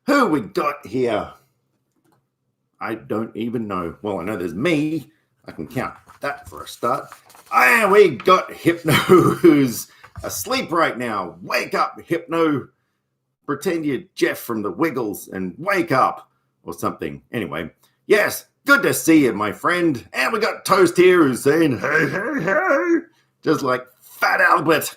Who we got here? I don't even know. Well, I know there's me. I can count that for a start. And we got Hypno, who's asleep right now. Wake up, Hypno. Pretend you're Jeff from the Wiggles and wake up or something. Anyway, yes, good to see you, my friend. And we got Toast here who's saying, hey, hey, hey, just like Fat Albert,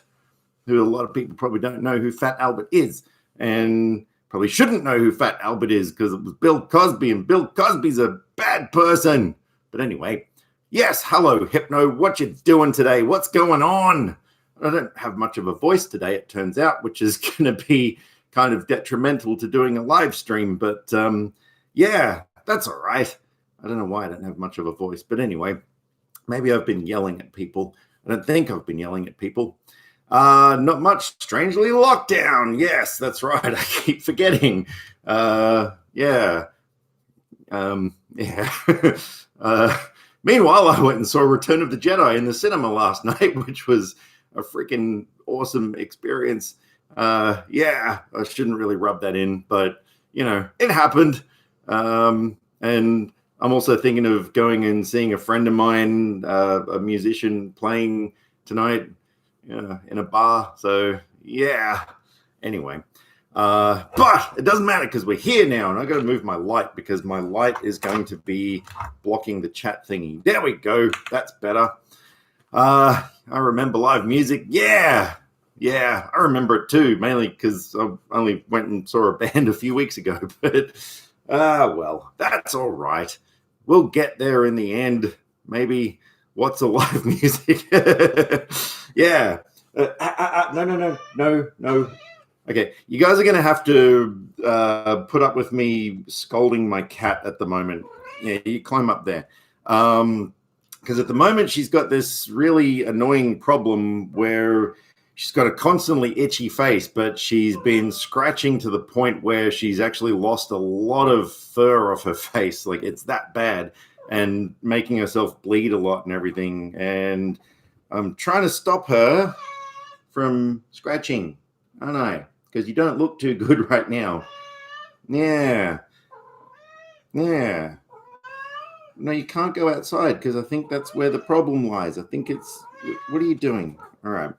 who a lot of people probably don't know who Fat Albert is. And probably shouldn't know who Fat Albert is because it was Bill Cosby, and Bill Cosby's a bad person. But anyway, yes, hello, Hypno. What you doing today? What's going on? I don't have much of a voice today, it turns out, which is going to be kind of detrimental to doing a live stream. But yeah, that's all right. I don't know why I don't have much of a voice. But anyway, maybe I've been yelling at people. I don't think I've been yelling at people. Not much. Strangely, lockdown. Yes, that's right. I keep forgetting. Yeah. Meanwhile, I went and saw Return of the Jedi in the cinema last night, which was a freaking awesome experience. Yeah, I shouldn't really rub that in, but you know, it happened. And I'm also thinking of going and seeing a friend of mine, a musician, playing tonight in a bar. So yeah, anyway, but it doesn't matter because we're here now, and I got to move my light because my light is going to be blocking the chat thingy. There we go. That's better. I remember live music. Yeah, I remember it too, mainly because I only went and saw a band a few weeks ago. But well, that's all right. We'll get there in the end. Maybe. What's a live music? Yeah. No. Okay, you guys are going to have to put up with me scolding my cat at the moment. Yeah, you climb up there. Because at the moment she's got this really annoying problem where she's got a constantly itchy face, but she's been scratching to the point where she's actually lost a lot of fur off her face. Like, it's that bad, and making herself bleed a lot and everything. And I'm trying to stop her from scratching, aren't I? Because you don't look too good right now. Yeah. No, you can't go outside because I think that's where the problem lies. I think it's... What are you doing? All right.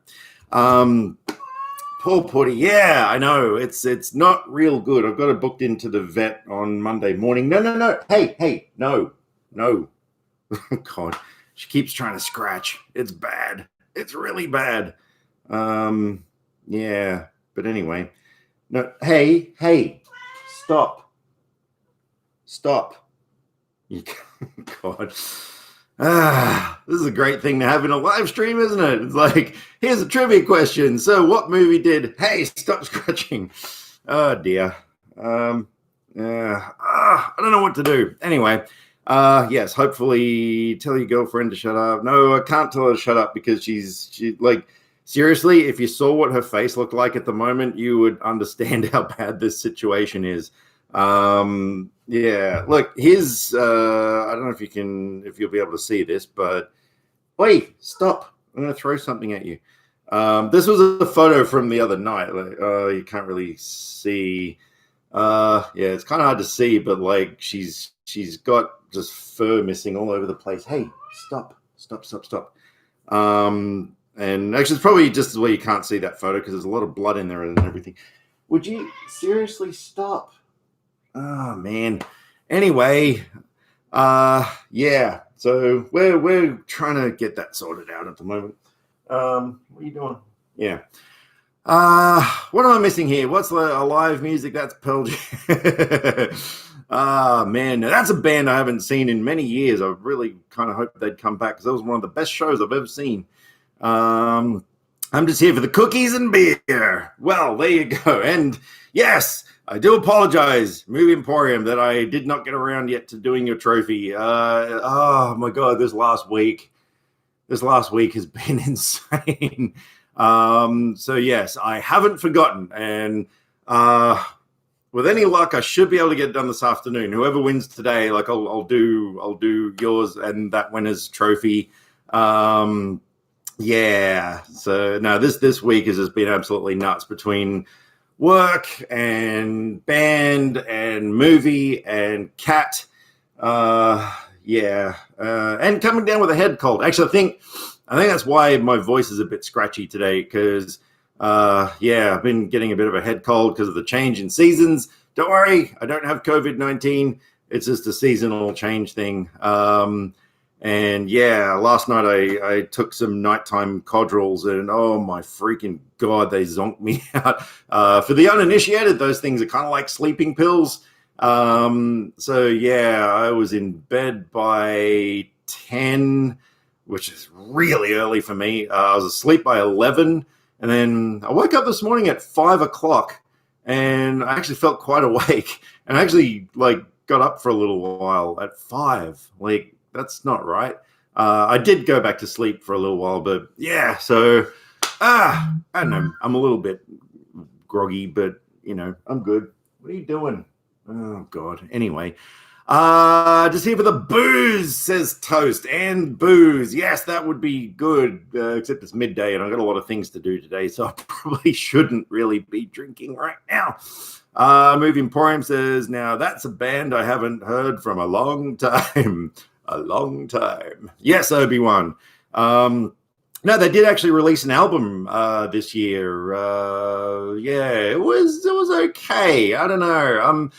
Poor Putty. Yeah, I know. It's not real good. I've got her booked into the vet on Monday morning. No. Hey, no. God, she keeps trying to scratch. It's bad. It's really bad. Yeah, but anyway. No, hey, stop. You God. This is a great thing to have in a live stream, isn't it? It's like, here's a trivia question. So what movie did, hey, stop scratching? Oh, dear. I don't know what to do. Anyway, yes, hopefully tell your girlfriend to shut up. No, I can't tell her to shut up because she like, seriously, if you saw what her face looked like at the moment, you would understand how bad this situation is. Yeah, look, here's I don't know if you'll be able to see this, but wait, stop. I'm going to throw something at you. This was a photo from the other night. Like, you can't really see. Yeah, it's kind of hard to see, but like she's got just fur missing all over the place. Hey, stop. And actually, it's probably just as well you can't see that photo because there's a lot of blood in there and everything. Would you seriously stop? Oh, man. Anyway, yeah. So we're trying to get that sorted out at the moment. What are you doing? Yeah. What am I missing here? What's the live music? That's Pearl Jam. Man, that's a band I haven't seen in many years. I really kind of hope they'd come back because that was one of the best shows I've ever seen. I'm just here for the cookies and beer. Well, there you go. And yes, I do apologize, Movie Emporium, that I did not get around yet to doing your trophy. Oh my God, this last week has been insane. So yes, I haven't forgotten. And with any luck, I should be able to get it done this afternoon. Whoever wins today, like I'll do yours and that winner's trophy. Yeah. So no, this week has just been absolutely nuts between work and band and movie and cat. And coming down with a head cold. Actually, I think that's why my voice is a bit scratchy today, because I've been getting a bit of a head cold because of the change in seasons. Don't worry, I don't have COVID-19. It's just a seasonal change thing. Last night I took some nighttime Codrils, and oh my freaking God, they zonked me out. For the uninitiated, those things are kind of like sleeping pills. I was in bed by 10, which is really early for me. I was asleep by 11, and then I woke up this morning at 5 o'clock, and I actually felt quite awake, and I actually got up for a little while at 5. That's not right. I did go back to sleep for a little while, but I don't know. I'm a little bit groggy, but I'm good. What are you doing? Oh God. Anyway, just here for the booze, says Toast, and booze. Yes, that would be good, except it's midday and I've got a lot of things to do today, so I probably shouldn't really be drinking right now. Movie Emporium says, now that's a band I haven't heard from a long time. A long time. Yes, Obi-Wan. No, they did actually release an album this year. It was okay. I don't know.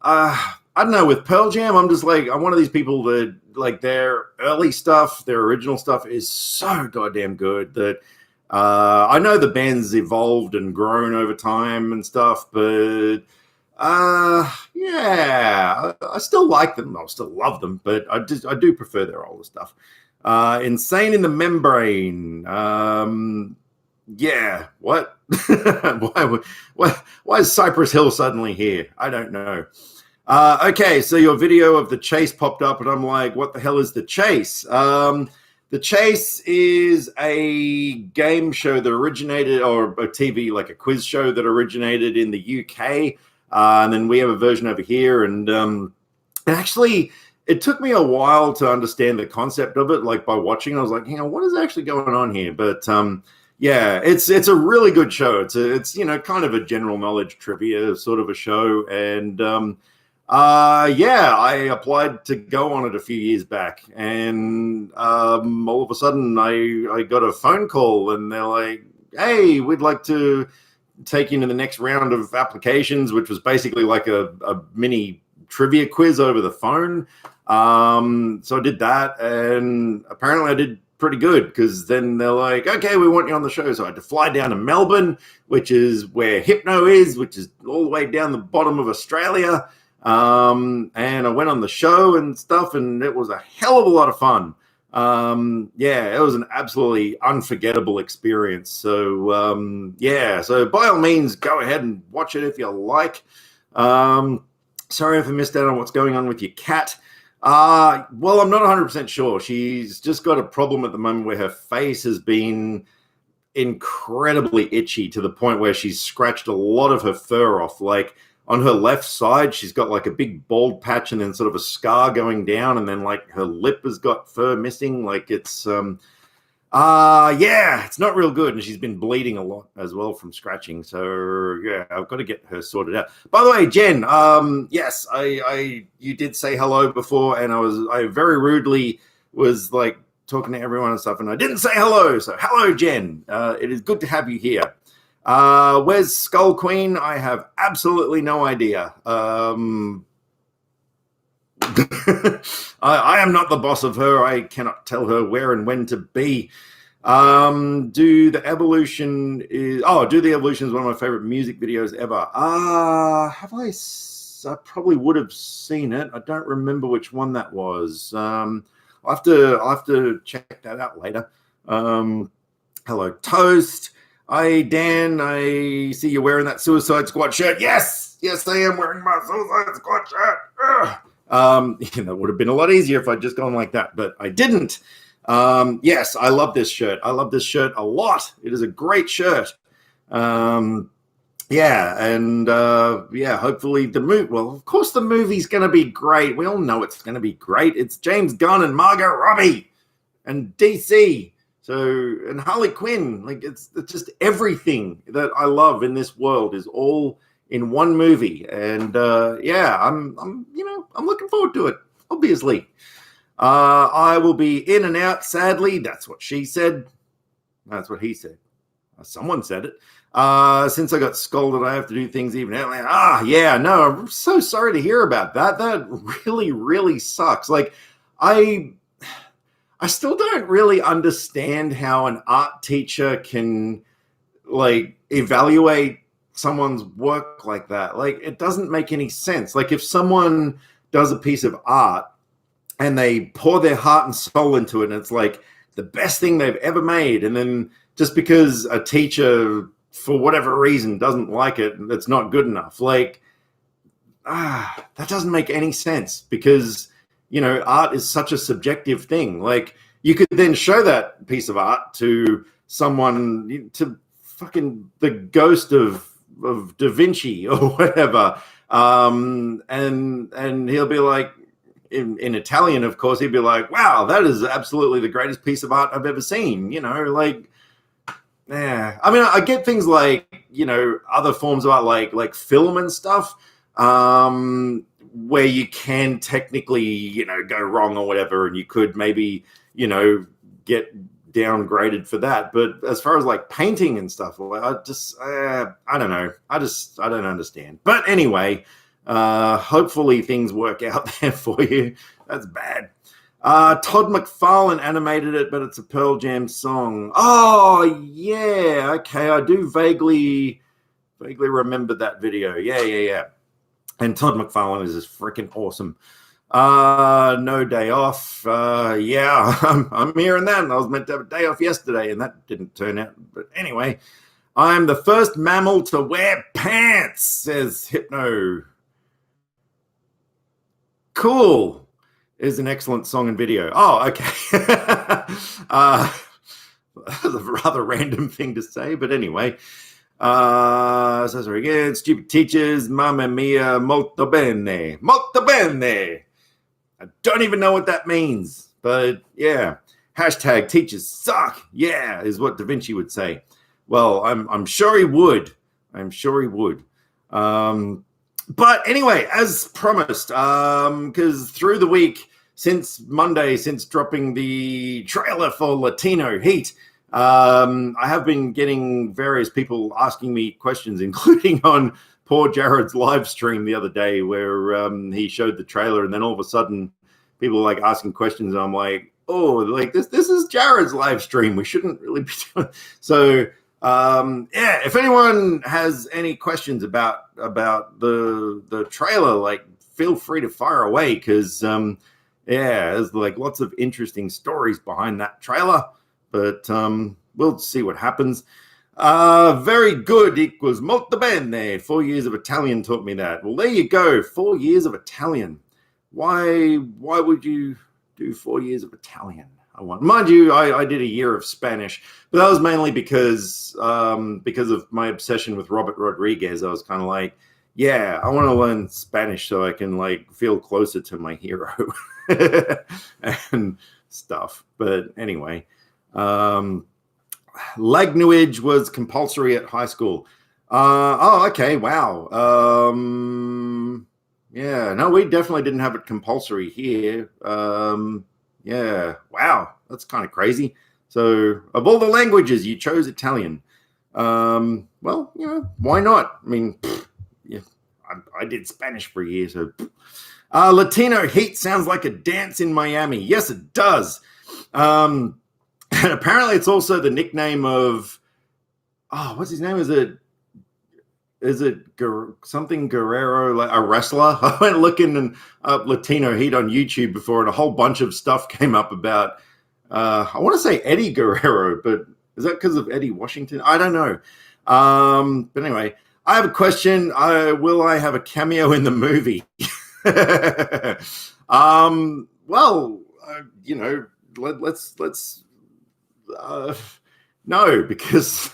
I don't know. With Pearl Jam, I'm just I'm one of these people that their early stuff, their original stuff is so goddamn good that I know the band's evolved and grown over time and stuff, but I still like them. I still love them, but I do prefer their older stuff. Insane in the Membrane. What? why is Cypress Hill suddenly here? I don't know. Okay, so your video of The Chase popped up, and I'm like, what the hell is The Chase? The Chase is a game show that originated, or a TV, a quiz show that originated in the UK. And then we have a version over here. And actually, it took me a while to understand the concept of it. By watching, I was like, hang on, what is actually going on here? But it's a really good show. It's kind of a general knowledge trivia sort of a show. And I applied to go on it a few years back, and all of a sudden I got a phone call, and they're like, hey, we'd like to take you to the next round of applications, which was basically a mini trivia quiz over the phone. So I did that, and apparently I did pretty good, because then they're like, okay, we want you on the show. So I had to fly down to Melbourne, which is where Hypno is, which is all the way down the bottom of Australia. And I went on the show and stuff, and it was a hell of a lot of fun. It was an absolutely unforgettable experience. So, so by all means, go ahead and watch it if you like. Sorry if I missed out on what's going on with your cat. Well, I'm not 100% sure. She's just got a problem at the moment where her face has been incredibly itchy to the point where she's scratched a lot of her fur off. On her left side, she's got a big bald patch and then sort of a scar going down, and then her lip has got fur missing. It's it's not real good, and she's been bleeding a lot as well from scratching. So I've got to get her sorted out. By the way, Jen, yes, you did say hello before, and I very rudely was talking to everyone and stuff, and I didn't say hello. So hello, Jen. It is good to have you here. Where's Skull Queen? I have absolutely no idea. I am not the boss of her. I cannot tell her where and when to be. Do the Evolution is one of my favorite music videos ever. Have I? I probably would have seen it. I don't remember which one that was. I'll have to check that out later. Hello, Toast. Hi, Dan. I see you're wearing that Suicide Squad shirt. Yes, I am wearing my Suicide Squad shirt. That would have been a lot easier if I'd just gone like that, but I didn't. Yes, I love this shirt. I love this shirt a lot. It is a great shirt. Hopefully the movie. Well, of course the movie's going to be great. We all know it's going to be great. It's James Gunn and Margot Robbie and DC. So, and Harley Quinn, like it's just everything that I love in this world is all in one movie. And I'm looking forward to it, obviously. I will be in and out, sadly. That's what she said. That's what he said. Someone said it. Since I got scolded, I have to do things even out. No, I'm so sorry to hear about that. That really, really sucks. Like, I still don't really understand how an art teacher can, like, evaluate someone's work like that. Like, it doesn't make any sense. Like, if someone does a piece of art and they pour their heart and soul into it, and it's like the best thing they've ever made, and then just because a teacher, for whatever reason, doesn't like it, it's not good enough. Like, that doesn't make any sense because, art is such a subjective thing. Like, you could then show that piece of art to someone, to fucking the ghost of Da Vinci or whatever, and he'll be like, in Italian, of course, he'd be like, wow, that is absolutely the greatest piece of art I've ever seen. I mean, I get things like, other forms of art, like film and stuff, where you can technically, go wrong or whatever, and you could maybe, get downgraded for that. But as far as like painting and stuff, I don't know. I don't understand. But anyway, hopefully things work out there for you. That's bad. Todd McFarlane animated it, but it's a Pearl Jam song. Oh, yeah. Okay, I do vaguely remember that video. Yeah. And Todd McFarlane is just freaking awesome. No day off. I'm hearing that. And I was meant to have a day off yesterday, and that didn't turn out. But anyway, I'm the first mammal to wear pants, says Hypno. Cool. Is an excellent song and video. Oh, okay. That's a rather random thing to say, but anyway. So sorry again. Stupid teachers, mamma mia, molto bene. Molto bene. I don't even know what that means, but yeah. Hashtag teachers suck. Yeah, is what Da Vinci would say. Well, I'm sure he would. But anyway, as promised, because through the week, since Monday, since dropping the trailer for Latino Heat, I have been getting various people asking me questions, including on poor Jared's live stream the other day where he showed the trailer, and then all of a sudden people are like asking questions, and I'm like, oh, like this is Jared's live stream. We shouldn't really be doing it. So if anyone has any questions about the trailer, like feel free to fire away, because there's like lots of interesting stories behind that trailer, but we'll see what happens. Very good equals molto bene. 4 years of Italian taught me that. Well, there you go. 4 years of Italian. Why would you do 4 years of Italian? Mind you, I did a year of Spanish, but that was mainly because of my obsession with Robert Rodriguez. I was kind of like, yeah, I want to learn Spanish so I can like feel closer to my hero and stuff. But anyway, language was compulsory at high school. Okay, wow. Yeah, no, we definitely didn't have it compulsory here. Yeah, wow, that's kind of crazy. So, of all the languages, you chose Italian. Well, why not? I mean, I did Spanish for a year, so. Latino Heat sounds like a dance in Miami. Yes, it does. And apparently it's also the nickname of, what's his name? Is it something Guerrero, like a wrestler? I went looking up Latino Heat on YouTube before, and a whole bunch of stuff came up about, I want to say Eddie Guerrero, but is that because of Eddie Washington? I don't know. But anyway, I have a question. Will I have a cameo in the movie? Let's no, because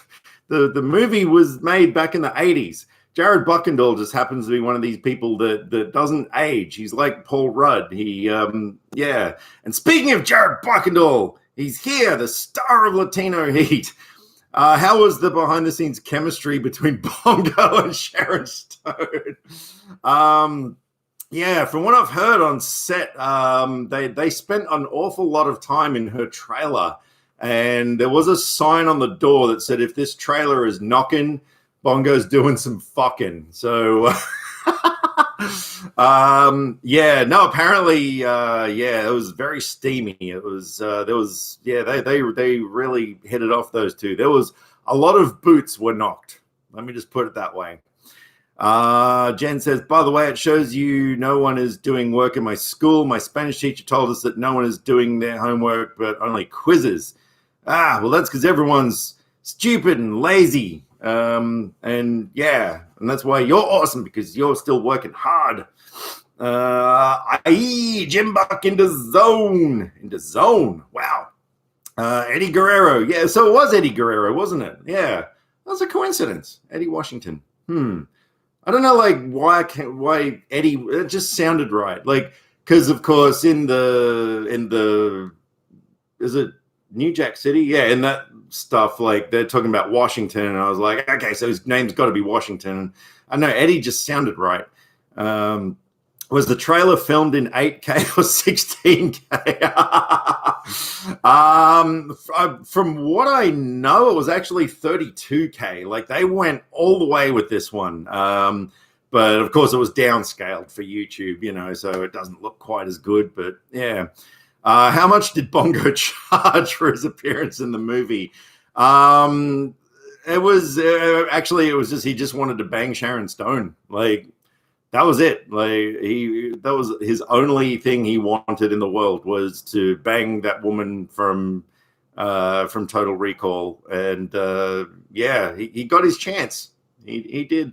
the movie was made back in the 80s. Jared Buckendall just happens to be one of these people that doesn't age. He's like Paul Rudd. And speaking of Jared Buckendall, He's here, the star of Latino Heat. How was the behind-the-scenes chemistry between Bongo and Sharon Stone? Yeah, from what I've heard on set, they spent an awful lot of time in her trailer. And there was a sign on the door that said, if this trailer is knocking, Bongo's doing some fucking. So, apparently, it was very steamy. It was, they really hit it off, those two. There was a lot of boots were knocked. Let me just put it that way. Jen says, by the way, it shows you no one is doing work in my school. My Spanish teacher told us that no one is doing their homework, but only quizzes. Well, that's because everyone's stupid and lazy. And that's why you're awesome, because you're still working hard. Jim Buck into zone. Wow. Eddie Guerrero. Yeah, so it was Eddie Guerrero, wasn't it? Yeah. That was a coincidence. Eddie Washington. I don't know, like, why Eddie, it just sounded right. Like, because of course in the is it New Jack City? Yeah, in that stuff, like, they're talking about Washington, and I was like, okay, so his name's got to be Washington. I know Eddie just sounded right. Was the trailer filmed in 8K or 16K? From what I know, it was actually 32K. Like, they went all the way with this one. But of course, it was downscaled for YouTube, so it doesn't look quite as good. But yeah. How much did Bongo charge for his appearance in the movie? It was just he just wanted to bang Sharon Stone. Like, that was it. Like, that was his only thing he wanted in the world, was to bang that woman from Total Recall. And he got his chance. He did.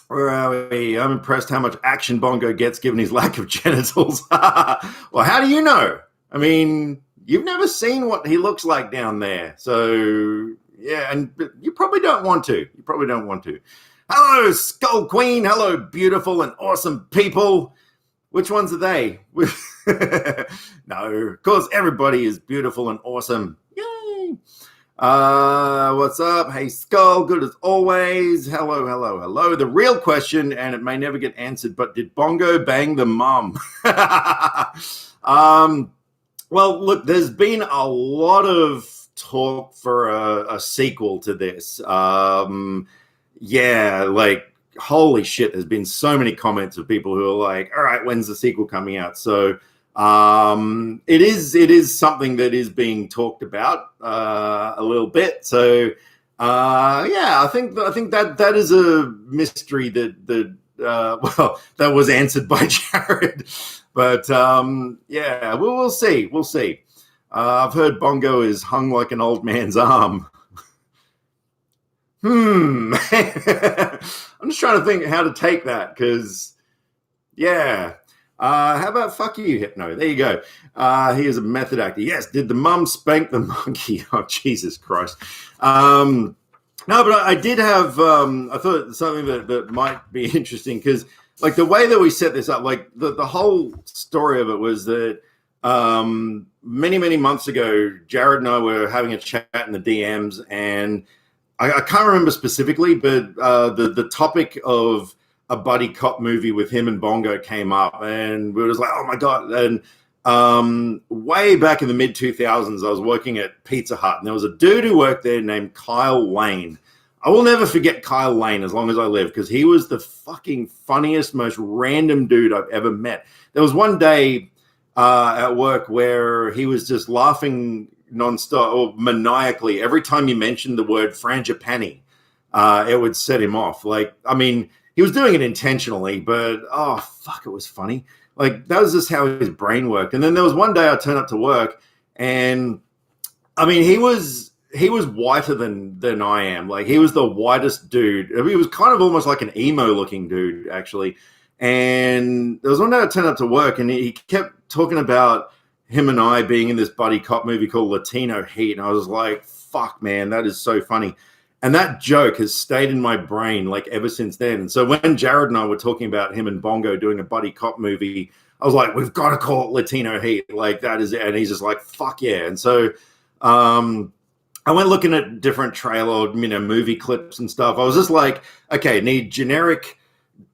Where are we? I'm impressed how much action Bongo gets given his lack of genitals. Well, how do you know? I mean, you've never seen what he looks like down there. So, yeah, and you probably don't want to. Hello, Skull Queen. Hello, beautiful and awesome people. Which ones are they? No, of course, everybody is beautiful and awesome. Yay. What's up? Hey, Skull, good as always. Hello. The real question, and it may never get answered, but did Bongo bang the mum? Well, look, there's been a lot of talk for a sequel to this. Like, holy shit, there's been so many comments of people who are like, all right, when's the sequel coming out? So it is something that is being talked about a little bit. So I think that is a mystery that was answered by Jared. But we'll see. I've heard Bongo is hung like an old man's arm. I'm just trying to think how to take that, because how about fuck you, Hypno? There you go. He is a method actor. Yes. Did the mum spank the monkey? Oh, Jesus Christ. No, but I did have, I thought something that might be interesting, because like the way that we set this up, like the whole story of it was that many, many months ago, Jared and I were having a chat in the DMs, and I can't remember specifically, but the topic of a buddy cop movie with him and Bongo came up, and we were just like, oh my God. And way back in the mid 2000s, I was working at Pizza Hut, and there was a dude who worked there named Kyle Lane. I will never forget Kyle Lane as long as I live, because he was the fucking funniest, most random dude I've ever met. There was one day at work where he was just laughing nonstop or maniacally every time you mentioned the word frangipani. It would set him off. Like, I mean, he was doing it intentionally, but oh fuck, it was funny. Like, that was just how his brain worked. And then there was one day I turned up to work, and I mean, he was whiter than I am. Like, he was the whitest dude. I mean, he was kind of almost like an emo looking dude, actually. And there was one day I turned up to work, and he kept talking about him and I being in this buddy cop movie called Latino Heat. And I was like, fuck, man, that is so funny. And that joke has stayed in my brain like ever since then. And so when Jared and I were talking about him and Bongo doing a buddy cop movie, I was like, we've got to call it Latino Heat. Like, that is it. And he's just like, fuck yeah. And so I went looking at different trailer, movie clips and stuff. I was just like, okay, need generic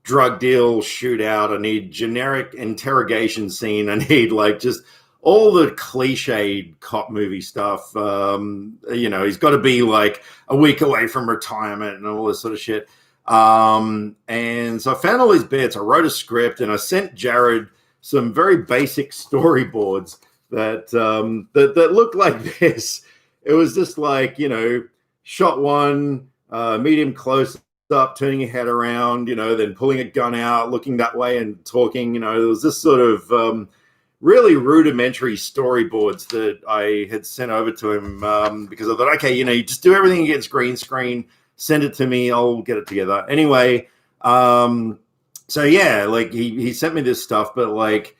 drug deal shootout. I need generic interrogation scene. I need like just all the cliched cop movie stuff. He's got to be like a week away from retirement and all this sort of shit. And so I found all these bits. I wrote a script and I sent Jared some very basic storyboards that looked like this. It was just like, shot one, medium close up, turning your head around, then pulling a gun out, looking that way and talking. There was this sort of really rudimentary storyboards that I had sent over to him because I thought, okay, you just do everything against green screen, send it to me, I'll get it together. Anyway, so yeah, like he sent me this stuff, but like,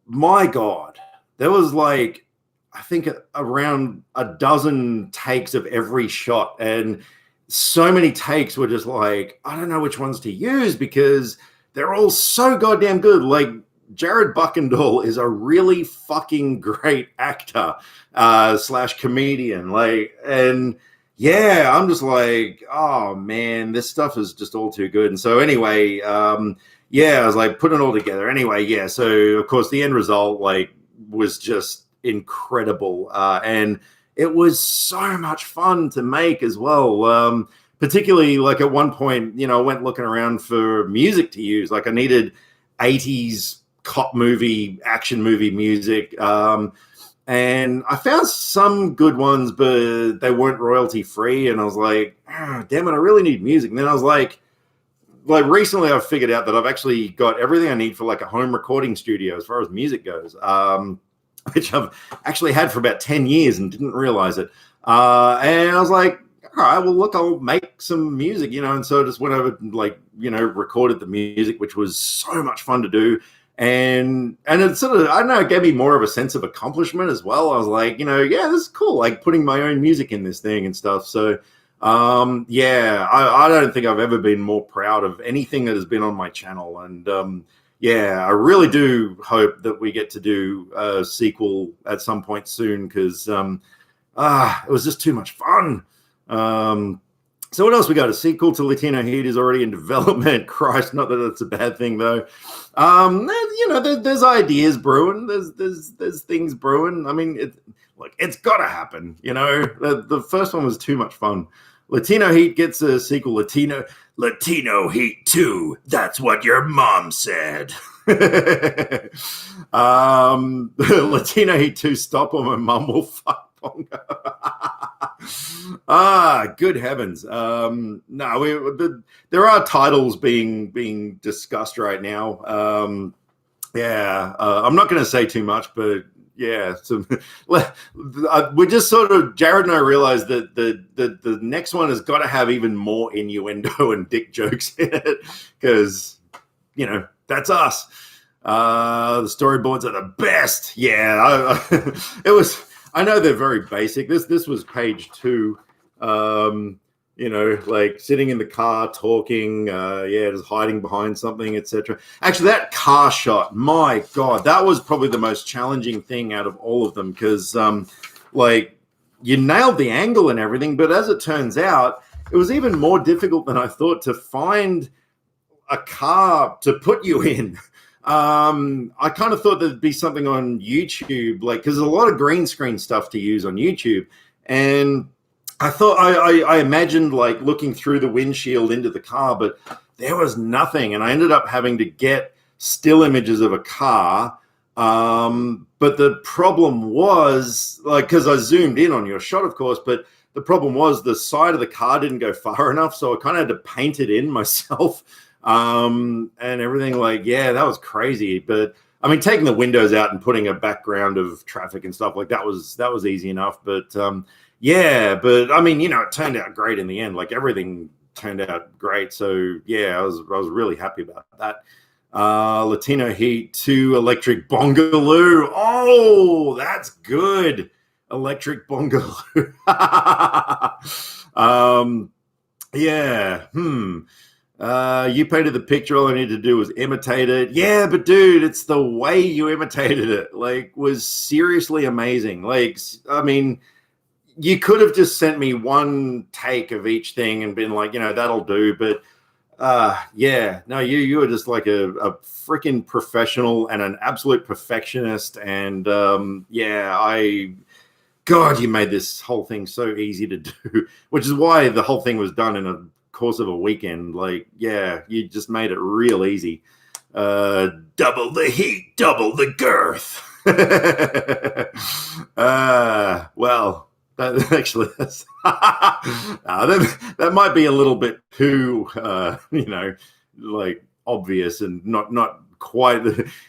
my God, there was like, I think around a dozen takes of every shot. And so many takes were just like, I don't know which ones to use because they're all so goddamn good. Like, Jared Buckendall is a really fucking great actor / comedian. Like, and yeah, I'm just like, oh man, this stuff is just all too good. And so anyway, I was like putting it all together. Anyway, yeah. So of course the end result like was just incredible. And it was so much fun to make as well. Particularly like at one point, I went looking around for music to use. Like I needed 80s cop movie, action movie music. And I found some good ones, but they weren't royalty free. And I was like, damn it, I really need music. And then I was like recently I've figured out that I've actually got everything I need for like a home recording studio as far as music goes, which I've actually had for about 10 years and didn't realize it. And I was like, all right, well, look, I'll make some music, and so I just went over and recorded the music, which was so much fun to do. And it sort of, I don't know, it gave me more of a sense of accomplishment as well. I was like, yeah, this is cool, like putting my own music in this thing and stuff. So, I don't think I've ever been more proud of anything that has been on my channel. And, I really do hope that we get to do a sequel at some point soon because, it was just too much fun. So what else we got? A sequel to Latino Heat is already in development. Christ, not that that's a bad thing though. There's ideas brewing. There's things brewing. I mean, it's got to happen. The first one was too much fun. Latino Heat gets a sequel. Latino Heat 2. That's what your mom said. Latino Heat 2. Stop or my mum will fuck. Good heavens. There are titles being discussed right now. I'm not going to say too much, but yeah, we just sort of, Jared and I realized that the next one has got to have even more innuendo and dick jokes in it because, that's us. The storyboards are the best. Yeah, I know they're very basic. This was page 2. Like sitting in the car talking, just hiding behind something, etc. Actually, that car shot, my God, that was probably the most challenging thing out of all of them because, you nailed the angle and everything, but as it turns out, it was even more difficult than I thought to find a car to put you in. I kind of thought there'd be something on YouTube, because there's a lot of green screen stuff to use on YouTube. And I thought, I imagined looking through the windshield into the car, but there was nothing. And I ended up having to get still images of a car. But the problem was, because I zoomed in on your shot, of course, but the problem was the side of the car didn't go far enough. So I kind of had to paint it in myself. And everything that was crazy. But I mean, taking the windows out and putting a background of traffic and stuff that was easy enough. But but I mean, it turned out great in the end. Everything turned out great. So yeah, I was really happy about that. Latino Heat 2 Electric Bongaloo. Oh, that's good. Electric Bongaloo. You painted the picture. All I needed to do was imitate it. Yeah, but dude, it's the way you imitated it. Like, was seriously amazing. Like, I mean, you could have just sent me one take of each thing and been like, that'll do. But yeah, no, you were just like a freaking professional and an absolute perfectionist. And God, you made this whole thing so easy to do, which is why the whole thing was done in a course of a weekend. Like, yeah, you just made it real easy. Double the heat, double the girth. Well, that actually that might be a little bit too like obvious and not quite.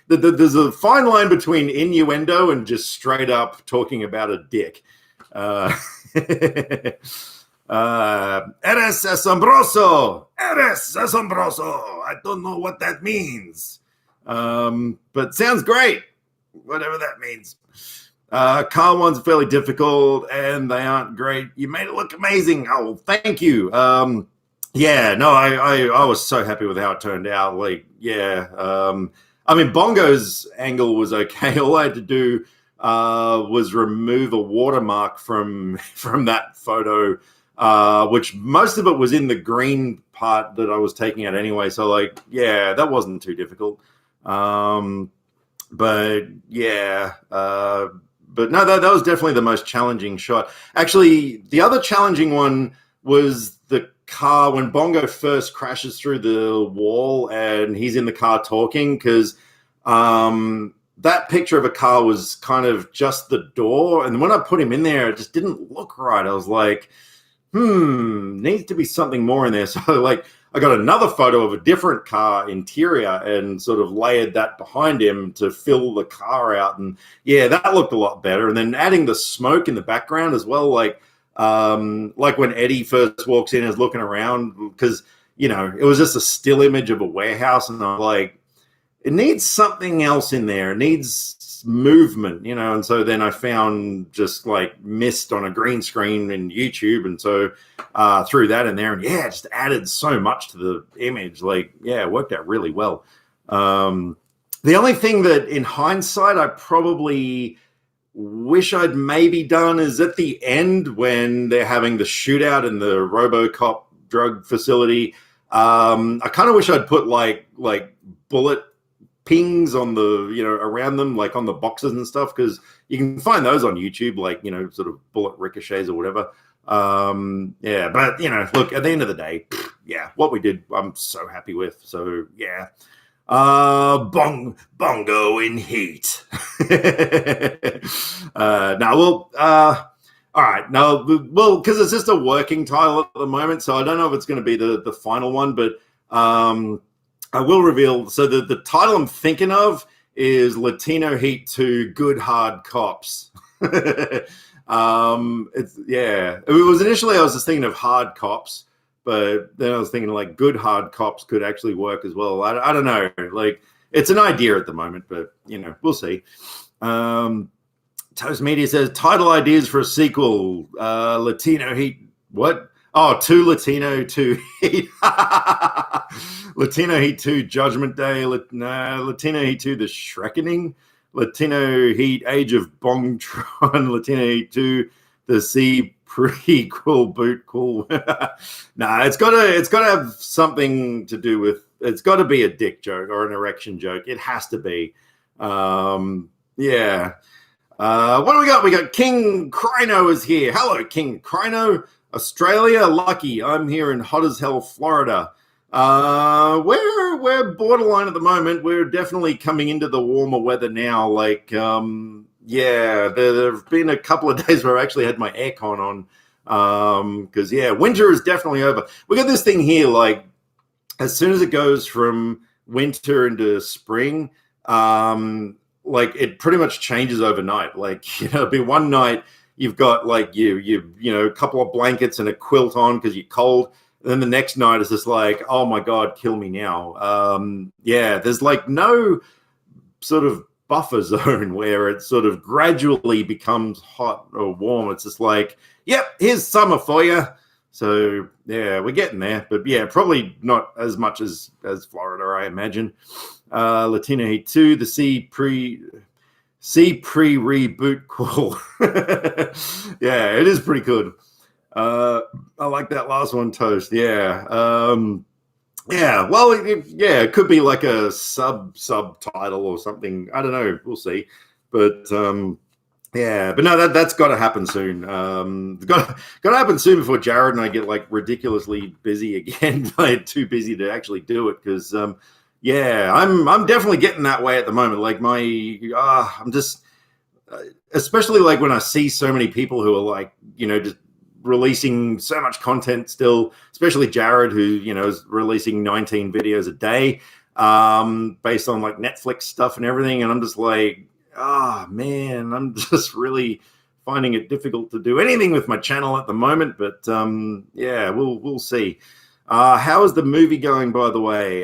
There's a fine line between innuendo and just straight up talking about a dick. Eres asombroso. Eres asombroso. I don't know what that means. But sounds great. Whatever that means. Car one's fairly difficult and they aren't great. You made it look amazing. Oh, thank you. Yeah, no, I was so happy with how it turned out. Like, yeah. I mean, Bongo's angle was okay. All I had to do was remove a watermark from that photo, which most of it was in the green part that I was taking out anyway. So, like, yeah, that wasn't too difficult. But yeah, but no, that was definitely the most challenging shot. Actually, the other challenging one was the car when Bongo first crashes through the wall and he's in the car talking, because that picture of a car was kind of just the door. And when I put him in there, it just didn't look right. I was like, needs to be something more in there. So, like, I got another photo of a different car interior and sort of layered that behind him to fill the car out. And yeah, that looked a lot better. And then adding the smoke in the background as well, like when Eddie first walks in and is looking around, because, it was just a still image of a warehouse. And I'm like, it needs something else in there. It needs movement, and so then I found just like mist on a green screen in YouTube, and so threw that in there, and yeah, it just added so much to the image. Like, yeah, it worked out really well. The only thing that in hindsight I probably wish I'd maybe done is at the end when they're having the shootout in the RoboCop drug facility. I kind of wish I'd put like bullet pings on the, around them, like on the boxes and stuff, because you can find those on YouTube, like, sort of bullet ricochets or whatever. Yeah, but, look, at the end of the day, yeah, what we did, I'm so happy with. So, yeah. Bongo in heat. All right. No, well, because it's just a working title at the moment, so I don't know if it's going to be the final one, but I will reveal. So the title I'm thinking of is Latino Heat 2 Good Hard Cops. It was initially I was just thinking of Hard Cops, but then I was thinking like Good Hard Cops could actually work as well. I don't know. Like, it's an idea at the moment, but we'll see. Toast Media says title ideas for a sequel. Latino Heat. What? Oh, 2 Latino 2 Heat. Latino Heat 2 Judgment Day. Latino Heat 2 The Shrekkening. Latino Heat Age of Bongtron. Latino Heat 2 The Sea Prequel Boot Cool. It's gotta have something to do with, it's gotta be a dick joke or an erection joke. It has to be. Yeah. What do we got? We got King Crino is here. Hello, King Crino. Australia, lucky. I'm here in hot as hell, Florida. We're borderline at the moment. We're definitely coming into the warmer weather now. Like, yeah, there have been a couple of days where I actually had my aircon on. Because, yeah, winter is definitely over. We got this thing here, like, as soon as it goes from winter into spring, like, it pretty much changes overnight. Like, it'll be one night you've got like you a couple of blankets and a quilt on because you're cold. And then the next night is just like, oh my God, kill me now. Yeah, there's like no sort of buffer zone where it sort of gradually becomes hot or warm. It's just like, yep, here's summer for you. So yeah, we're getting there, but yeah, probably not as much as Florida, I imagine. Latina Heat 2, the C pre reboot call. Yeah, it is pretty good. I like that last one, Toast. Yeah. Yeah, well, it could be like a subtitle or something. I don't know. We'll see. But yeah, but no, that's got to happen soon. Got to happen soon before Jared and I get like ridiculously busy again. Like too busy to actually do it because yeah, I'm definitely getting that way at the moment. Like I'm just especially like when I see so many people who are like just releasing so much content still, especially Jared, who is releasing 19 videos a day based on like Netflix stuff and everything, and I'm just like, man, I'm just really finding it difficult to do anything with my channel at the moment. But yeah, we'll see. How is the movie going, by the way?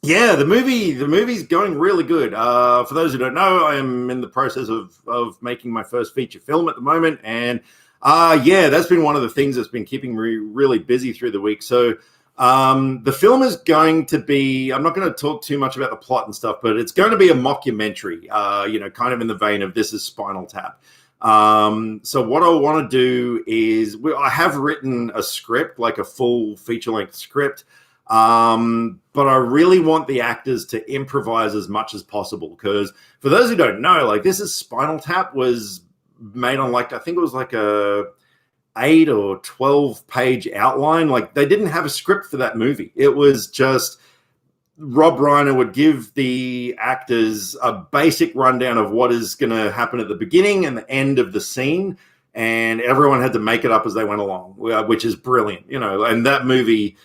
Yeah, the movie's going really good. For those who don't know, I am in the process of making my first feature film at the moment, and yeah, that's been one of the things that's been keeping me really busy through the week. So the film is going to be, I'm not going to talk too much about the plot and stuff, but it's going to be a mockumentary, kind of in the vein of This Is Spinal Tap. So what I want to do is, I have written a script, like a full feature-length script, but I really want the actors to improvise as much as possible, because for those who don't know, like This Is Spinal Tap was made on like, I think it was like a 8 or 12 page outline. Like they didn't have a script for that movie. It was just Rob Reiner would give the actors a basic rundown of what is going to happen at the beginning and the end of the scene, and everyone had to make it up as they went along, which is brilliant, and that movie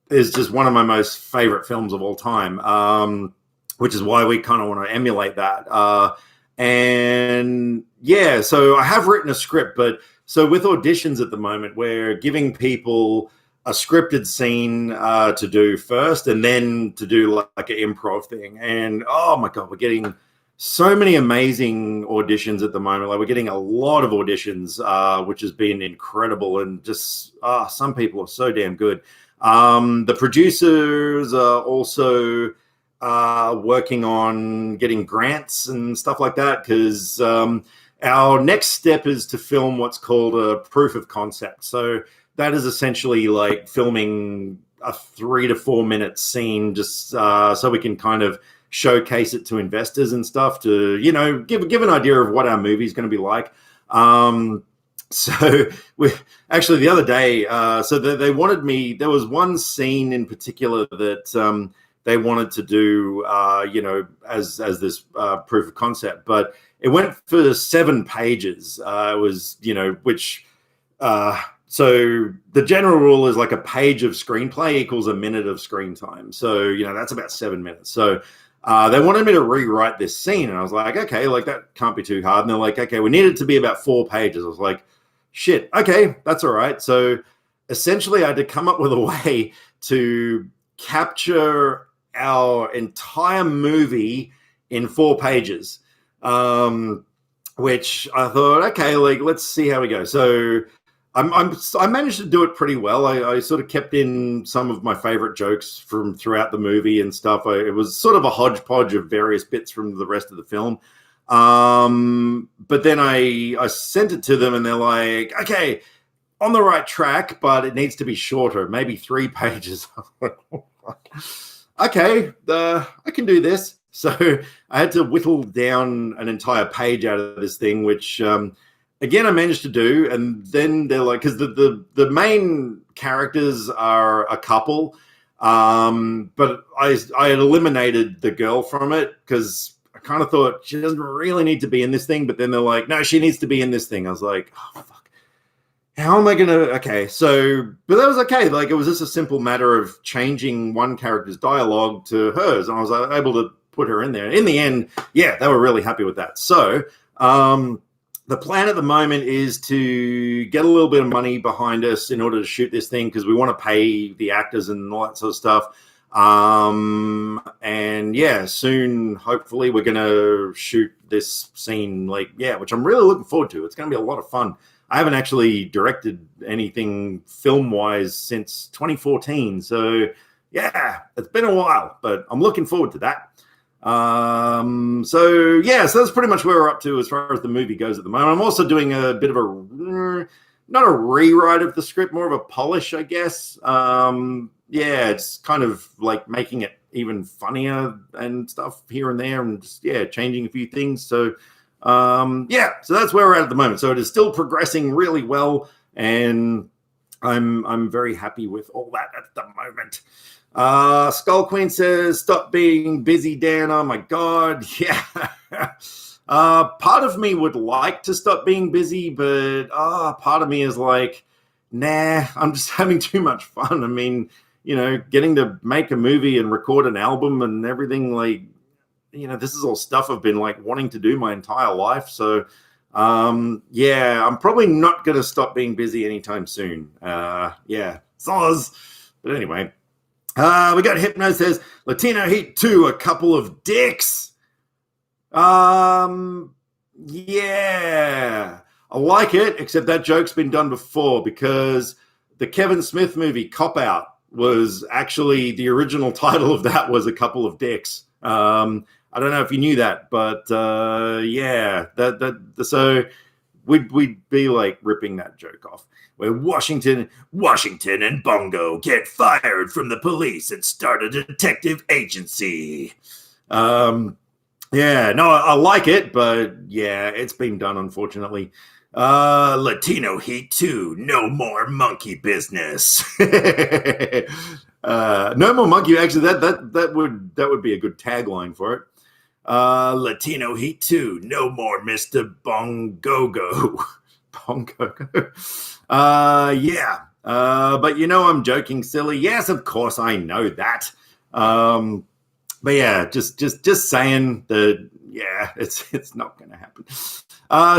is just one of my most favorite films of all time, which is why we kind of want to emulate that. And yeah, so I have written a script, but so with auditions at the moment, we're giving people a scripted scene to do first, and then to do like an improv thing. And oh my God, we're getting so many amazing auditions at the moment. Like we're getting a lot of auditions, which has been incredible. And just some people are so damn good. The producers are also working on getting grants and stuff like that, because our next step is to film what's called a proof of concept. So that is essentially like filming a 3 to 4 minute scene, just so we can kind of showcase it to investors and stuff, to give an idea of what our movie is going to be like. So we actually the other day, so they wanted me. There was one scene in particular that they wanted to do, as this proof of concept, but it went for 7 pages. It was, which, so the general rule is like a page of screenplay equals a minute of screen time. So, that's about 7 minutes. So they wanted me to rewrite this scene, and I was like, okay, like that can't be too hard. And they're like, okay, we need it to be about 4 pages. I was like, shit, okay, that's all right. So essentially I had to come up with a way to capture our entire movie in 4 pages, which I thought, okay, like let's see how we go. So I managed to do it pretty well. I sort of kept in some of my favorite jokes from throughout the movie and stuff. It was sort of a hodgepodge of various bits from the rest of the film. But then I sent it to them, and they're like, okay, on the right track, but it needs to be shorter, maybe 3 pages. Okay, I can do this. So I had to whittle down an entire page out of this thing, which, again, I managed to do. And then they're like, because the main characters are a couple, but I had eliminated the girl from it because I kind of thought she doesn't really need to be in this thing. But then they're like, no, she needs to be in this thing. I was like, oh, fuck. How am I going to... Okay, so... But that was okay. Like, it was just a simple matter of changing one character's dialogue to hers. And I was able to put her in there. In the end, yeah, they were really happy with that. So, the plan at the moment is to get a little bit of money behind us in order to shoot this thing, because we want to pay the actors and all that sort of stuff. And yeah, soon, hopefully, we're going to shoot this scene, which I'm really looking forward to. It's going to be a lot of fun. I haven't actually directed anything film-wise since 2014. So yeah, it's been a while, but I'm looking forward to that. So that's pretty much where we're up to as far as the movie goes at the moment. I'm also doing a bit of not a rewrite of the script, more of a polish, I guess. It's kind of like making it even funnier and stuff here and there, and just, changing a few things. So, so that's where we're at the moment. So it is still progressing really well, and I'm very happy with all that at the moment. Skull Queen says, "Stop being busy, Dan." Oh my God. Yeah. Part of me would like to stop being busy, but part of me is like, nah, I'm just having too much fun. I mean, getting to make a movie and record an album and everything, this is all stuff I've been wanting to do my entire life. So, I'm probably not going to stop being busy anytime soon. Soz. But anyway, we got Hypno says, "Latino Heat 2, a couple of dicks." I like it, except that joke's been done before, because the Kevin Smith movie Cop Out was actually, the original title of that was A Couple of Dicks. I don't know if you knew that, but so we'd be ripping that joke off. Where Washington and Bongo get fired from the police and start a detective agency. I like it, but it's been done, unfortunately. Latino Heat 2, no more monkey business. No more monkey. Actually, that would be a good tagline for it. Latino Heat 2, no more Mr. Bongogo. Bongogo. But I'm joking, silly. Yes, of course, I know that. But yeah, just saying that, it's not going to happen.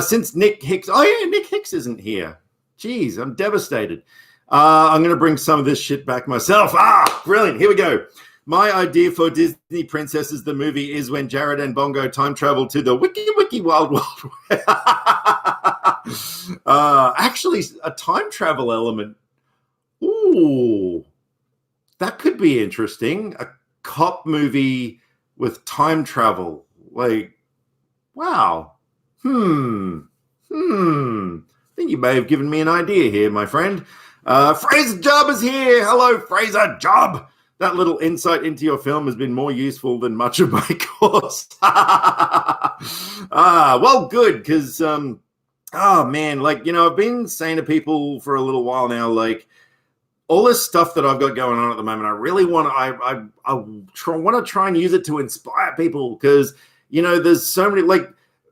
Since Nick Hicks, Nick Hicks isn't here. Jeez, I'm devastated. I'm going to bring some of this shit back myself. Brilliant. Here we go. My idea for Disney Princesses, the movie, is when Jared and Bongo time travel to the wiki wild world. Actually, a time travel element. Ooh, that could be interesting. A cop movie with time travel. Wow. I think you may have given me an idea here, my friend. Fraser Job is here. Hello, Fraser Job. That little insight into your film has been more useful than much of my course. Well, good, because, I've been saying to people for a little while now, all this stuff that I've got going on at the moment, I really want to, want to try and use it to inspire people, because, there's so many,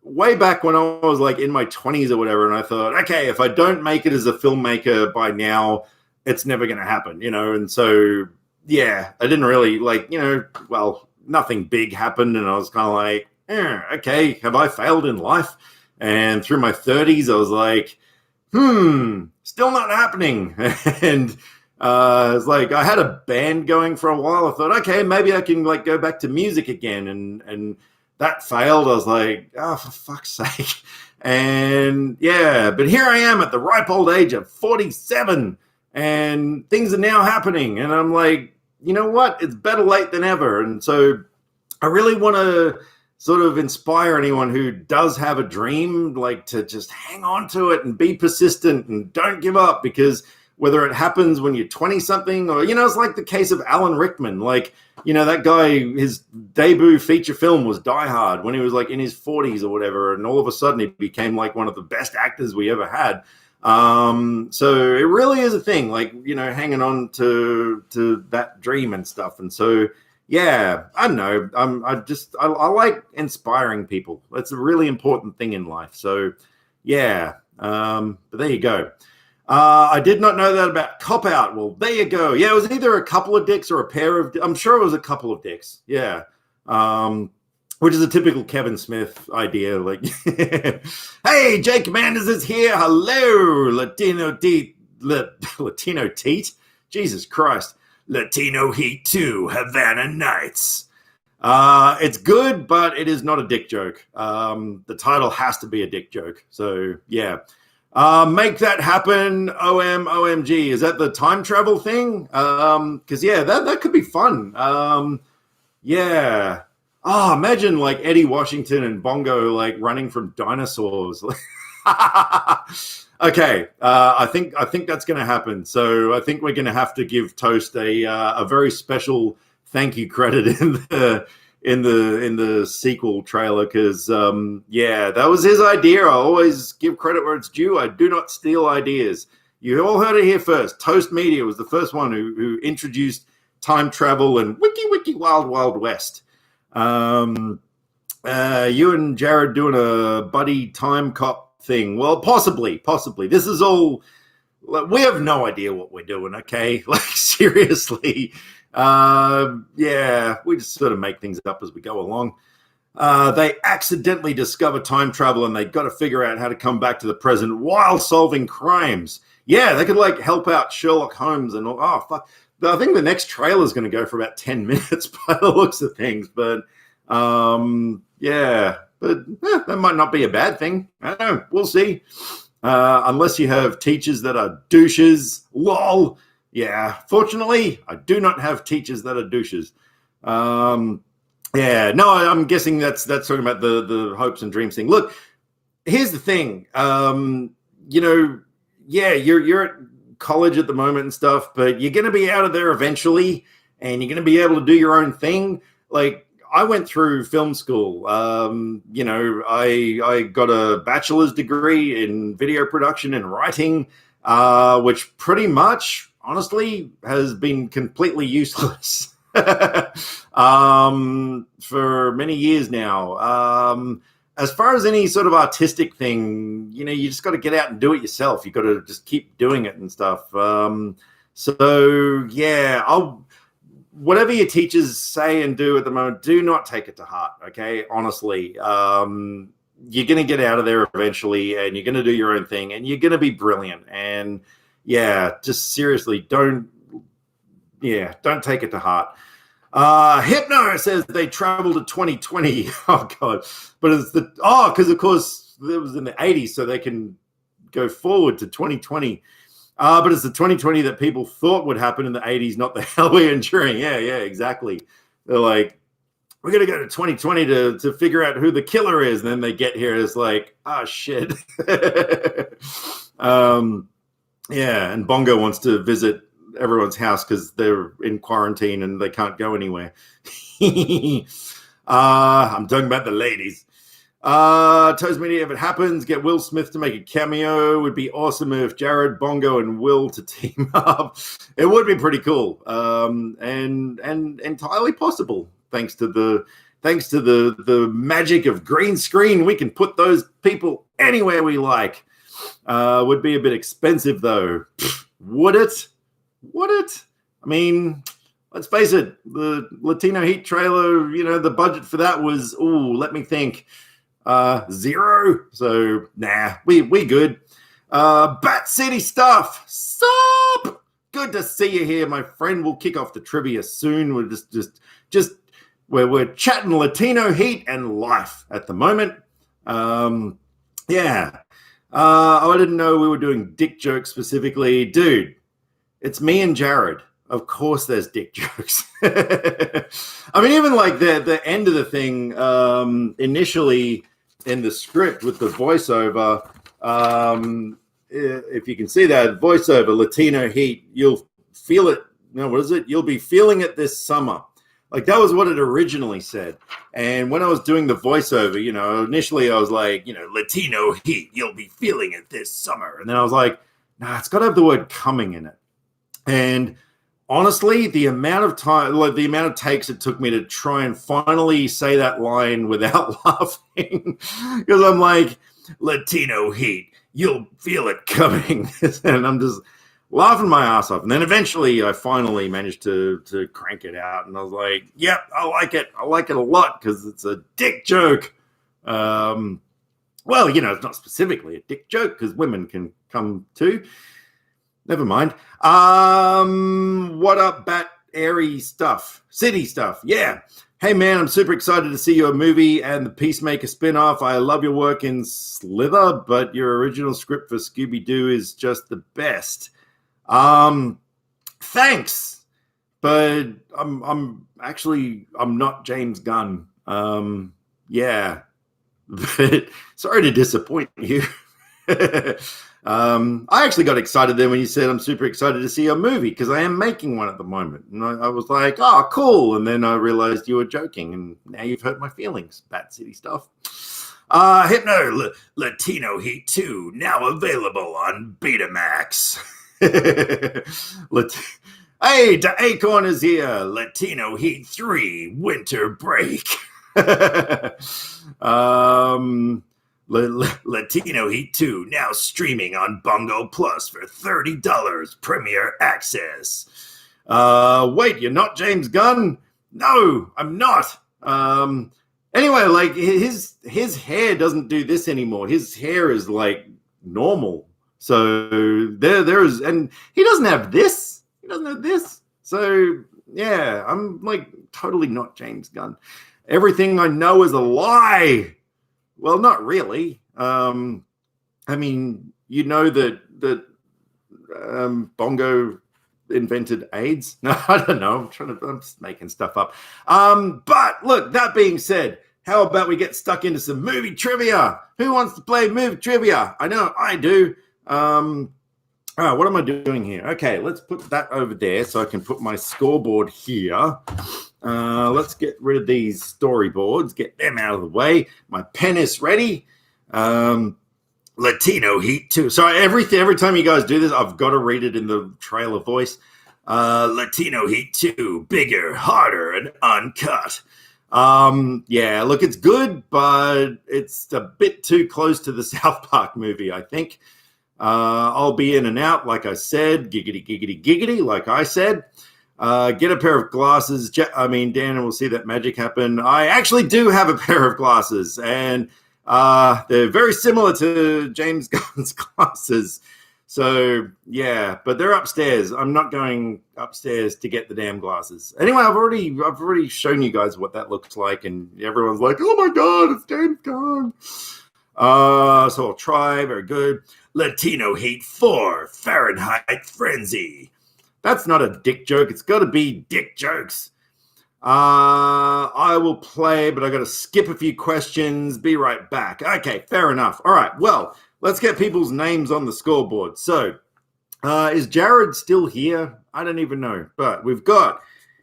way back when I was in my 20s or whatever, and I thought, okay, if I don't make it as a filmmaker by now, it's never going to happen, and so, I didn't really nothing big happened, and I was kind of okay, have I failed in life? And through my 30s, I was still not happening. And it's I had a band going for a while. I thought, okay, maybe I can go back to music again, and that failed. I was for fuck's sake. And but here I am at the ripe old age of 47, and things are now happening, and I'm you know what? It's better late than ever. And so I really want to sort of inspire anyone who does have a dream, to just hang on to it and be persistent and don't give up, because whether it happens when you're 20 something or, it's like the case of Alan Rickman. That guy, his debut feature film was Die Hard when he was in his 40s or whatever. And all of a sudden he became one of the best actors we ever had. So it really is a thing, hanging on to that dream and stuff. And so, I don't know. I like inspiring people. That's a really important thing in life. So but there you go. I did not know that about Cop Out. Well, there you go. Yeah, it was either a couple of dicks or a pair of, I'm sure it was a couple of dicks. Yeah. Which is a typical Kevin Smith idea. Hey, Jake Manders is here. Hello, Latino Teat. Jesus Christ. Latino Heat 2 Havana Nights. It's good, but it is not a dick joke. The title has to be a dick joke. So, yeah. Make that happen, OMG. Is that the time travel thing? Because, yeah, that could be fun. Yeah. Oh, imagine like Eddie Washington and Bongo like running from dinosaurs. Okay, I think that's going to happen. So I think we're going to have to give Toast a very special thank you credit in the sequel trailer because yeah, that was his idea. I always give credit where it's due. I do not steal ideas. You all heard it here first. Toast Media was the first one who introduced time travel and wiki wild wild west. You and Jared doing a buddy time cop thing. Well, possibly. This is all, we have no idea what we're doing, okay? Like, seriously. Yeah, we just sort of make things up as we go along. They accidentally discover time travel and they got to figure out how to come back to the present while solving crimes. Yeah, they could, like, help out Sherlock Holmes and all. Oh, fuck. I think the next trailer is going to go for about 10 minutes by the looks of things. But, yeah. But that might not be a bad thing. I don't know. We'll see. Unless you have teachers that are douches. Lol. Yeah. Fortunately, I do not have teachers that are douches. Yeah. No, I'm guessing that's talking about the hopes and dreams thing. Look, here's the thing. You know, yeah, you're at college at the moment and stuff, but you're going to be out of there eventually and you're going to be able to do your own thing. Like, I went through film school. You know, I got a bachelor's degree in video production and writing, which pretty much, honestly, has been completely useless for many years now. As far as any sort of artistic thing, you know, you just got to get out and do it yourself. You got to just keep doing it and stuff. So yeah, whatever your teachers say and do at the moment, do not take it to heart. Okay, honestly, you're going to get out of there eventually, and you're going to do your own thing, and you're going to be brilliant. And yeah, just seriously, don't take it to heart. Hypno says they traveled to 2020. Oh god, but it's because of course it was in the 80s, so they can go forward to 2020. But it's the 2020 that people thought would happen in the 80s, not the hell we're enduring. Yeah, exactly. They're like, we're gonna go to 2020 to figure out who the killer is, and then they get here, it's like, oh shit. Yeah, and Bongo wants to visit everyone's house because they're in quarantine and they can't go anywhere. I'm talking about the ladies. Toes Media, if it happens, get Will Smith to make a cameo. Would be awesome if Jared, Bongo, and Will to team up. It would be pretty cool, and entirely possible thanks to the magic of green screen. We can put those people anywhere we like. Would be a bit expensive though. Would it? I mean, let's face it, the Latino Heat trailer, you know, the budget for that was, let me think, 0. So, nah, we good. Bat City stuff. Sup? Good to see you here, my friend. We'll kick off the trivia soon. We're just we're chatting Latino Heat and life at the moment. Yeah. I didn't know we were doing dick jokes specifically. Dude, it's me and Jared. Of course there's dick jokes. I mean, even like the end of the thing, initially in the script with the voiceover, if you can see that voiceover, Latino Heat, you'll feel it. No, what is it? You'll be feeling it this summer. Like, that was what it originally said. And when I was doing the voiceover, you know, initially I was like, you know, Latino Heat, you'll be feeling it this summer. And then I was like, nah, it's got to have the word coming in it. And honestly, the amount of time, like the amount of takes it took me to try and finally say that line without laughing, because I'm like, Latino Heat, you'll feel it coming. And I'm just laughing my ass off. And then eventually I finally managed to crank it out. And I was like, yep, I like it. I like it a lot because it's a dick joke. Well, you know, it's not specifically a dick joke because women can come too. Never mind. What up, Bat airy stuff, city stuff. Yeah. Hey, man, I'm super excited to see your movie and the Peacemaker spinoff. I love your work in Slither, but your original script for Scooby-Doo is just the best. Thanks, but I'm not James Gunn. Yeah, but sorry to disappoint you. I actually got excited then when you said I'm super excited to see your movie because I am making one at the moment. And I was like, oh, cool. And then I realized you were joking and now you've hurt my feelings. Bat City stuff. Hypno Latino Heat 2 now available on Betamax. Hey, the Acorn is here. Latino Heat 3 Winter Break. Latino Heat 2 now streaming on Bongo Plus for $30 premiere access. Wait, you're not James Gunn? No, I'm not. Anyway, like his hair doesn't do this anymore. His hair is like normal. So there is, and he doesn't have this. He doesn't have this. So yeah, I'm like totally not James Gunn. Everything I know is a lie. Well, not really. I mean, you know that Bongo invented AIDS. No, I don't know. I'm just making stuff up. But look, that being said, how about we get stuck into some movie trivia? Who wants to play movie trivia? I know I do. What am I doing here? Okay, let's put that over there so I can put my scoreboard here. Let's get rid of these storyboards, get them out of the way. My pen is ready. Latino Heat 2. Sorry, every time you guys do this, I've got to read it in the trailer voice. Latino Heat 2, bigger, harder, and uncut. Yeah, look, it's good, but it's a bit too close to the South Park movie, I think. I'll be in and out, like I said. Giggity, giggity, giggity, like I said. Get a pair of glasses. Dan will see that magic happen. I actually do have a pair of glasses, and they're very similar to James Gunn's glasses. So, yeah, but they're upstairs. I'm not going upstairs to get the damn glasses. Anyway, I've already shown you guys what that looks like, and everyone's like, oh my God, it's James Gunn. So I'll try. Very good. Latino Heat 4, Fahrenheit Frenzy. That's not a dick joke. It's got to be dick jokes. I will play, but I got to skip a few questions. Be right back. Okay, fair enough. All right, well, let's get people's names on the scoreboard. So, is Jared still here? I don't even know. But we've got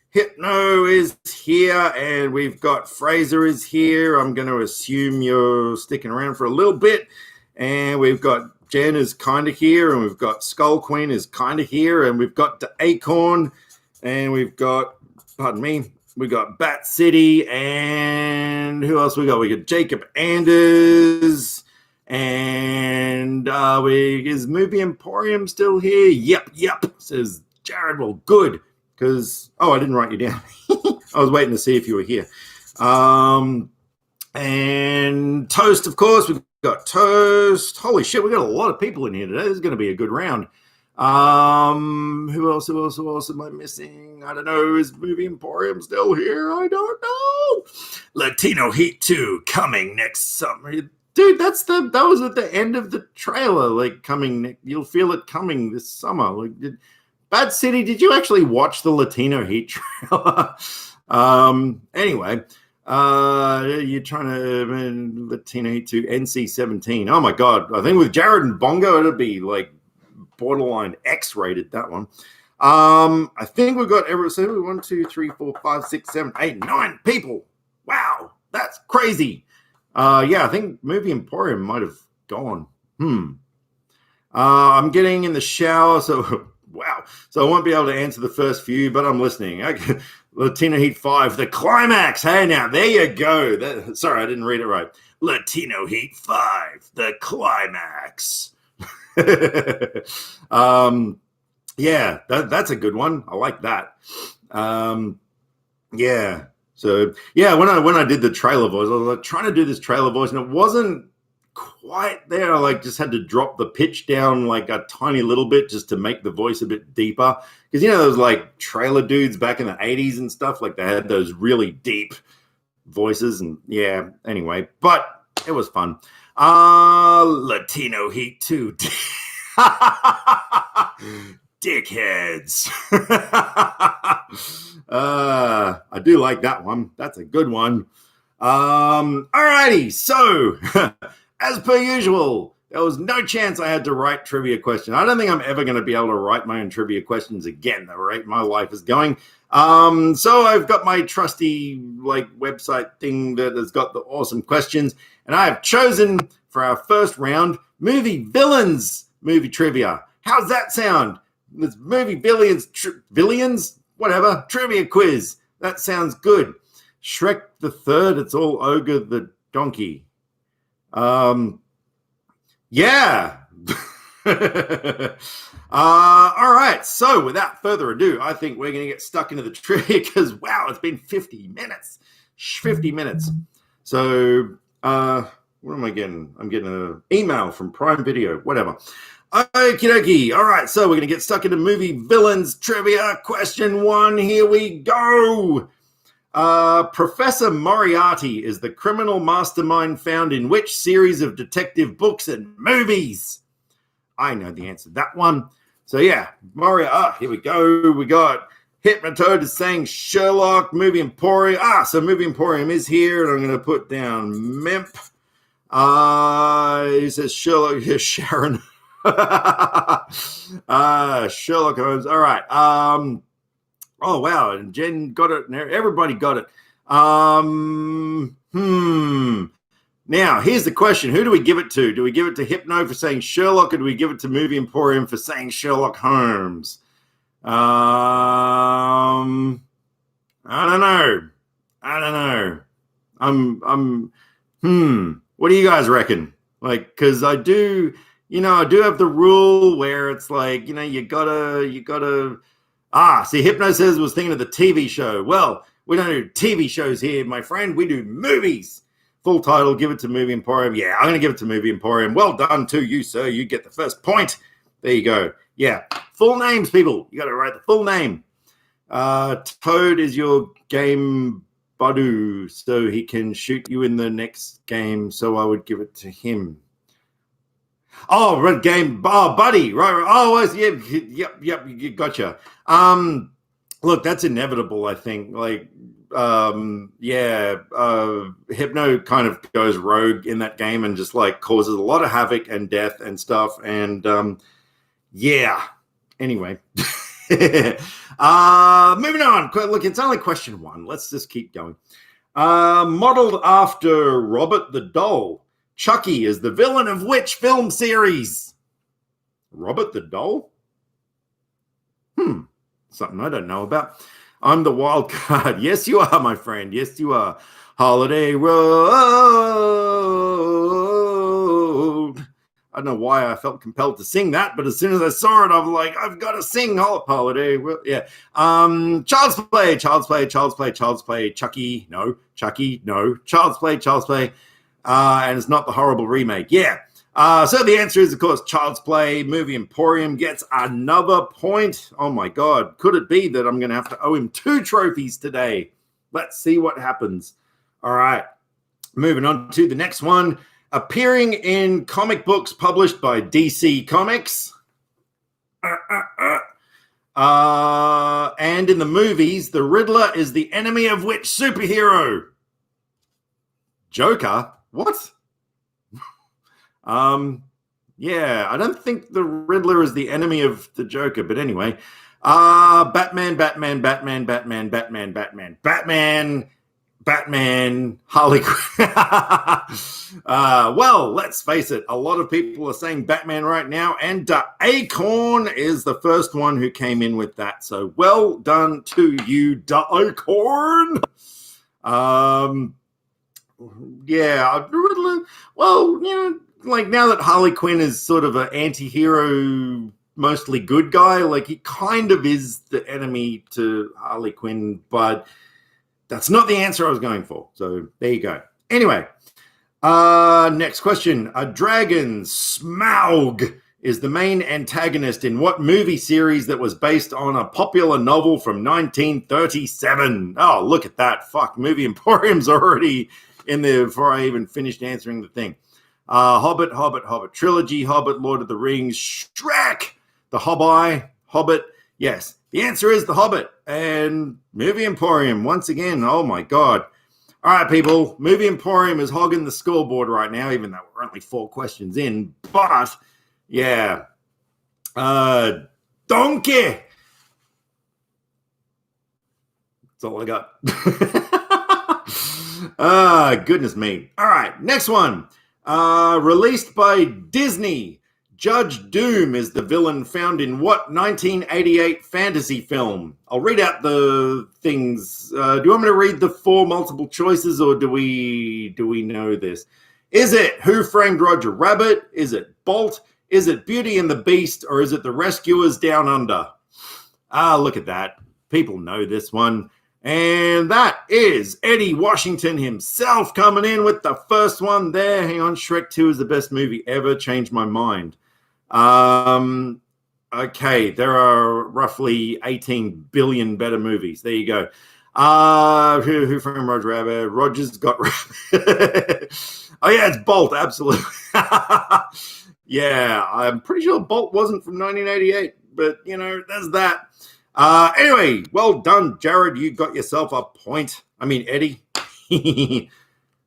Hypno is here, and we've got Fraser is here. I'm going to assume you're sticking around for a little bit. And we've got Jen is kind of here, and we've got Skull Queen is kind of here, and we've got the Acorn, and we've got, we got Bat City, and who else we got? We got Jacob Anders, and is Movie Emporium still here? Yep, says Jared. Well, good, because, I didn't write you down. I was waiting to see if you were here. And Toast, of course, we've got Toast. Holy shit, we got a lot of people in here today. This is going to be a good round. Who else am I missing? I don't know. Is Movie Emporium still here? I don't know. Latino Heat 2 coming next summer. Dude, that was at the end of the trailer. Like coming, you'll feel it coming this summer. Like, Bad City, did you actually watch the Latino Heat trailer? Anyway. You're trying to Latino Heat 2 NC-17. Oh my God. I think with Jared and Bongo, it'll be like borderline X-rated, that one. I think we've got 1, 2, 3, 4, 5, 6, 7, 8, 9 people. Wow, that's crazy. Yeah, I think Movie Emporium might have gone. I'm getting in the shower, so wow. So I won't be able to answer the first few, but I'm listening. Okay. Latino Heat 5, the climax. Hey, now, there you go. Sorry, I didn't read it right. Latino Heat 5, the climax. Yeah, that's a good one. I like that. Yeah. So, yeah, when I did the trailer voice, I was like trying to do this trailer voice, and it wasn't quite there. I like just had to drop the pitch down like a tiny little bit just to make the voice a bit deeper. Because, those like trailer dudes back in the 80s and stuff, like they had those really deep voices. And yeah, anyway, but it was fun. Latino Heat 2. Dickheads. I do like that one. That's a good one. Alrighty, so as per usual, there was no chance I had to write trivia questions. I don't think I'm ever going to be able to write my own trivia questions again, the rate my life is going. So I've got my trusty website thing that has got the awesome questions, and I have chosen for our first round movie villains movie trivia. How's that sound? This movie villains, whatever, trivia quiz. That sounds good. Shrek the Third, it's all Ogre the Donkey. Yeah. All right. So without further ado, I think we're going to get stuck into the trivia because, wow, it's been 50 minutes. 50 minutes. So what am I getting? I'm getting an email from Prime Video, whatever. Okie dokie. All right. So we're going to get stuck into movie villains trivia. Question 1. Here we go. Professor Moriarty is the criminal mastermind found in which series of detective books and movies? I know the answer to that one. So yeah, Moriarty. Here we go. We got Hypnotoad is saying Sherlock, Movie Emporium. So Movie Emporium is here, and I'm going to put down Mimp. He says Sherlock. Here's Sharon. Sherlock Holmes. All right. Oh, wow. And Jen got it. Everybody got it. Now, here's the question. Who do we give it to? Do we give it to Hypno for saying Sherlock, or do we give it to Movie Emporium for saying Sherlock Holmes? I don't know. What do you guys reckon? Because I do have the rule where it's you gotta. See, Hypno says was thinking of the TV show. Well, we don't do TV shows here, my friend. We do movies. Full title, give it to Movie Emporium. Yeah, I'm going to give it to Movie Emporium. Well done to you, sir. You get the first point. There you go. Yeah, full names, people. You got to write the full name. Toad is your game Badu, so he can shoot you in the next game, so I would give it to him. Oh, red game. Oh, Buddy. Right. Oh, yeah. Yep. Gotcha. Look, that's inevitable, I think. Hypno kind of goes rogue in that game and just causes a lot of havoc and death and stuff. And yeah. Anyway. Moving on. Look, it's only question 1. Let's just keep going. Modeled after Robert the Doll, Chucky is the villain of which film series? Robert the Doll? Something I don't know about. I'm the wild card. Yes, you are, my friend. Yes, you are. Holiday Road. I don't know why I felt compelled to sing that, but as soon as I saw it, I was like, I've got to sing Holiday. Well, yeah. Child's Play. Chucky, no. Child's Play. And it's not the horrible remake. Yeah. So the answer is, of course, Child's Play. Movie Emporium gets another point. Oh, my God. Could it be that I'm going to have to owe him 2 trophies today? Let's see what happens. All right. Moving on to the next one. Appearing in comic books published by DC Comics. And in the movies, the Riddler is the enemy of which superhero? Joker? What? Yeah, I don't think the Riddler is the enemy of the Joker, but anyway. Batman, Harley Quinn. Well, let's face it, a lot of people are saying Batman right now, and Acorn is the first one who came in with that. So well done to you, Acorn. Yeah, well, now that Harley Quinn is sort of an anti-hero, mostly good guy, he kind of is the enemy to Harley Quinn, but that's not the answer I was going for. So there you go. Anyway, Next question. A dragon, Smaug, is the main antagonist in what movie series that was based on a popular novel from 1937? Oh, look at that. Fuck, Movie Emporium's already in there before I even finished answering the thing. Hobbit, Hobbit, Hobbit Trilogy, Hobbit, Lord of the Rings, Shrek, The Hobbit. Yes, the answer is The Hobbit. And Movie Emporium, once again, oh my God. All right, people, Movie Emporium is hogging the scoreboard right now, even though we're only 4 questions in. But, yeah. Donkey. That's all I got. Goodness me. All right, next one. Released by Disney, Judge Doom is the villain found in what 1988 fantasy film? I'll read out the things. Do you want me to read the 4 multiple choices, or do we know this? Is it Who Framed Roger Rabbit? Is it Bolt? Is it Beauty and the Beast? Or is it The Rescuers Down Under? Look at that. People know this one. And that is Eddie Washington himself coming in with the first one there. Hang on, Shrek 2 is the best movie ever. Changed my mind. Okay, there are roughly 18 billion better movies. There you go. Who Framed Roger Rabbit? Roger's Got Rabbit. Oh yeah, it's Bolt, absolutely. Yeah, I'm pretty sure Bolt wasn't from 1988, but you know, there's that. Anyway, well done, Jared. You got yourself a point. I mean, Eddie.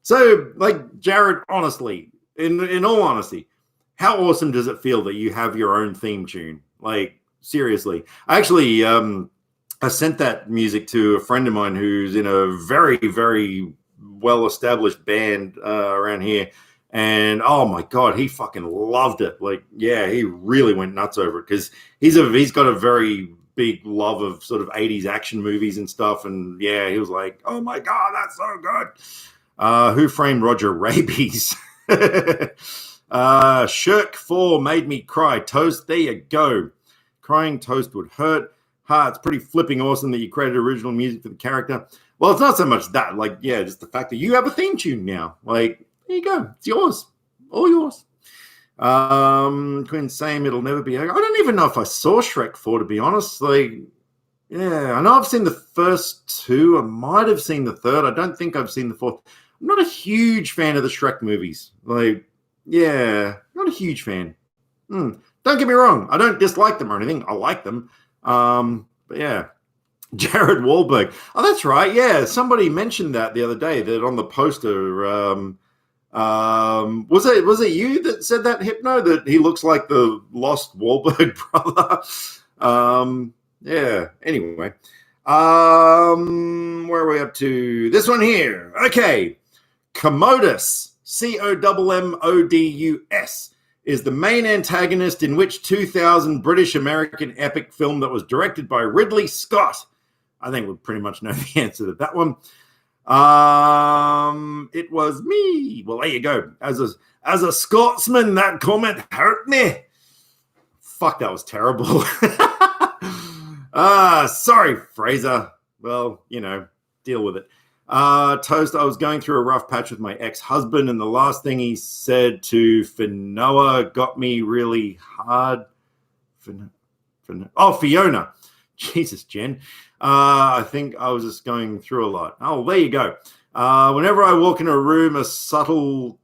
So, like, Jared, honestly, in all honesty, how awesome does it feel that you have your own theme tune? Like, seriously. Actually, I sent that music to a friend of mine who's in a very, very well-established band around here. And, oh, my God, he fucking loved it. Like, yeah, he really went nuts over it because he's got a very big love of sort of 80s action movies and stuff. And, yeah, he was like, oh, my God, that's so good. Who Framed Roger Rabies? Shirk 4 made me cry. Toast, there you go. Crying Toast would hurt. It's pretty flipping awesome that you created original music for the character. Well, it's not so much that. Like, yeah, just the fact that you have a theme tune now. Like, there you go. It's yours. All yours. Quinn saying it'll never be. I don't even know if I saw Shrek 4, to be honest. Like, yeah, I know I've seen the first 2. I might have seen the 3rd. I don't think I've seen the 4th. I'm not a huge fan of the Shrek movies. Like, yeah, not a huge fan. Don't get me wrong. I don't dislike them or anything. I like them. But yeah, Jared Wahlberg. Oh, that's right. Yeah, somebody mentioned that the other day that on the poster. Was it you that said that, Hypno, that he looks like the lost Wahlberg brother? Yeah. Anyway, where are we up to? This one here. Okay, Commodus, Commodus, is the main antagonist in which 2000 British-American epic film that was directed by Ridley Scott? I think we pretty much know the answer to that one. It was me. Well, there you go. As a Scotsman, that comment hurt me. Fuck, that was terrible. Sorry, Fraser. Well, you know, deal with it. Toast, I was going through a rough patch with my ex-husband, and the last thing he said to Finoa got me really hard. Fiona. Jesus, Jen. I think I was just going through a lot. Oh, there you go. Whenever I walk in a room, a subtle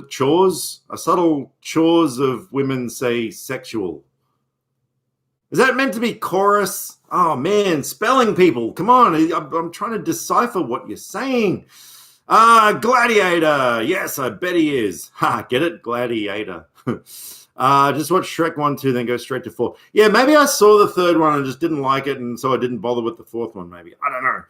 chores of women say sexual. Is that meant to be chorus? Oh, man, spelling people. Come on. I'm trying to decipher what you're saying. Gladiator. Yes, I bet he is. Get it? Gladiator. Just watch Shrek 1, 2, then go straight to 4. Yeah, maybe I saw the 3rd one and just didn't like it, and so I didn't bother with the 4th one, maybe. I don't know.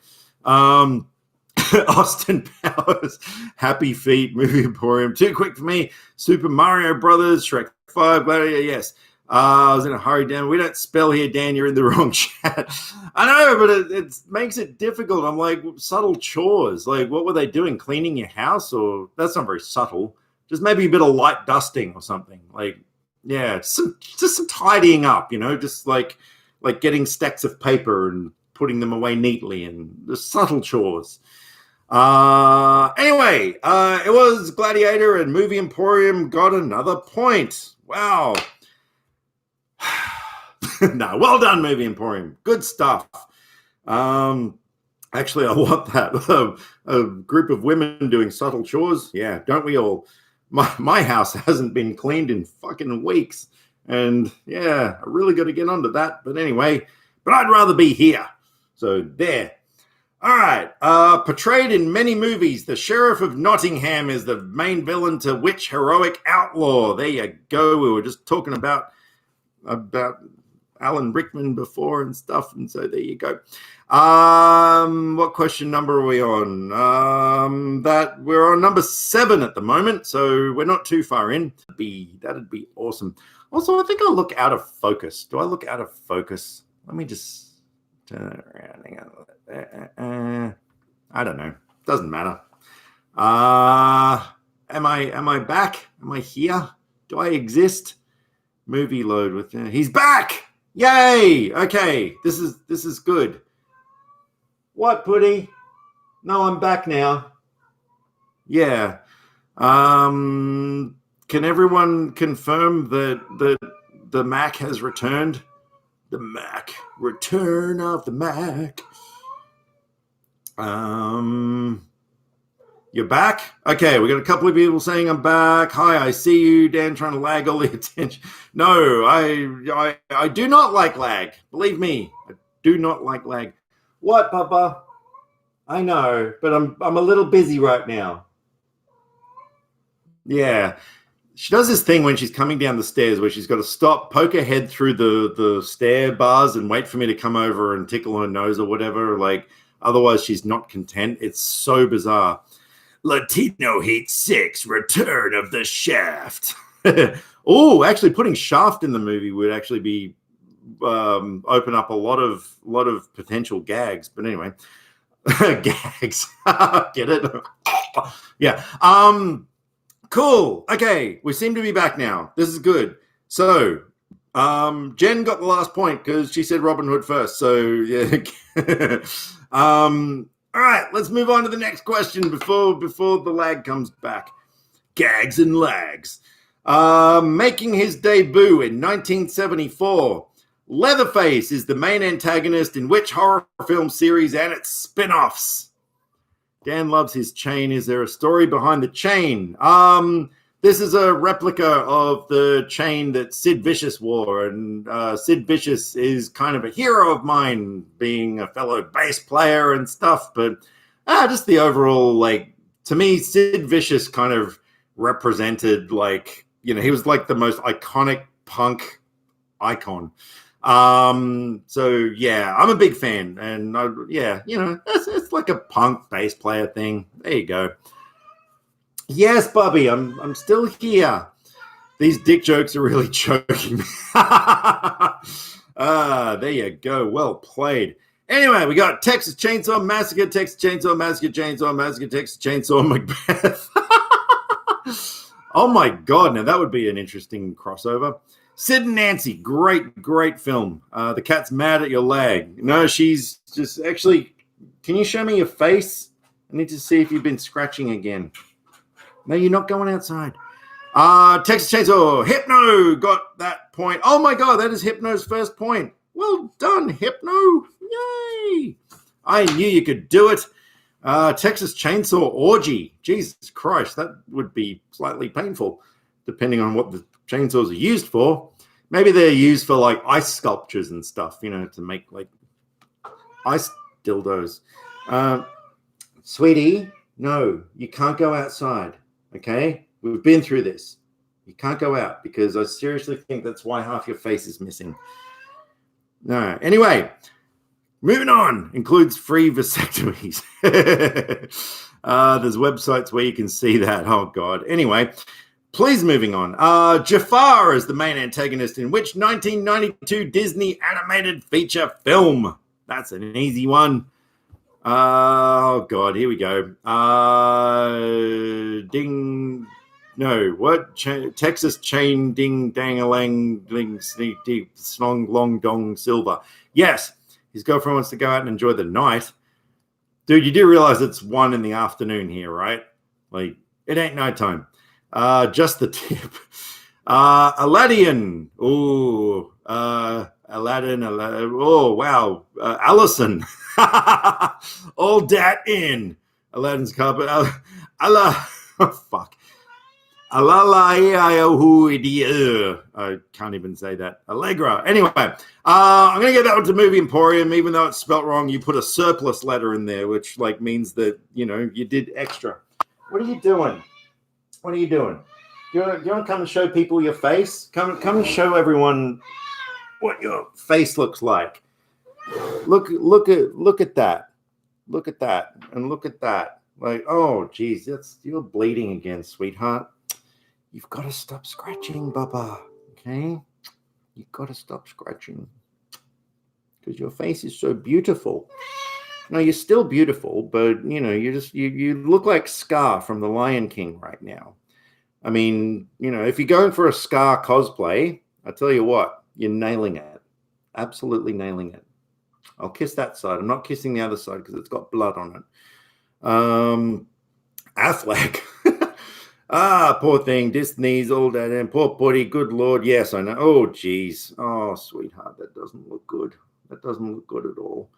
Austin Powers, Happy Feet, Movie Emporium. Too quick for me. Super Mario Brothers, Shrek 5, Gladiator, yes. I was in a hurry, Dan. We don't spell here, Dan. You're in the wrong chat. I know, but it makes it difficult. I'm like, subtle chores. Like, what were they doing? Cleaning your house? Or that's not very subtle. Just maybe a bit of light dusting or something. Like, yeah, just some tidying up, you know, just like getting stacks of paper and putting them away neatly, and the subtle chores. Anyway, it was Gladiator and Movie Emporium got another point. Wow. No, well done, Movie Emporium. Good stuff. Actually, I want that. A group of women doing subtle chores. Yeah, don't we all? My house hasn't been cleaned in fucking weeks. And yeah, I really got to get onto that. But anyway, I'd rather be here. So there. All right. Portrayed in many movies, the Sheriff of Nottingham is the main villain to which heroic outlaw? There you go. We were just talking about Alan Rickman before and stuff, and so there you go. What question number are we on? That we're on number 7 at the moment, so we're not too far in. That'd be awesome. Also, I think I'll look out of focus. Do I look out of focus? Let me just turn it around. Hang on. I don't know. Doesn't matter. Am I back? Am I here? Do I exist? Movie load with he's back. Yay! Okay, this is good. What, Putty? No, I'm back now. Yeah. Can everyone confirm that the Mac has returned? The Mac. Return of the Mac. You're back? Okay, we got a couple of people saying I'm back. Hi, I see you. Dan trying to lag all the attention. No, I do not like lag. Believe me, I do not like lag. What, Papa? I know, but I'm a little busy right now. Yeah. She does this thing when she's coming down the stairs where she's got to stop, poke her head through the stair bars and wait for me to come over and tickle her nose or whatever. Like, otherwise she's not content. It's so bizarre. Latino Heat 6, Return of the Shaft. Oh, actually putting Shaft in the movie would actually be open up a lot of potential gags. But anyway, gags. Get it? Yeah. Cool. Okay, we seem to be back now. This is good. So, Jen got the last point because she said Robin Hood first. So, yeah. All right, let's move on to the next question before the lag comes back. Gags and lags. Making his debut in 1974, Leatherface is the main antagonist in which horror film series and its spin-offs? Dan loves his chain. Is there a story behind the chain? This is a replica of the chain that Sid Vicious wore, and Sid Vicious is kind of a hero of mine, being a fellow bass player and stuff, but just the overall, like, to me, Sid Vicious kind of represented, like, you know, he was like the most iconic punk icon. So yeah, I'm a big fan, and it's like a punk bass player thing. There you go. Yes, Bobby, I'm still here. These dick jokes are really choking me. There you go. Well played. Anyway, we got Texas Chainsaw Massacre, Texas Chainsaw Massacre, Chainsaw Massacre, Texas Chainsaw Macbeth. Oh my God, now that would be an interesting crossover. Sid and Nancy, great film. The cat's mad at your leg. No, she's just actually, can you show me your face? I need to see if you've been scratching again. No, you're not going outside. Texas Chainsaw, Hypno got that point. Oh my God, that is Hypno's first point. Well done, Hypno. Yay. I knew you could do it. Texas Chainsaw Orgy. Jesus Christ, that would be slightly painful, depending on what the chainsaws are used for. Maybe they're used for like ice sculptures and stuff, you know, to make like ice dildos. Sweetie, no, you can't go outside. Okay, we've been through this. You can't go out because I seriously think that's why half your face is missing. No. Anyway, moving on. Includes free vasectomies. There's websites where you can see that. Oh, God. Anyway, please moving on. Jafar is the main antagonist in which 1992 Disney animated feature film? That's an easy one. Oh, God, here we go. Texas chain ding dang-a-lang ding sneak deep snong long dong silver. Yes, his girlfriend wants to go out and enjoy the night. Dude, you do realize it's 1 in the afternoon here, right? Like, it ain't nighttime. Just the tip. Aladdin. Oh, Aladdin. Oh, wow. Allison. All that in. Aladdin's carpet. Allah. Oh, fuck. I can't even say that. Allegra. Anyway, I'm going to get that one to Movie Emporium, even though it's spelt wrong. You put a surplus letter in there, which like means that, you know, you did extra. What are you doing? What are you doing? Do you want to come and show people your face? Come and show everyone what your face looks like. Look at that. Look at that. And look at that. Like, oh, geez, you're bleeding again, sweetheart. You've got to stop scratching, Baba. Okay? You've got to stop scratching. Because your face is so beautiful. No, you're still beautiful, but, you know, you look like Scar from The Lion King right now. I mean, you know, if you're going for a Scar cosplay, I tell you what, you're nailing it. Absolutely nailing it. I'll kiss that side. I'm not kissing the other side because it's got blood on it. Affleck. Poor thing. Disney's all that. And poor buddy. Good Lord. Yes, I know. Oh, geez. Oh, sweetheart. That doesn't look good. That doesn't look good at all.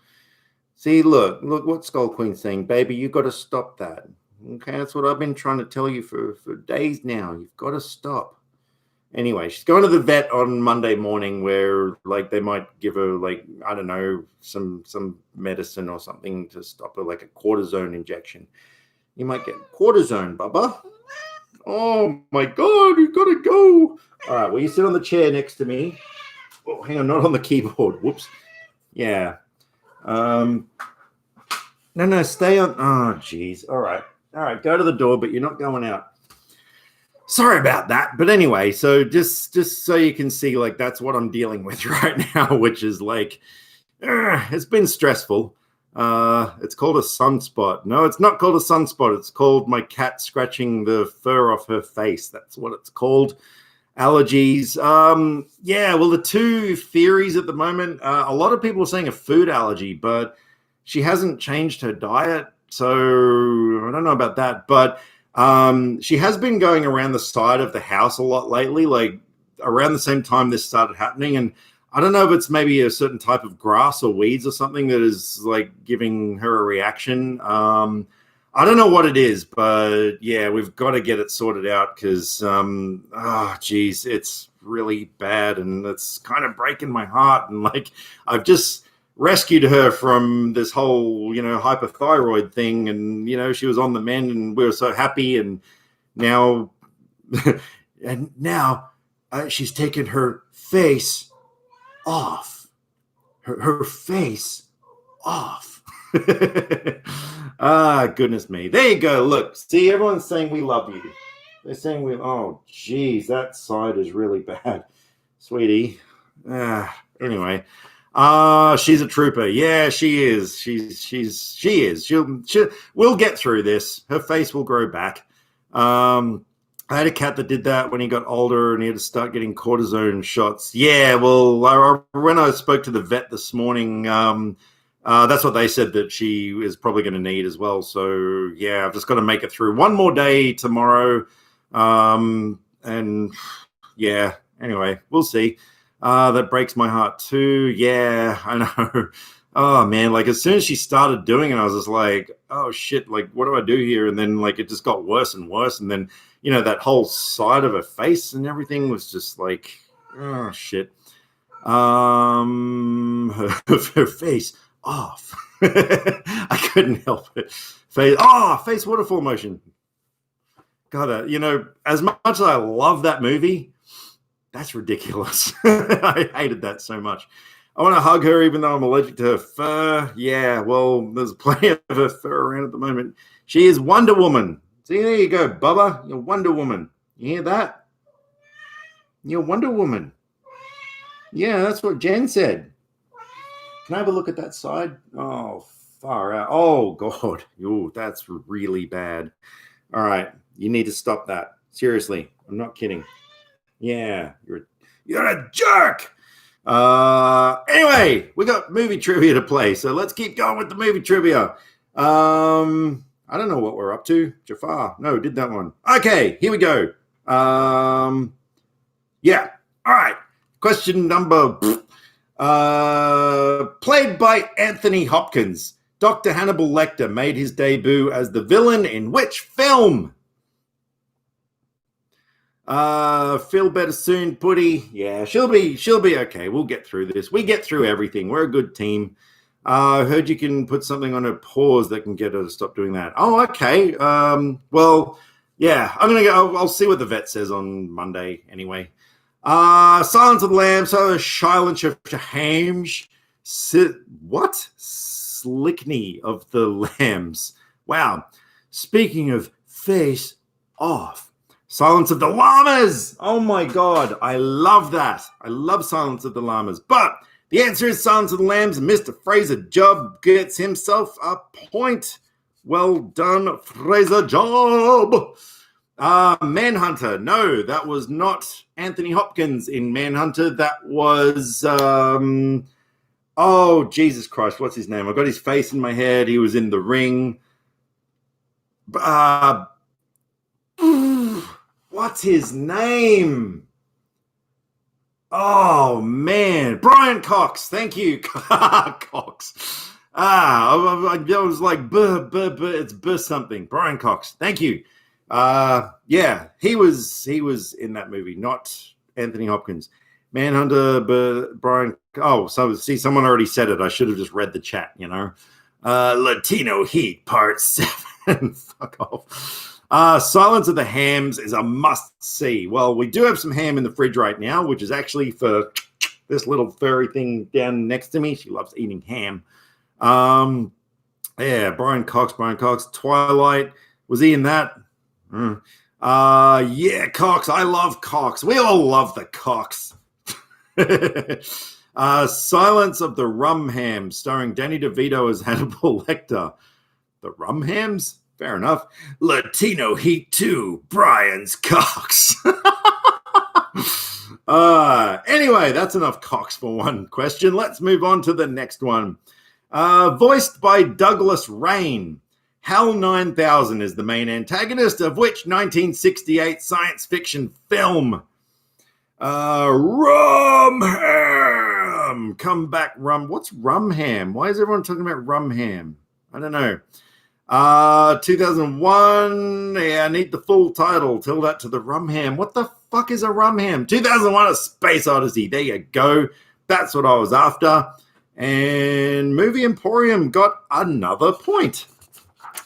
See, look what Skull Queen's saying. Baby, you got to stop that. Okay, that's what I've been trying to tell you for days now. You've got to stop. Anyway, she's going to the vet on Monday morning where, like, they might give her, like, I don't know, some medicine or something to stop her, like a cortisone injection. You might get cortisone, Bubba. Oh, my God, you got to go. All right, well, you sit on the chair next to me. Oh, hang on, not on the keyboard. Whoops. Yeah. No, stay on. Oh, geez. All right, go to the door, but you're not going out. Sorry about that. But anyway, so just so you can see, like, that's what I'm dealing with right now, which is like, it's been stressful. It's called a sunspot. No, it's not called a sunspot. It's called my cat scratching the fur off her face. That's what it's called. Allergies. Yeah, well, the two theories at the moment, a lot of people are saying a food allergy, but she hasn't changed her diet. So I don't know about that, but she has been going around the side of the house a lot lately, like around the same time this started happening. And I don't know if it's maybe a certain type of grass or weeds or something that is like giving her a reaction. I don't know what it is, but yeah, we've got to get it sorted out because, geez, it's really bad and it's kind of breaking my heart. And like, I've just rescued her from this whole, you know, hypothyroid thing. And, you know, she was on the mend and we were so happy. And now, she's taken her face off. Her face off. Goodness me. There you go. Look, see, everyone's saying we love you. They're saying oh, geez, that side is really bad, sweetie. Anyway, she's a trooper. Yeah, she is. She is. We'll get through this. Her face will grow back. I had a cat that did that when he got older and he had to start getting cortisone shots. Yeah, well, when I spoke to the vet this morning, that's what they said that she is probably going to need as well. So, yeah, I've just got to make it through one more day tomorrow. And, yeah, anyway, we'll see. That breaks my heart too. Yeah, I know. Oh, man, like as soon as she started doing it, I was just like, oh, shit, like what do I do here? And then like it just got worse and worse. And then, you know, that whole side of her face and everything was just like, oh, shit. Her face off. I couldn't help it. Face waterfall motion. God, you know, as much as I love that movie, that's ridiculous. I hated that so much. I want to hug her even though I'm allergic to her fur. Yeah, well, there's plenty of her fur around at the moment. She is Wonder Woman. See, there you go, Bubba. You're Wonder Woman. You hear that? You're Wonder Woman. Yeah, that's what Jen said. Can I have a look at that side? Oh, far out. Oh, God. Ooh, that's really bad. All right. You need to stop that. Seriously. I'm not kidding. Yeah. You're a jerk. Anyway, we got movie trivia to play. So let's keep going with the movie trivia. I don't know what we're up to. Jafar. No, did that one. Okay, here we go. Yeah. All right. Question number. Played by Anthony Hopkins, Dr. Hannibal Lecter made his debut as the villain in which film? Feel better soon, Putty. Yeah, she'll be okay. We'll get through this. We get through everything. We're a good team. I heard you can put something on her pause that can get her to stop doing that. Oh, okay. Well, yeah, I'm gonna go. I'll see what the vet says on Monday anyway. Silence of the Lambs, Silence of the Hams. What? Slickney of the Lambs. Wow. Speaking of face off. Silence of the Llamas. Oh my God. I love that. I love Silence of the Llamas. But the answer is Silence of the Lambs. Mr. Fraser Job gets himself a point. Well done, Fraser Job. Manhunter. No, that was not Anthony Hopkins in Manhunter. That was, oh, Jesus Christ. What's his name? I got his face in my head. He was in The Ring. What's his name? Oh, man. Brian Cox. Thank you. Cox. I was like, it's something. Brian Cox. Thank you. Yeah, he was in that movie, not Anthony Hopkins. Manhunter, Brian. Oh, so see, someone already said it. I should have just read the chat, you know. Latino Heat Part 7. Fuck off. Silence of the Hams is a must-see. Well, we do have some ham in the fridge right now, which is actually for this little furry thing down next to me. She loves eating ham. Yeah, Brian Cox. Twilight. Was he in that? Yeah, Cox. I love Cox. We all love the Cox. Silence of the Rum Hams, starring Danny DeVito as Hannibal Lecter. The Rum Hams? Fair enough. Latino Heat 2, Brian's Cox. Anyway, that's enough Cox for one question. Let's move on to the next one. Voiced by Douglas Rain. HAL 9000 is the main antagonist of which 1968 science fiction film? Rumham. Come back, Rum. What's Rumham? Why is everyone talking about Rumham? I don't know. 2001. Yeah, I need the full title. Tell that to the Rumham. What the fuck is a Rumham? 2001: A Space Odyssey. There you go. That's what I was after. And Movie Emporium got another point.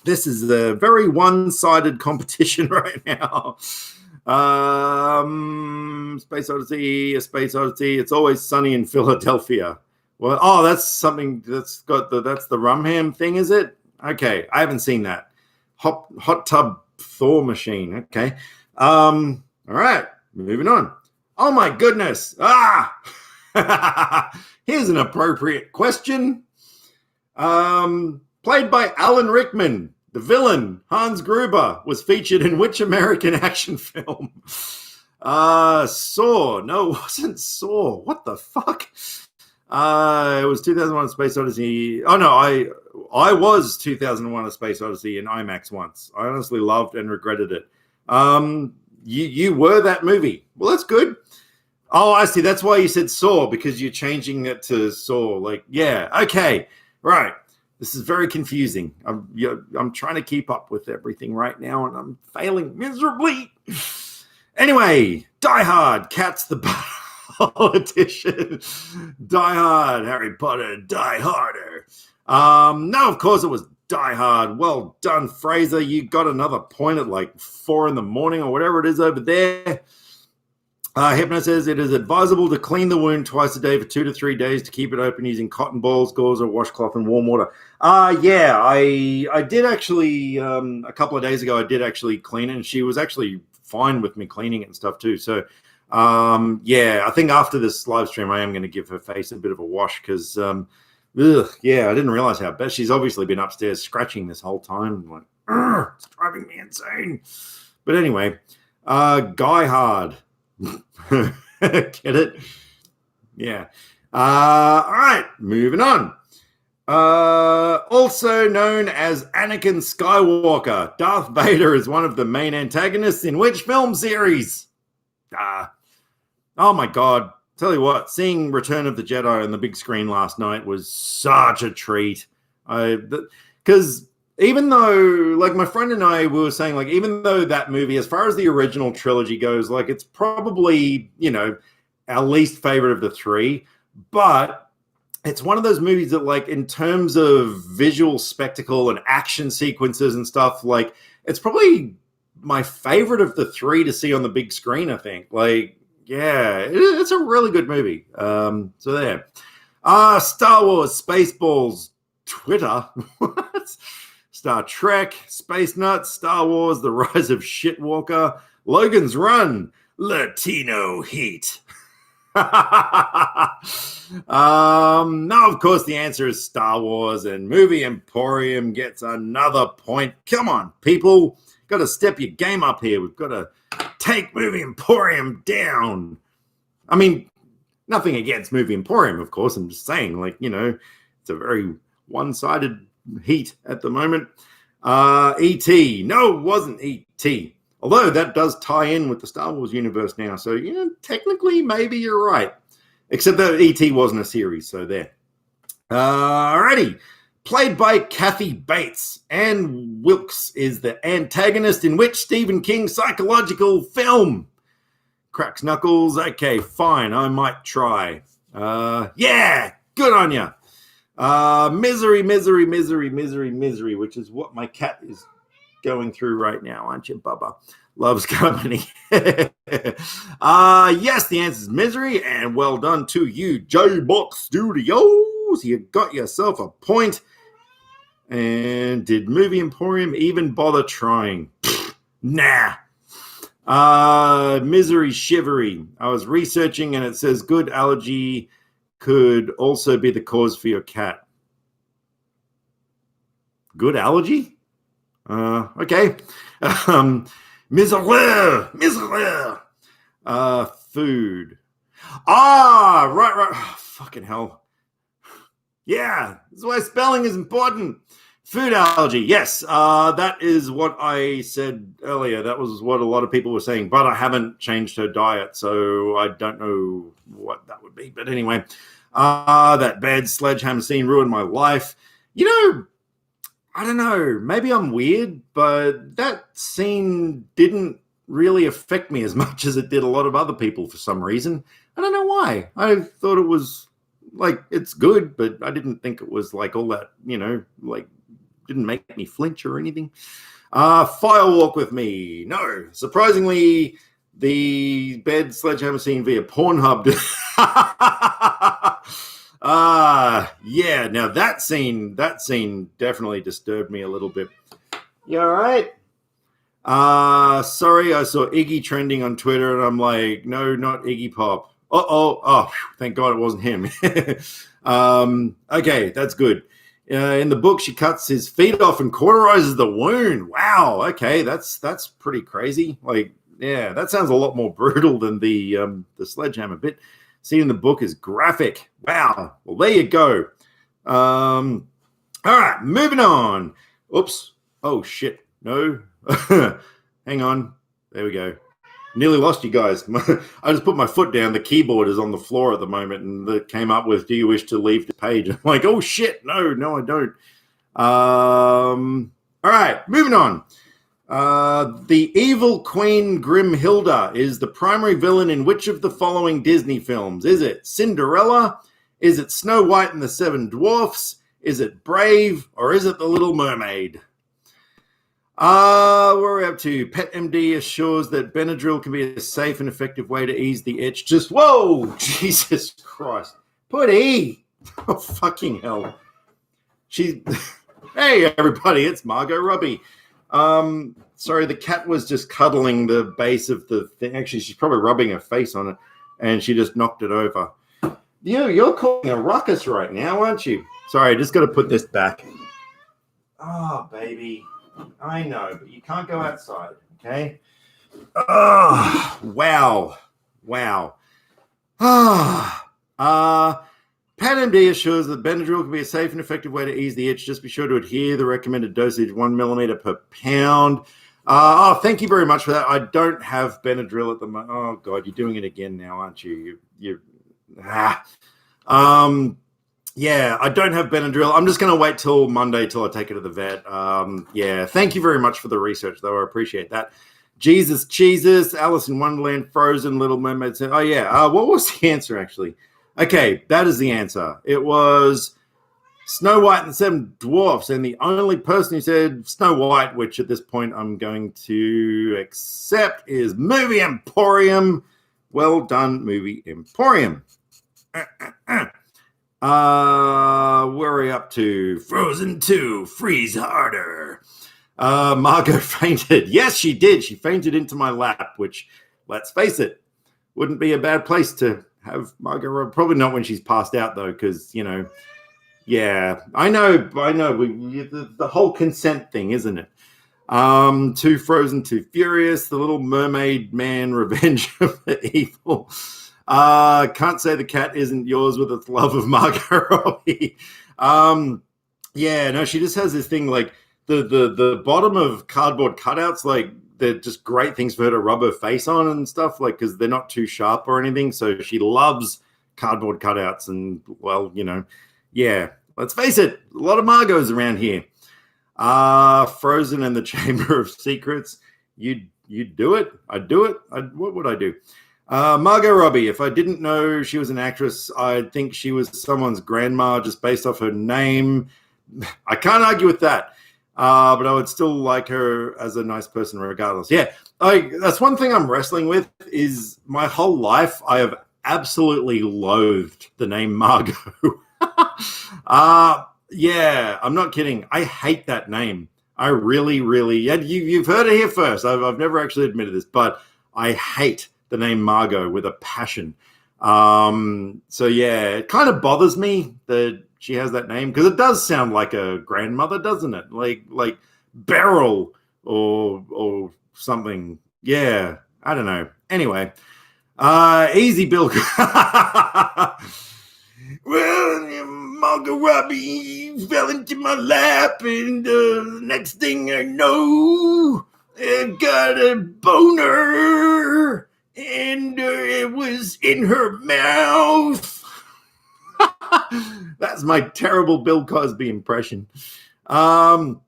This is a very one-sided competition right now. Space Odyssey, A Space Odyssey. It's Always Sunny in Philadelphia. Well, oh, that's something that's got that's the Rumham thing, is it? Okay, I haven't seen that. Hot Tub Thor Machine. Okay. All right, moving on. Oh my goodness. Here's an appropriate question. Played by Alan Rickman, the villain, Hans Gruber, was featured in which American action film? Saw. No, it wasn't Saw. What the fuck? It was 2001: A Space Odyssey. Oh, no, I was 2001: A Space Odyssey in IMAX once. I honestly loved and regretted it. You were that movie. Well, that's good. Oh, I see. That's why you said Saw, because you're changing it to Saw. Like, yeah, okay, right. This is very confusing. I'm trying to keep up with everything right now, and I'm failing miserably. Anyway, Die Hard, Cats the Politician. Die Hard, Harry Potter, Die Harder. No, of course it was Die Hard. Well done, Fraser. You got another point at like 4 a.m. or whatever it is over there. Hypno says it is advisable to clean the wound twice a day for 2 to 3 days to keep it open using cotton balls, gauze, or washcloth and warm water. Yeah, I did actually, a couple of days ago, I did actually clean it, and she was actually fine with me cleaning it and stuff too. So, yeah, I think after this live stream, I am going to give her face a bit of a wash because, yeah, I didn't realize how bad. She's obviously been upstairs scratching this whole time. Like, it's driving me insane. But anyway, Guy Hard. Get it? Yeah. All right, moving on. Also known as Anakin Skywalker, Darth Vader is one of the main antagonists in which film series? Oh my God. Tell you what, seeing Return of the Jedi on the big screen last night was such a treat. Because even though, like my friend and I, we were saying, like, even though that movie, as far as the original trilogy goes, like it's probably, our least favorite of the three, but it's one of those movies that, like, in terms of visual spectacle and action sequences and stuff, like, it's probably my favorite of the three to see on the big screen, I think. Like, yeah, it's a really good movie. So there. Star Wars, Spaceballs, Twitter. What? Star Trek, Space Nuts, Star Wars, The Rise of Shitwalker, Logan's Run, Latino Heat. No, of course the answer is Star Wars, and Movie Emporium gets another point. Come on, people. Got to step your game up here. We've got to take Movie Emporium down. I mean, nothing against Movie Emporium, of course. I'm just saying, like, it's a very one-sided heat at the moment. E.T. No, it wasn't E.T. Although that does tie in with the Star Wars universe now. So, technically, maybe you're right. Except that E.T. wasn't a series, so there. Alrighty. Played by Kathy Bates, Anne Wilkes is the antagonist in which Stephen King psychological film? Cracks knuckles. Okay, fine. I might try. Yeah, good on ya. Misery, which is what my cat is going through right now, aren't you, Bubba? Loves company. Yes, the answer is Misery, and well done to you, J-Box Studios. You got yourself a point. And did Movie Emporium even bother trying? Nah. Misery Shivery. I was researching and it says good allergy could also be the cause for your cat. Good allergy? Okay. Misery. Food. Right. Oh, fucking hell. Yeah, that's why spelling is important. Food allergy. Yes, that is what I said earlier. That was what a lot of people were saying, but I haven't changed her diet, so I don't know what that would be. But anyway, that bad sledgehammer scene ruined my life. I don't know. Maybe I'm weird, but that scene didn't really affect me as much as it did a lot of other people for some reason. I don't know why. I thought it was, like, it's good, but I didn't think it was like all that, like, didn't make me flinch or anything. Firewalk with Me. No. Surprisingly, the bed sledgehammer scene via Pornhub. Yeah. Now that scene definitely disturbed me a little bit. You all right? Sorry, I saw Iggy trending on Twitter, and I'm like, no, not Iggy Pop. Oh, thank God it wasn't him. Okay, that's good. In the book, she cuts his feet off and cauterizes the wound. Wow, okay, that's pretty crazy. Like, yeah, that sounds a lot more brutal than the sledgehammer bit. Scene in the book is graphic. Wow. Well, there you go. All right, moving on. Oops. Oh, shit. No. Hang on. There we go. Nearly lost you guys. I just put my foot down. The keyboard is on the floor at the moment, and it came up with, do you wish to leave the page? I'm like, oh, shit. No, I don't. All right, moving on. The evil Queen Grimhilda is the primary villain in which of the following Disney films? Is it Cinderella? Is it Snow White and the Seven Dwarfs? Is it Brave? Or is it The Little Mermaid? Where are we up to? Pet MD assures that Benadryl can be a safe and effective way to ease the itch. Just, whoa, Jesus Christ. Put E. Oh, fucking hell. Hey, everybody, it's Margot Robbie. Sorry, the cat was just cuddling the base of the thing. Actually, she's probably rubbing her face on it, and she just knocked it over. You're causing a ruckus right now, aren't you? Sorry, I just got to put this back. Oh, baby. I know, but you can't go outside, okay? Oh, wow. Pat MD assures that Benadryl can be a safe and effective way to ease the itch. Just be sure to adhere the recommended dosage, 1 millimeter per pound. Thank you very much for that. I don't have Benadryl at the moment. Oh, God, you're doing it again now, aren't you? Yeah, I don't have Benadryl. I'm just going to wait till Monday till I take it to the vet. Thank you very much for the research, though. I appreciate that. Jesus, Alice in Wonderland, Frozen, Little Mermaid. Oh, yeah. What was the answer, actually? Okay, that is the answer. It was Snow White and the Seven Dwarfs, and the only person who said Snow White, which at this point I'm going to accept, is Movie Emporium. Well done, Movie Emporium. Where are we up to? Frozen 2, Freeze Harder. Margot fainted. Yes, she did. She fainted into my lap, which, let's face it, wouldn't be a bad place to have Margot. Probably not when she's passed out, though, because, I know. The whole consent thing, isn't it? Too Frozen, Too Furious, The Little Mermaid Man, Revenge of the Evil. Can't Say the Cat Isn't Yours with its love of Margot Robbie. She just has this thing like the bottom of cardboard cutouts, like they're just great things for her to rub her face on and stuff, like because they're not too sharp or anything. So she loves cardboard cutouts, and let's face it, a lot of Margot's around here. Frozen and the Chamber of Secrets. You do it. I'd do it. What would I do? Margot Robbie. If I didn't know she was an actress, I'd think she was someone's grandma just based off her name. I can't argue with that. But I would still like her as a nice person regardless. Yeah, that's one thing I'm wrestling with is my whole life I have absolutely loathed the name Margot. I'm not kidding. I hate that name. I really, really, you've heard it here first. I've never actually admitted this, but I hate the name Margot with a passion. It kind of bothers me that she has that name because it does sound like a grandmother, doesn't it? Like Beryl or something. Yeah, I don't know. Anyway, easy Bill. Well, Margot Robbie fell into my lap, and the next thing I know, I got a boner, and it was in her mouth. That's my terrible Bill Cosby impression. Margot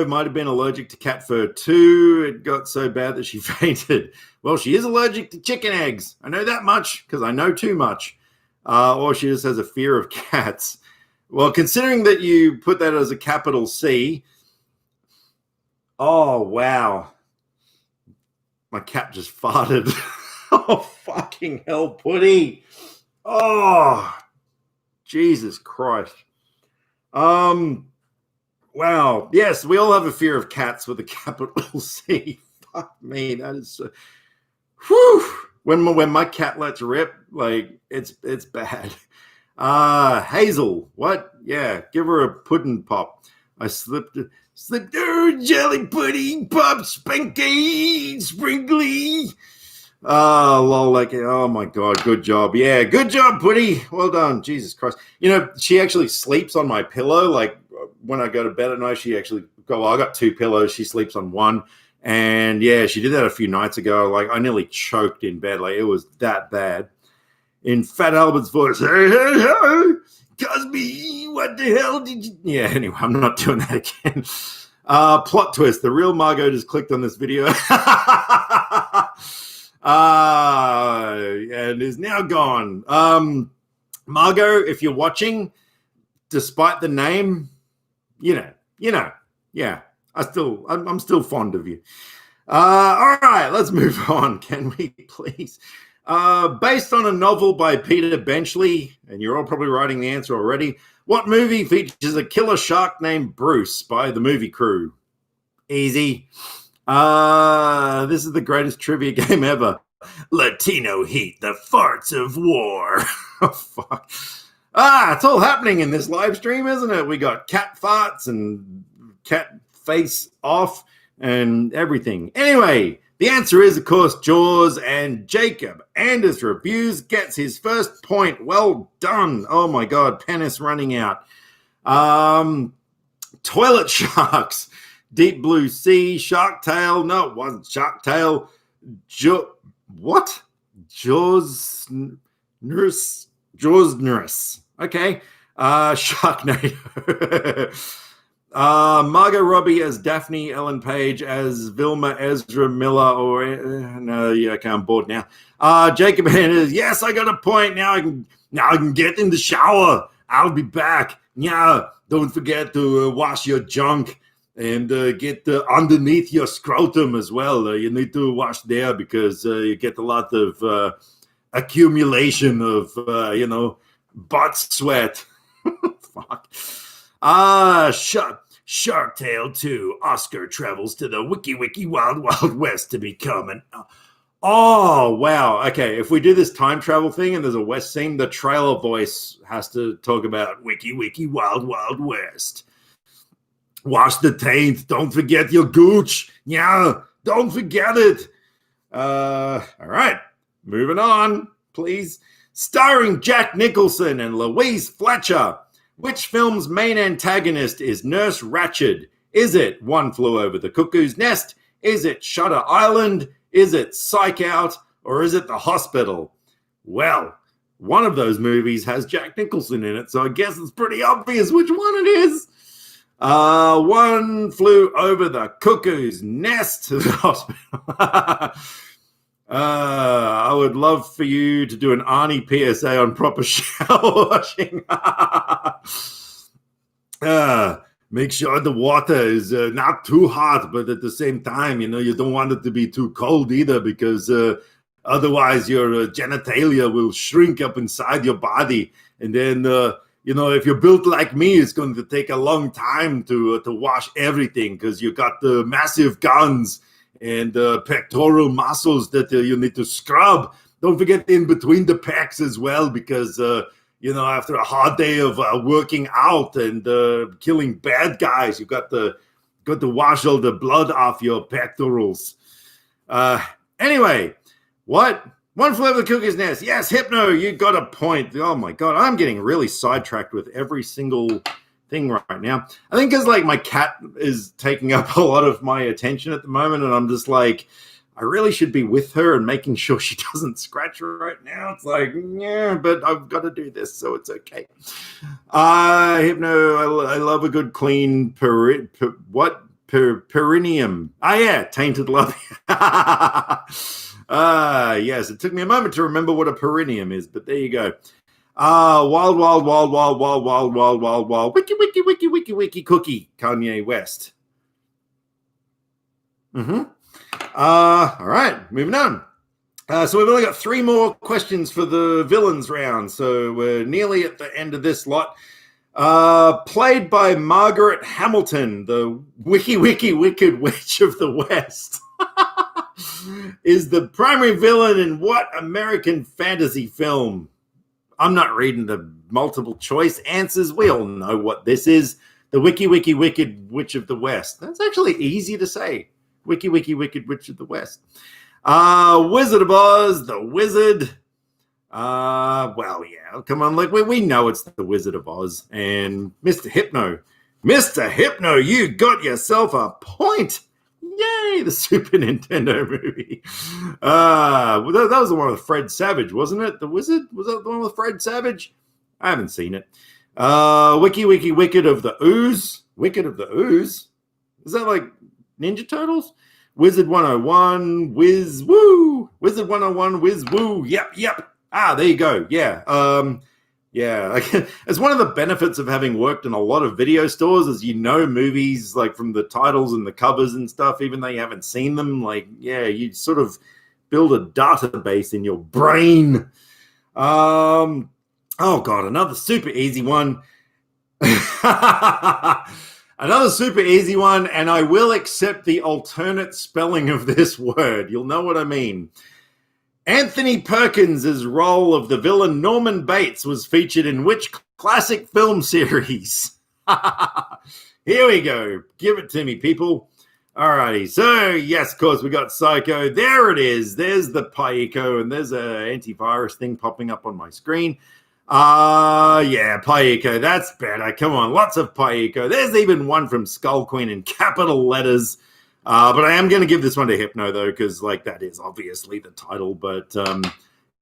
might have been allergic to cat fur too. It got so bad that she fainted. Well, she is allergic to chicken eggs. I know that much because I know too much. Or she just has a fear of cats. Well, considering that you put that as a capital C. Oh, wow. My cat just farted. Oh, fucking hell, Putty. Oh, Jesus Christ. Wow. Yes, we all have a fear of cats with a capital C. Fuck me. That is so... Whew. When my cat lets rip, like, it's bad. Hazel, what? Yeah, give her a pudding pop. I slipped her jelly pudding pop, spanky, sprinkly. Oh my God, good job. Yeah, good job, Putty. Well done. Jesus Christ. She actually sleeps on my pillow. Like, when I go to bed at night, she actually I got two pillows. She sleeps on one. And yeah, she did that a few nights ago. Like, I nearly choked in bed. Like, it was that bad. In Fat Albert's voice, hey, Cosby, what the hell did you... Yeah, anyway, I'm not doing that again. Plot twist. The real Margot just clicked on this video. And is now gone. Margot, if you're watching, despite the name, yeah, I'm still fond of you. All right, let's move on. Can we please? Based on a novel by Peter Benchley, and you're all probably writing the answer already, what movie features a killer shark named Bruce by the movie crew? Easy. This is the greatest trivia game ever. Latino Heat, the farts of war. Oh, fuck. It's all happening in this live stream, isn't it? We got cat farts and cat face off and everything. Anyway, The answer is, of course, Jaws, and Jacob Anders Reviews gets his first point. Well done. Oh, my God. Pen is running out. Toilet Sharks, Deep Blue Sea, Shark Tale. No, it wasn't Shark Tale. What? Jaws Nurse. Okay. Sharknado. Margot Robbie as Daphne, Ellen Page as Vilma Ezra Miller, okay, I'm bored now. Jacob Anders, yes, I got a point. Now I can get in the shower. I'll be back. Yeah, don't forget to wash your junk and get underneath your scrotum as well. You need to wash there because you get a lot of accumulation of, butt sweat. Fuck. Shark Tale 2. Oscar travels to the Wiki Wild Wild West to become an... Oh, wow. Okay, if we do this time travel thing and there's a West scene, the trailer voice has to talk about Wiki Wild Wild West. Wash the taint. Don't forget your gooch. Yeah, don't forget it. All right, moving on, please. Starring Jack Nicholson and Louise Fletcher. Which film's main antagonist is Nurse Ratched? Is it One Flew Over the Cuckoo's Nest? Is it Shutter Island? Is it Psych Out? Or is it The Hospital? Well, one of those movies has Jack Nicholson in it, so I guess it's pretty obvious which one it is. One Flew Over the Cuckoo's Nest. The Hospital. I would love for you to do an Arnie PSA on proper shower washing. Make sure the water is not too hot, but at the same time, you don't want it to be too cold either, because otherwise your genitalia will shrink up inside your body. And then, if you're built like me, it's going to take a long time to wash everything, because you got the massive guns and pectoral muscles that you need to scrub. Don't forget in between the pecs as well, because, after a hard day of working out and killing bad guys, you got to wash all the blood off your pectorals. Anyway, what? One Flew Over the Cuckoo's Nest. Yes, Hypno, you got a point. Oh, my God. I'm getting really sidetracked with every single thing right now. I think because my cat is taking up a lot of my attention at the moment, and I'm just like, I really should be with her and making sure she doesn't scratch her right now. It's like, yeah, but I've got to do this, so it's okay. Hypno, I love a good clean perineum. Yeah, tainted love. Yes, it took me a moment to remember what a perineum is, but there you go. Wild, wiki, cookie, Kanye West. All right, moving on. So we've only got 3 more questions for the villains round, so we're nearly at the end of this lot. Played by Margaret Hamilton, the Wicked Witch of the West, is the primary villain in what American fantasy film? I'm not reading the multiple choice answers. We all know what this is. The Wicked Witch of the West. That's actually easy to say. Wicked Witch of the West. Wizard of Oz, the Wizard. Well, yeah, come on, we know it's the Wizard of Oz. And Mr. Hypno, you got yourself a point. Yay, the Super Nintendo movie. That was the one with Fred Savage, wasn't it? The Wizard? Was that the one with Fred Savage? I haven't seen it. Wicked of the Ooze. Wicked of the Ooze? Is that like Ninja Turtles? Wizard 101, Whiz Woo. Wizard 101, Whiz Woo. Yep. There you go. Yeah. Yeah. It's one of the benefits of having worked in a lot of video stores is movies from the titles and the covers and stuff, even though you haven't seen them. You sort of build a database in your brain. Oh, God, another super easy one. Another super easy one, and I will accept the alternate spelling of this word. You'll know what I mean. Anthony Perkins' role of the villain Norman Bates was featured in which classic film series? Here we go. Give it to me, people. All righty. So, yes, of course, we got Psycho. There it is. There's the Paiko, and there's an antivirus thing popping up on my screen. Yeah, Paiko. That's better. Come on. Lots of Paiko. There's even one from Skull Queen in capital letters. But I am going to give this one to Hypno, though, because, like, that is obviously the title. But,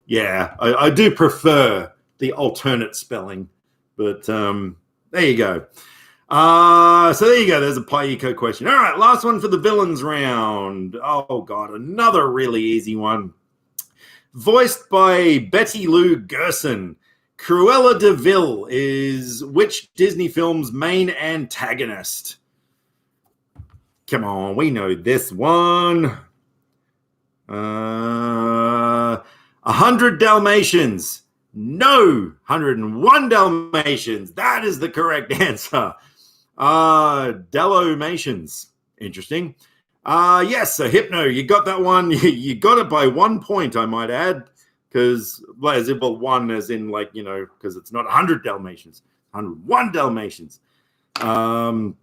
yeah, I do prefer the alternate spelling. But there you go. So there you go. There's a Paiko question. All right, last one for the villains round. Oh, God, another really easy one. Voiced by Betty Lou Gerson, Cruella de Vil is which Disney film's main antagonist? Come on, we know this one. 100 Dalmatians. No, 101 Dalmatians. That is the correct answer. Dalmatians. Interesting. Yes, so Hypno, you got that one. You got it by 1 point, I might add, because, well, one as in, like, you know, because it's not 100 Dalmatians, 101 Dalmatians. So,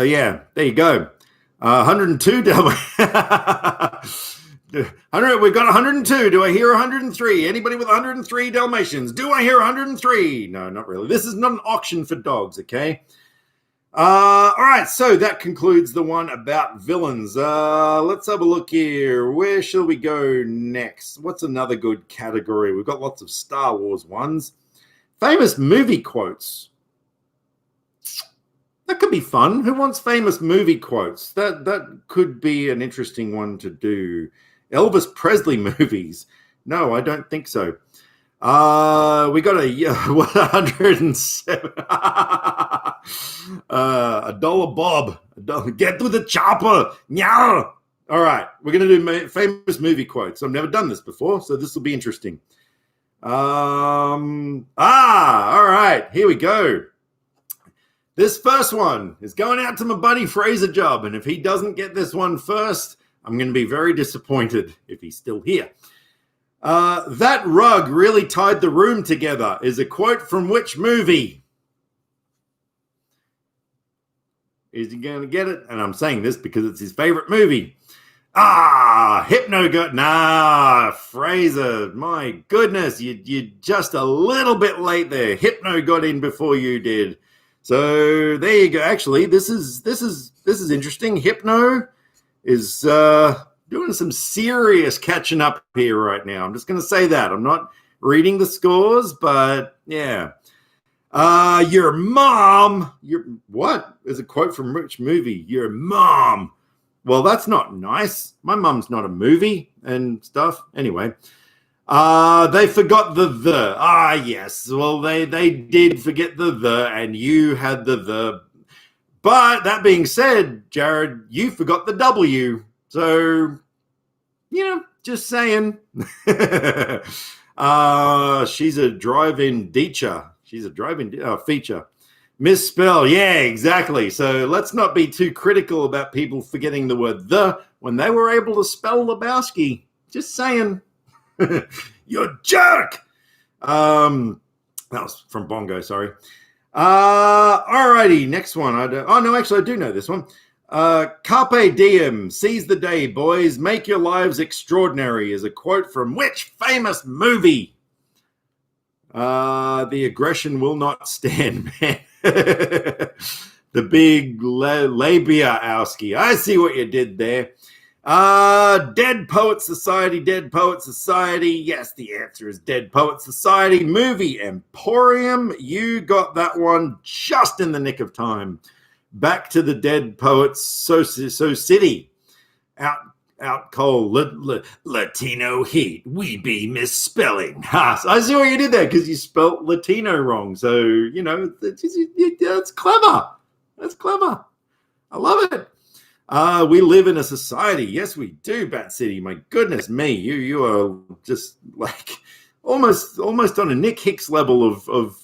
yeah, there you go. 102 Dalmatians. We've got 102. Do I hear 103? Anybody with 103 Dalmatians? Do I hear 103? No, not really. This is not an auction for dogs, okay? All right, so that concludes the one about villains. Let's have a look here. Where shall we go next? What's another good category? We've got lots of Star Wars ones. Famous movie quotes. That could be fun. Who wants famous movie quotes? That could be an interesting one to do. Elvis Presley movies. No, I don't think so. We got a 107. $1 Bob. Get to the chopper. Meow. All right, we're going to do famous movie quotes. I've never done this before, so this will be interesting. All right, here we go. This first one is going out to my buddy Fraser Job, and if he doesn't get this one first, I'm going to be very disappointed if he's still here. That rug really tied the room together is a quote from which movie? Is he going to get it? And I'm saying this because it's his favorite movie. Hypno got... Nah, Fraser, my goodness, you're just a little bit late there. Hypno got in before you did. So there you go. Actually, this is interesting. Hypno is doing some serious catching up here right now. I'm just going to say that. I'm not reading the scores, but yeah. Your mom. What is a quote from which movie? Your mom. Well, that's not nice. My mom's not a movie and stuff. Anyway. They forgot the. Yes. Well, they did forget the, and you had the. But that being said, Jared, you forgot the W. So, just saying. She's a drive-in teacher. She's a drive-in feature. Misspell. Yeah, exactly. So let's not be too critical about people forgetting the word the when they were able to spell Lebowski. Just saying. You jerk. That was from Bongo, sorry. Alrighty, next one. I do know this one. Carpe diem, seize the day, boys. Make your lives extraordinary is a quote from which famous movie? The aggression will not stand, man. The big labia-owski. I see what you did there. Dead Poet Society, Dead Poet Society. Yes, the answer is Dead Poet Society. Movie Emporium. You got that one just in the nick of time. Back to the Dead Poets So City. Out cold. Latino heat. We be misspelling. I see what you did there because you spelt Latino wrong. So, that's clever. That's clever. I love it. We live in a society. Yes, we do, Bat City. My goodness me. You are just like almost on a Nick Hicks level of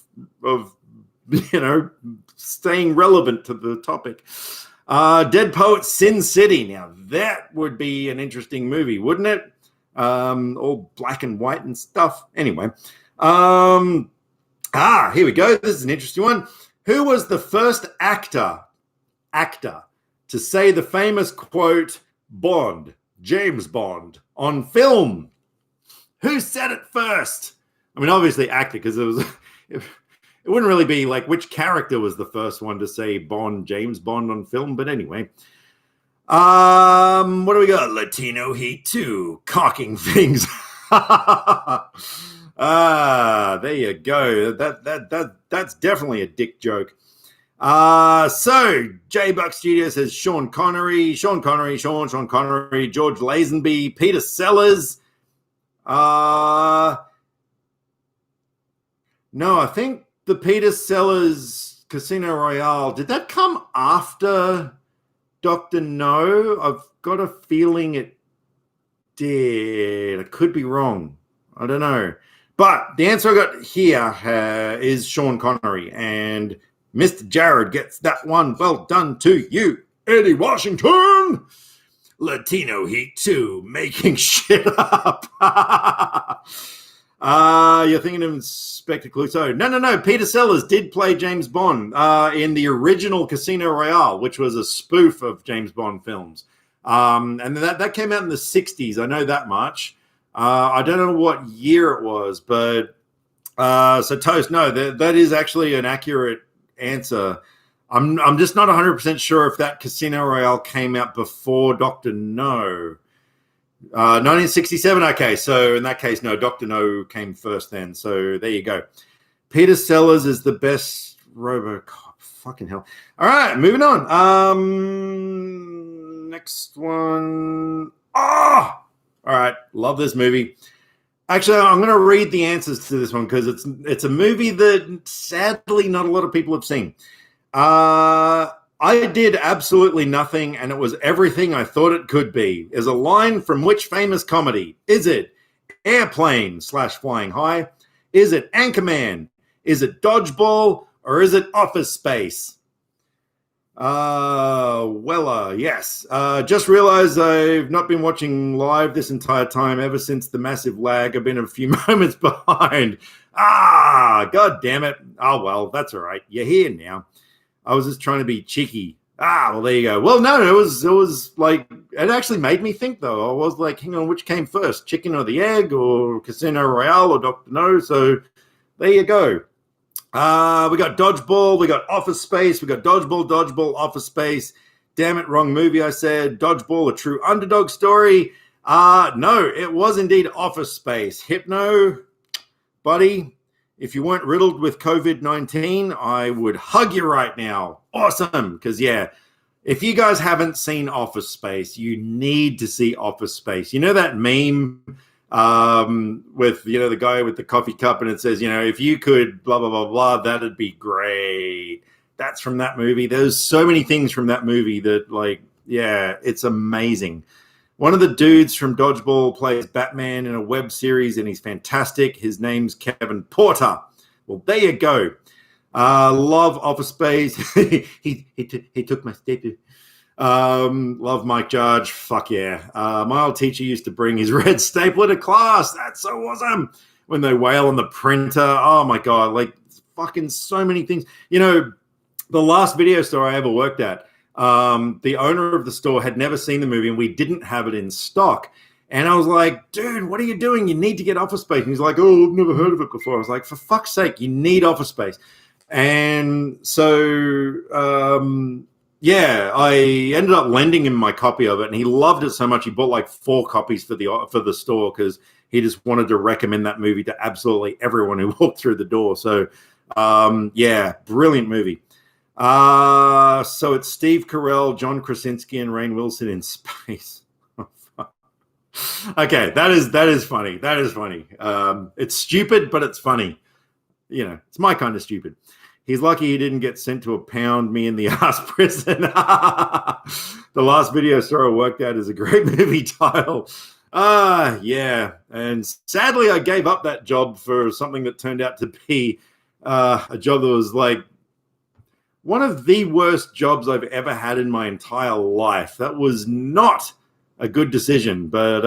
staying relevant to the topic. Dead Poets Sin City. Now that would be an interesting movie, wouldn't it? All black and white and stuff. Anyway. Here we go. This is an interesting one. Who was the first actor to say the famous quote, Bond, James Bond, on film? Who said it first? I mean, obviously actor, because it wouldn't really be like which character was the first one to say Bond, James Bond on film. But anyway, what do we got? Latino Heat 2, cocking things. There you go. That's definitely a dick joke. So J-Buck Studio says Sean Connery, George Lazenby, Peter Sellers. No, I think the Peter Sellers Casino Royale, did that come after Dr. No? I've got a feeling it did. I could be wrong. I don't know. But the answer I got here is Sean Connery, and Mr. Jared gets that one. Well done to you, Eddie Washington. Latino Heat 2, making shit up. You're thinking of Inspector Clouseau. No. Peter Sellers did play James Bond in the original Casino Royale, which was a spoof of James Bond films. And that came out in the 60s. I know that much. I don't know what year it was, but so Toast, no, that is actually an accurate answer. I'm just not 100% sure if that Casino Royale came out before Dr. No. 1967, okay, so in that case, no, Dr. No came first then, so there you go. Peter Sellers is the best RoboCop. Fucking hell. All right, moving on. Next one. Oh! All right, love this movie. Actually, I'm going to read the answers to this one because it's a movie that sadly not a lot of people have seen. I did absolutely nothing, and it was everything I thought it could be. Is a line from which famous comedy? Is it Airplane / Flying High? Is it Anchorman? Is it Dodgeball? Or is it Office Space? Yes. Just realized I've not been watching live this entire time ever since the massive lag. I've been a few moments behind. God damn it. Oh, well, that's all right. You're here now. I was just trying to be cheeky. Well, there you go. Well, no, it was like, it actually made me think, though. I was like, hang on, which came first, chicken or the egg, or Casino Royale or Dr. No? So there you go. We got Dodgeball, we got Office Space, we got Dodgeball, Office Space. Damn it, wrong movie, I said. Dodgeball, a true underdog story. No, it was indeed Office Space. Hypno, buddy, if you weren't riddled with COVID-19, I would hug you right now. Awesome, because, yeah, if you guys haven't seen Office Space, you need to see Office Space. You know that meme with, the guy with the coffee cup and it says, if you could blah, blah, blah, blah, that'd be great. That's from that movie. There's so many things from that movie that, it's amazing. One of the dudes from Dodgeball plays Batman in a web series, and he's fantastic. His name's Kevin Porter. Well, there you go. Love Office Space. he took my staple. Love Mike Judge. Fuck yeah. My old teacher used to bring his red stapler to class. That's so awesome. When they wail on the printer. Oh my God. Fucking so many things. The last video store I ever worked at, the owner of the store had never seen the movie and we didn't have it in stock. And I was like, dude, what are you doing? You need to get Office Space. And he's like, oh, I've never heard of it before. I was like, for fuck's sake, you need Office Space. And so, I ended up lending him my copy of it, and he loved it so much he bought 4 copies for the store because he just wanted to recommend that movie to absolutely everyone who walked through the door. So, brilliant movie. So it's Steve Carell, John Krasinski, and Rainn Wilson in space. Okay, that is funny. That is funny. It's stupid, but it's funny. It's my kind of stupid. He's lucky he didn't get sent to a pound me in the ass prison. The last video store I worked at is a great movie title. Yeah. And sadly, I gave up that job for something that turned out to be a job that was one of the worst jobs I've ever had in my entire life. That was not a good decision, but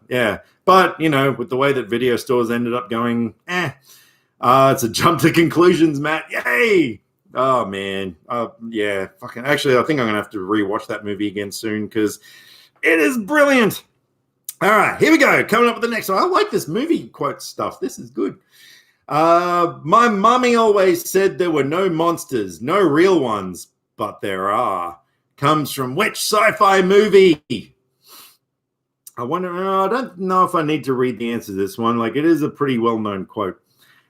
yeah. But, with the way that video stores ended up going, it's a jump to conclusions, Matt. Yay! Oh man. Yeah. Fucking. Actually, I think I'm gonna have to rewatch that movie again soon because it is brilliant. All right, here we go. Coming up with the next one. I like this movie quote stuff. This is good. My mummy always said there were no monsters, no real ones, but there are. Comes from which sci-fi movie? I don't know if I need to read the answer to this one. Like, it is a pretty well-known quote.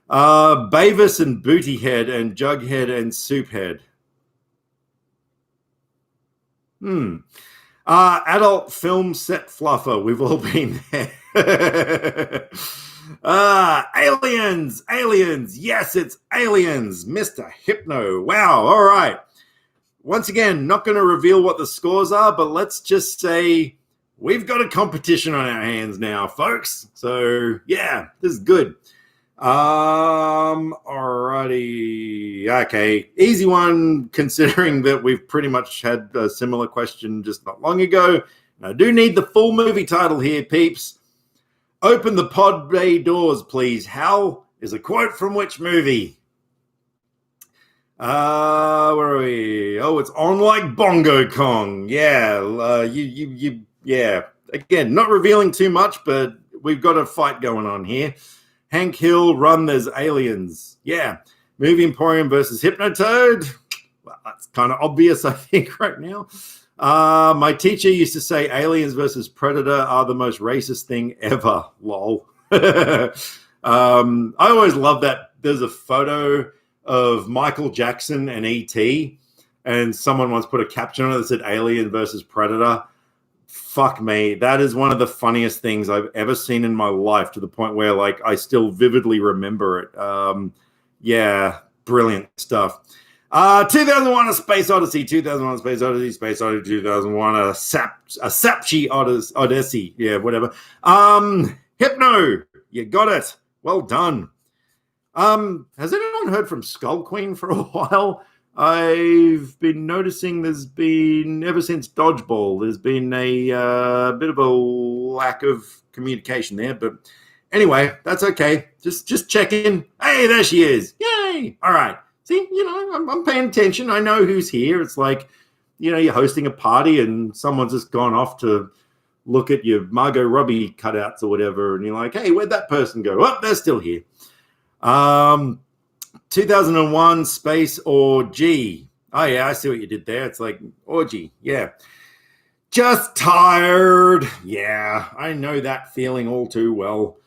Bavis and Bootyhead and Jughead and Souphead. Adult film set fluffer. We've all been there. Aliens. Yes, it's Aliens. Mr. Hypno. Wow. All right. Once again, not going to reveal what the scores are, but let's just say we've got a competition on our hands now, folks. So, yeah, this is good. Alrighty. Okay. Easy one, considering that we've pretty much had a similar question just not long ago. And I do need the full movie title here, peeps. Open the pod bay doors, please. Hal is a quote from which movie? Where are we? Oh, it's On Like Bongo Kong. Yeah. Yeah. Again, not revealing too much, but we've got a fight going on here. Hank Hill, Run, There's Aliens. Yeah. Movie Emporium versus Hypnotoad. Well, that's kind of obvious, I think, right now. My teacher used to say Aliens versus Predator are the most racist thing ever. Lol. I always love that there's a photo of Michael Jackson and E.T., and someone once put a caption on it that said Alien versus Predator. Fuck me. That is one of the funniest things I've ever seen in my life, to the point where, like, I still vividly remember it. Yeah, brilliant stuff. 2001 A Space Odyssey, 2001 A Space Odyssey, Space Odyssey 2001, a Sapchi Odyssey. Yeah, whatever. Hypno, you got it. Well done. Has anyone heard from Skull Queen for a while? I've been noticing there's been, ever since Dodgeball, there's been a bit of a lack of communication there. But anyway, that's okay. Just checking. Hey, there she is. Yay. All right. See, I'm paying attention. I know who's here. It's like, you're hosting a party and someone's just gone off to look at your Margot Robbie cutouts or whatever. And you're like, hey, where'd that person go? Oh, they're still here. 2001 Space Orgy. Oh, yeah, I see what you did there. It's like orgy. Yeah. Just tired. Yeah, I know that feeling all too well.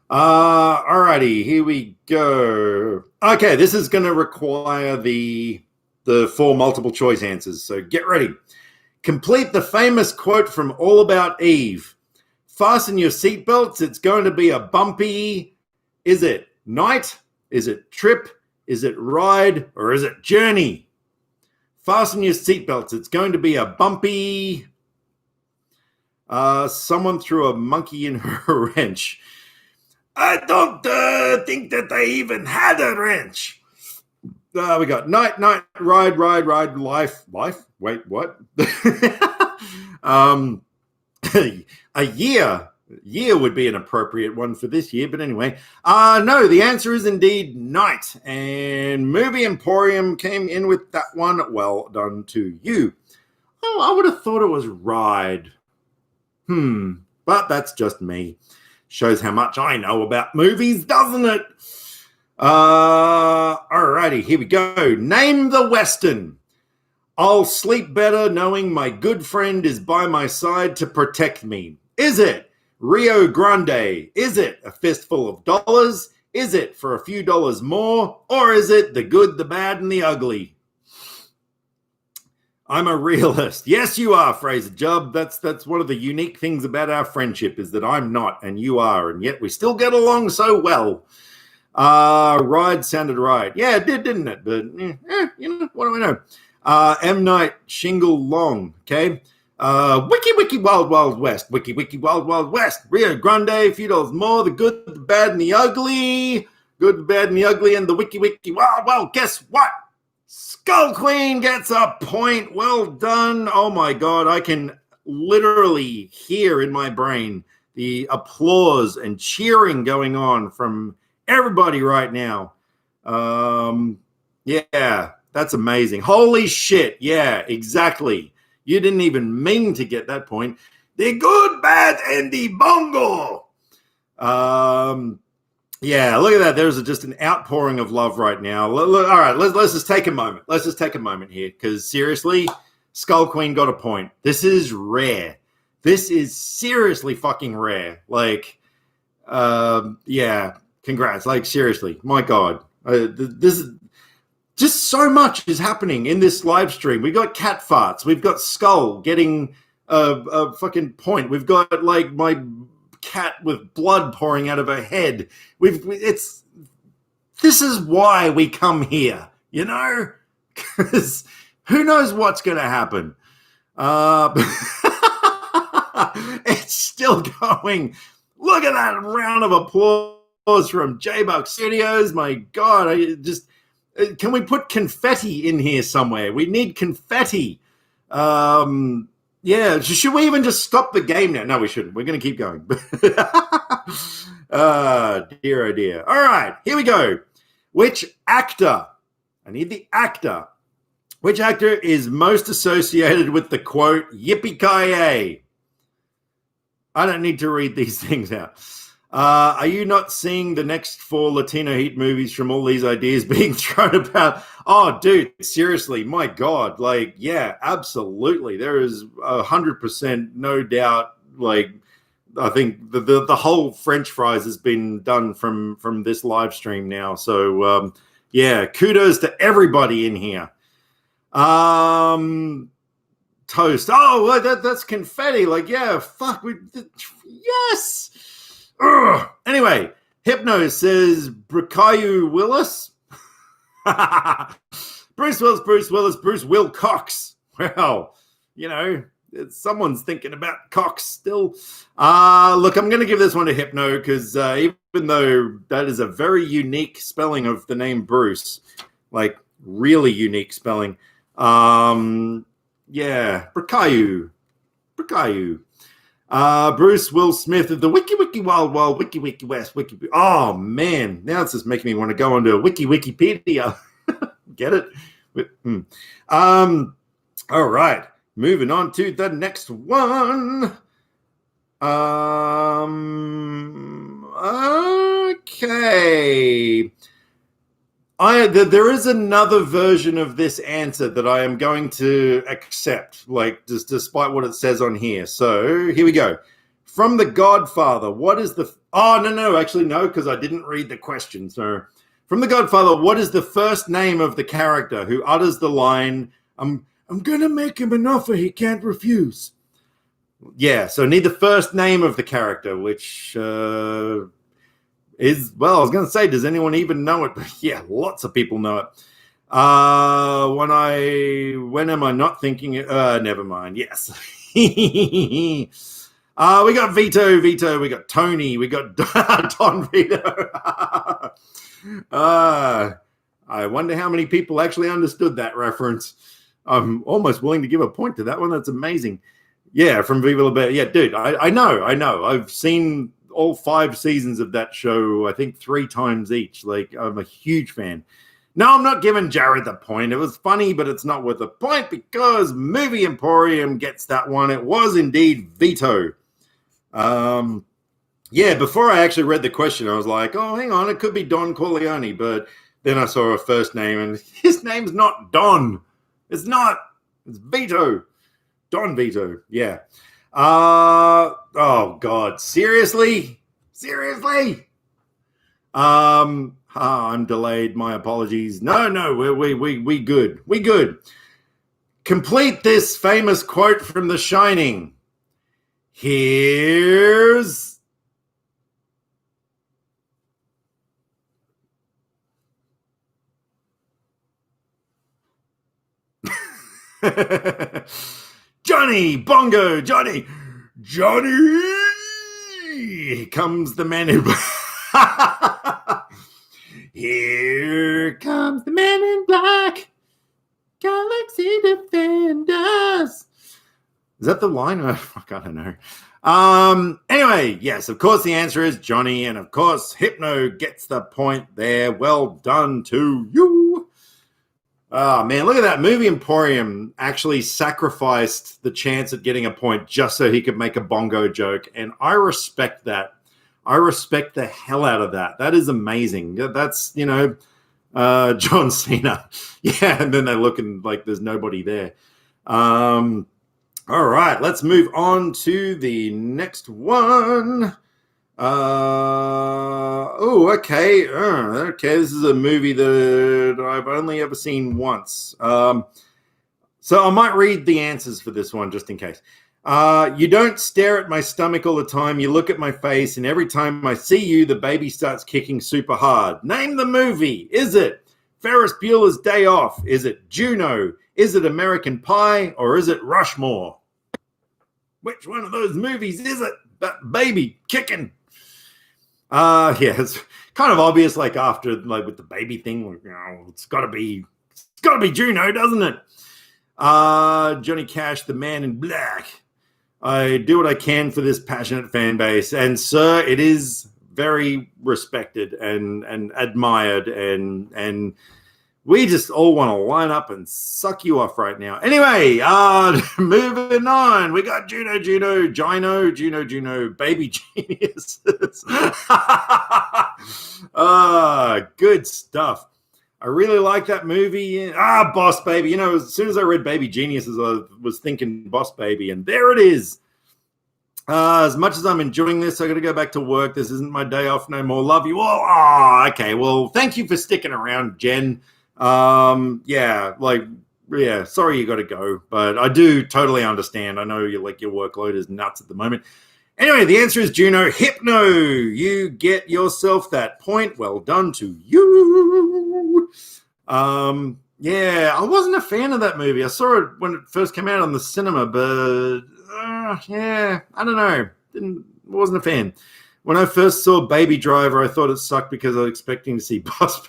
Alrighty, here we go. Okay, this is going to require the 4 multiple choice answers, so get ready. Complete the famous quote from All About Eve. Fasten your seatbelts. It's going to be a bumpy. Is it night? Is it trip? Is it ride? Or is it journey? Fasten your seatbelts. It's going to be a bumpy. Someone threw a monkey in her wrench. I don't think that they even had a wrench. We got night, ride, life. Wait, what? A year would be an appropriate one for this year, but anyway. No, the answer is indeed night. And Movie Emporium came in with that one. Well done to you. Oh, I would have thought it was ride. But that's just me. Shows how much I know about movies, doesn't it? Alrighty, here we go. Name the Western. I'll sleep better knowing my good friend is by my side to protect me. Is it Rio Grande? Is it A Fistful of Dollars? Is it For a Few Dollars More? Or is it The Good, the Bad, and the Ugly? I'm a realist. Yes, you are, Fraser Jubb. That's one of the unique things about our friendship, is that I'm not and you are, and yet we still get along so well. Ride sounded right. Yeah, it did, didn't it? But, what do I know? M. Night Shingle Long, okay? Wiki Wild Wild West. Wiki Wild Wild West. Rio Grande, A Few Dollars More. The Good, the Bad, and the Ugly. Good, the Bad, and the Ugly, and the Wiki Wild Wild. Guess what? Skull Queen gets a point. Well done. Oh my God. I can literally hear in my brain the applause and cheering going on from everybody right now. Yeah. That's amazing. Holy shit. Yeah, exactly. You didn't even mean to get that point. The good, bad, and the bongo. Yeah, look at that. There's just an outpouring of love right now. Look, all right, let's just take a moment. Let's just take a moment here because seriously, Skull Queen got a point. This is rare. This is seriously fucking rare. Like, yeah, congrats. Like, seriously, my God. This is just so much is happening in this live stream. We got cat farts. We've got Skull getting a fucking point. We've got like my cat with blood pouring out of her head. This is why we come here, you know, because who knows what's going to happen. It's still going. Look at that round of applause from J-Buck Studios. My God, can we put confetti in here somewhere? We need confetti. Yeah, should we even just stop the game now? No, we shouldn't. We're going to keep going. Dear, oh dear. All right, here we go. Which actor, I need the actor, which actor is most associated with the quote, yippee-ki-yay? I don't need to read these things out. Are you not seeing the next 4 Latino Heat movies from all these ideas being thrown about? Oh, dude, seriously, my God. Like, yeah, absolutely. There is 100% no doubt. Like, I think the whole French fries has been done from this live stream now. So, yeah, kudos to everybody in here. Toast. Oh, that's confetti. Like, yeah, fuck. Yes. Ugh. Anyway, Hypno says Bruce Willis. Bruce Willis, Bruce Wilcox. Well, you know, someone's thinking about Cox still. Look, I'm going to give this one to Hypno because even though that is a very unique spelling of the name Bruce, like really unique spelling. Yeah, Bruce Will Smith of the Wiki Wild Wild Wiki West Wiki. Oh man, now it's just making me want to go onto Wikipedia. Get it? All right, moving on to the next one. Okay. There is another version of this answer that I am going to accept, like just despite what it says on here. So here we go. From The Godfather, what is the... Oh, no, actually, no, because I didn't read the question. So from The Godfather, what is the first name of the character who utters the line, I'm going to make him an offer he can't refuse? Yeah, so I need the first name of the character, which... well, I was going to say, does anyone even know it? But yeah, lots of people know it. When am I not thinking it? Never mind. Yes. We got Vito, we got Tony, we got Don Vito. I wonder how many people actually understood that reference. I'm almost willing to give a point to that one. That's amazing. Yeah, from Viva La Bella. Yeah, dude, I know. I've seen all 5 seasons of that show, I think 3 times each. Like, I'm a huge fan. No, I'm not giving Jared the point. It was funny, but it's not worth a point because Movie Emporium gets that one. It was indeed Vito. Yeah, before I actually read the question, I was like, oh, hang on, it could be Don Corleone. But then I saw a first name, and his name's not Don. It's not. It's Vito. Don Vito. Yeah. Oh God, seriously? I'm delayed. My apologies. No, we good. We good. Complete this famous quote from The Shining. Here's Johnny Bongo, Johnny. Here comes the man who... Here comes the man in black. Galaxy Defenders. Is that the line? Oh, fuck, I don't know. Anyway, yes, of course the answer is Johnny. And of course, Hypno gets the point there. Well done to you. Oh, man, look at that. Movie Emporium actually sacrificed the chance at getting a point just so he could make a bongo joke. And I respect that. I respect the hell out of that. That is amazing. That's, John Cena. Yeah, and then they look and like there's nobody there. All right, let's move on to the next one. Okay. Okay, this is a movie that I've only ever seen once. So I might read the answers for this one just in case. You don't stare at my stomach all the time. You look at my face, and every time I see you, the baby starts kicking super hard. Name the movie. Is it Ferris Bueller's Day Off? Is it Juno? Is it American Pie? Or is it Rushmore? Which one of those movies is it? That baby kicking. Yeah, it's kind of obvious, like after, like with the baby thing, it's got to be Juno, doesn't it? Johnny Cash, the Man in Black. I do what I can for this passionate fan base, and sir, it is very respected and admired, and we just all want to line up and suck you off right now. Anyway, moving on. We got Juno, Baby Geniuses. Good stuff. I really like that movie. Boss Baby. As soon as I read Baby Geniuses, I was thinking Boss Baby, and there it is. As much as I'm enjoying this, I got to go back to work. This isn't my day off no more. Love you all. Okay. Well, thank you for sticking around, Jen. Sorry you got to go, but I do totally understand. I know your workload is nuts at the moment. Anyway, the answer is Juno. Hypno. You get yourself that point. Well done to you. I wasn't a fan of that movie. I saw it when it first came out on the cinema, but I don't know. Wasn't a fan. When I first saw Baby Driver, I thought it sucked because I was expecting to see Boss.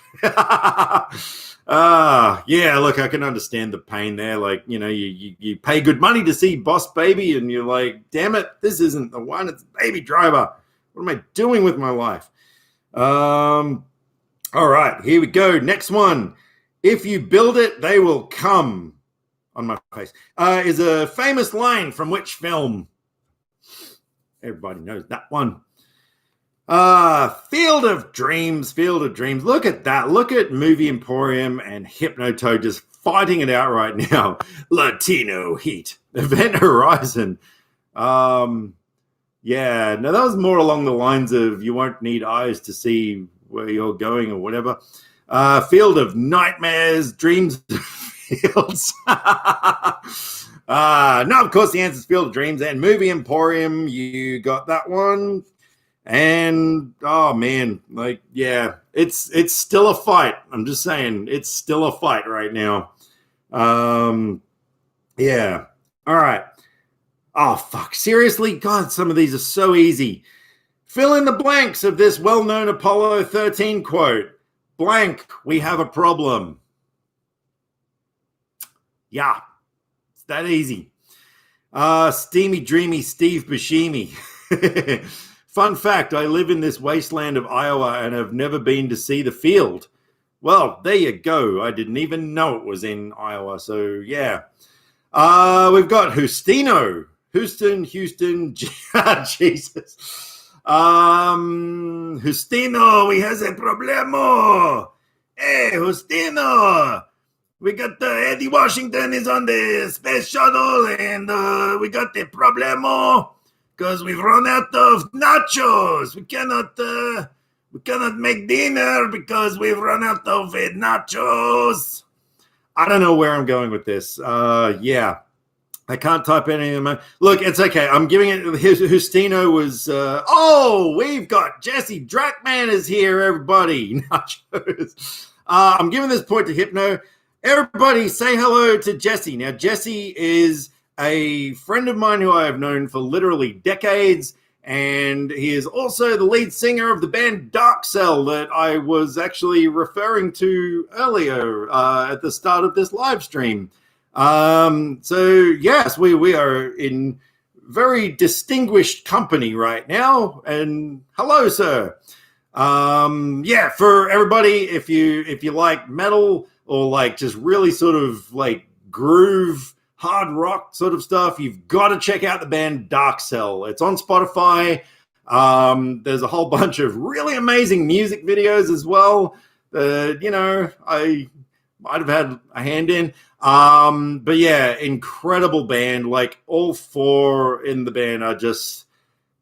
Look, I can understand the pain there. Like, you pay good money to see Boss Baby, and you're like, damn it, this isn't the one. It's Baby Driver. What am I doing with my life? All right, here we go. Next one. If you build it, they will come. On my face. Is a famous line from which film? Everybody knows that one. Field of Dreams. Look at that. Look at Movie Emporium and Hypnotoad just fighting it out right now. Latino Heat. Event Horizon. No, that was more along the lines of you won't need eyes to see where you're going or whatever. Field of Nightmares. Dreams Fields. No, of course the answer is Field of Dreams and Movie Emporium. You got that one. And it's still a fight. I'm just saying, it's still a fight right now. All right. Oh fuck, seriously? God, some of these are so easy. Fill in the blanks of this well-known Apollo 13 quote. Blank, we have a problem. Yeah, it's that easy. Steamy, dreamy Steve Buscemi. Fun fact, I live in this wasteland of Iowa and have never been to see the field. Well, there you go. I didn't even know it was in Iowa, so yeah. We've got Justino. Houston, Jesus. Justino, we has a problemo. Hey, Justino. We got Eddie Washington is on the space shuttle, and we got the problemo because we've run out of nachos. We cannot make dinner because we've run out of nachos. I don't know where I'm going with this. I can't type anything. Look, it's okay. I'm giving it. Justino was. We've got Jesse Drackman is here. Everybody, nachos. I'm giving this point to Hypno. Everybody say hello to Jesse. Now, Jesse is a friend of mine who I have known for literally decades, and he is also the lead singer of the band Dark Cell that I was actually referring to earlier at the start of this live stream. So, yes, we are in very distinguished company right now, and hello, sir. For everybody, if you like metal, or like just really sort of like groove, hard rock sort of stuff, you've got to check out the band Dark Cell. It's on Spotify. There's a whole bunch of really amazing music videos as well that, I might have had a hand in. But yeah, incredible band. Like all four in the band are just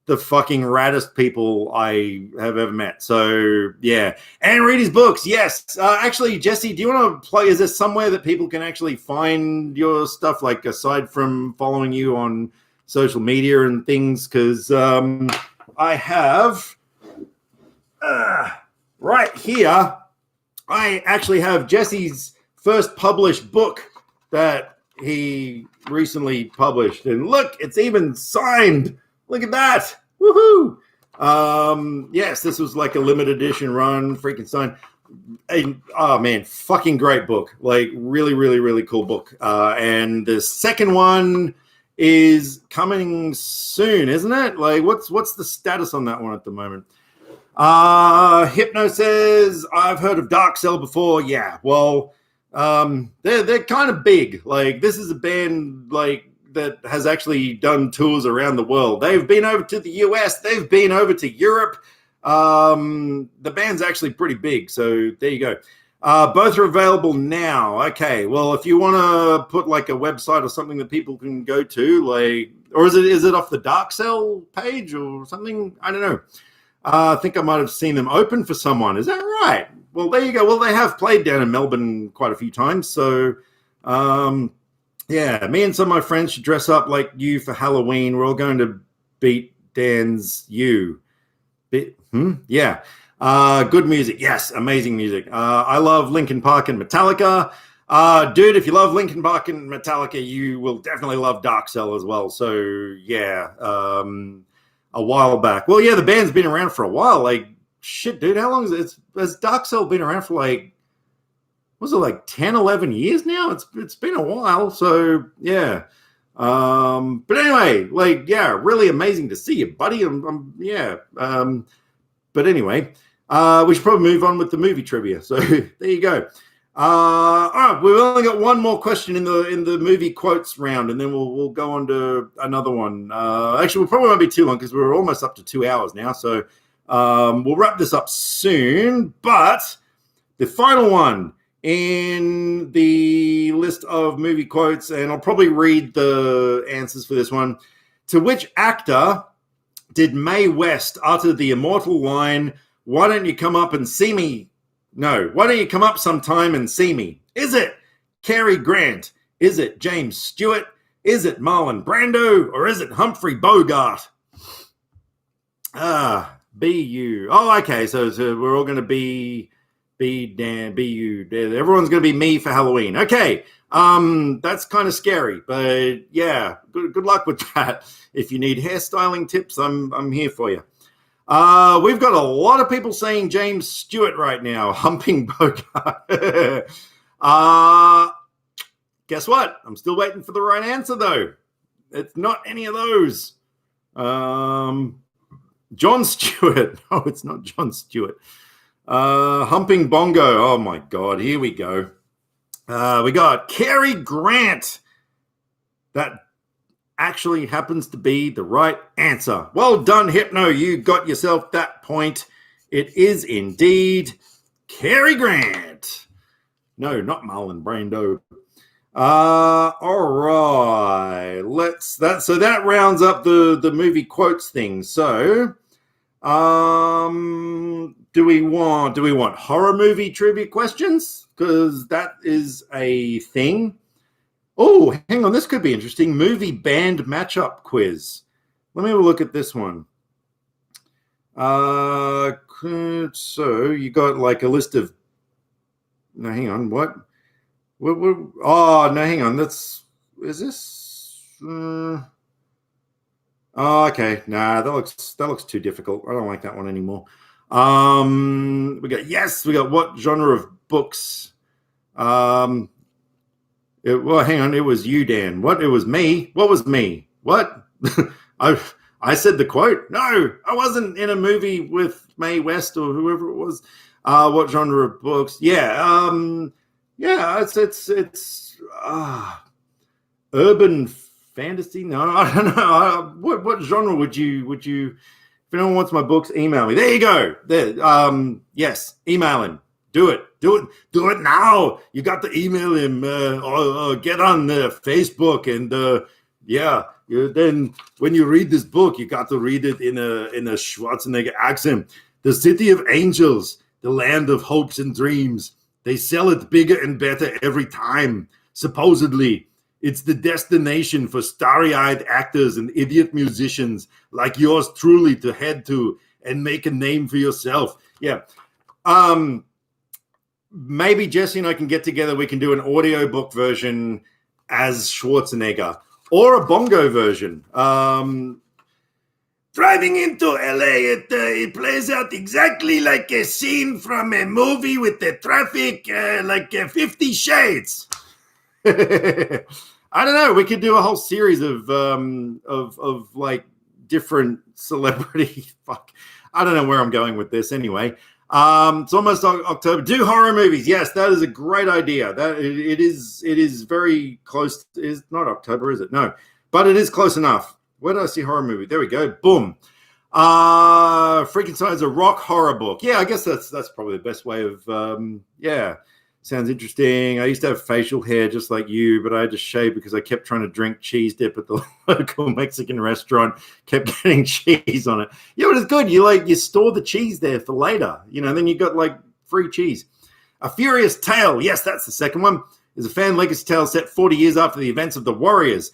the fucking raddest people I have ever met. So yeah, and read his books. Yes. Actually, Jesse, do you want to plug? Is there somewhere that people can actually find your stuff, like aside from following you on social media and things? Because I have right here, I actually have Jesse's first published book that he recently published. And look, it's even signed. Look at that. Woohoo. Yes, this was like a limited edition run, freaking signed. Oh man, fucking great book. Like really, really, really cool book. And the second one is coming soon, isn't it? Like what's the status on that one at the moment? Hypno says, I've heard of Dark Cell before. Yeah, well, they're kind of big. Like this is a band like that has actually done tours around the world. They've been over to the US. They've been over to Europe. The band's actually pretty big. So there you go. Both are available now. Okay. Well, if you want to put like a website or something that people can go to, like, or is it off the Dark Cell page or something? I don't know. I think I might have seen them open for someone. Is that right? Well, there you go. Well, they have played down in Melbourne quite a few times. So, yeah, me and some of my friends should dress up like you for Halloween. We're all going to beat Dan's you. Yeah. Good music. Yes, amazing music. I love Linkin Park and Metallica. Dude, if you love Linkin Park and Metallica, you will definitely love Dark Cell as well. So, yeah, a while back. Well, yeah, the band's been around for a while. Like, shit, dude, how long has Dark Cell been around for, like, was it like 10, 11 years now? It's been a while. So yeah. But anyway, like, yeah, really amazing to see you, buddy. Yeah. But anyway, we should probably move on with the movie trivia. So there you go. All right. We've only got one more question in the movie quotes round, and then we'll go on to another one. Actually, we probably won't be too long because we're almost up to 2 hours now. So we'll wrap this up soon, but the final one in the list of movie quotes, and I'll probably read the answers for this one. To which actor did Mae West utter the immortal line, "Why don't you come up and see me?" No, why don't you come up sometime and see me? Is it Cary Grant? Is it James Stewart? Is it Marlon Brando? Or is it Humphrey Bogart? B-U. Oh, okay, so we're all going to be Dan, be you. Everyone's going to be me for Halloween. Okay, that's kind of scary, but yeah, good luck with that. If you need hairstyling tips, I'm here for you. We've got a lot of people saying James Stewart right now, humping Bogart. Guess what? I'm still waiting for the right answer, though. It's not any of those. John Stewart. No, it's not John Stewart. Humping Bongo. Oh my God. Here we go. We got Cary Grant. That actually happens to be the right answer. Well done, Hypno. You got yourself that point. It is indeed Cary Grant. No, not Marlon Brando. All right. So that rounds up the movie quotes thing. So, do we want horror movie trivia questions? Because that is a thing. Oh, hang on. This could be interesting. Movie band matchup quiz. Let me have a look at this one. So you got like a list of. No, hang on. What? Oh no, hang on. Is this? Oh, okay. Nah, that looks too difficult. I don't like that one anymore. We got what genre of books? Well, hang on. It was you, Dan. What? It was me. What was me? What? I said the quote. No, I wasn't in a movie with Mae West or whoever it was. What genre of books? Yeah. Yeah, it's urban fantasy. No, I don't know. What genre would you? If anyone wants my books, email me. There you go. There. Yes, email him. Do it now. You got to email him. Or get on Facebook and yeah. Then when you read this book, you got to read it in a Schwarzenegger accent. The city of angels, the land of hopes and dreams. They sell it bigger and better every time. Supposedly, it's the destination for starry-eyed actors and idiot musicians like yours truly to head to and make a name for yourself. Yeah. Maybe Jesse and I can get together. We can do an audiobook version as Schwarzenegger or a bongo version. Driving into LA, it plays out exactly like a scene from a movie with the traffic, like 50 Shades. I don't know. We could do a whole series of like different celebrity. Fuck, I don't know where I'm going with this. Anyway, it's almost October. Do horror movies? Yes, that is a great idea. That it is very close. It's not October, is it? No, but it is close enough. Where did I see horror movie? There we go. Boom. Freaking Science, a rock horror book. Yeah, I guess that's probably the best way of yeah. Sounds interesting. I used to have facial hair just like you, but I had to shave because I kept trying to drink cheese dip at the local Mexican restaurant. Kept getting cheese on it. Yeah, but it's good. You store the cheese there for later. Then you got like free cheese. A Furious Tale. Yes, that's the second one. Is a fan legacy tale set 40 years after the events of the Warriors.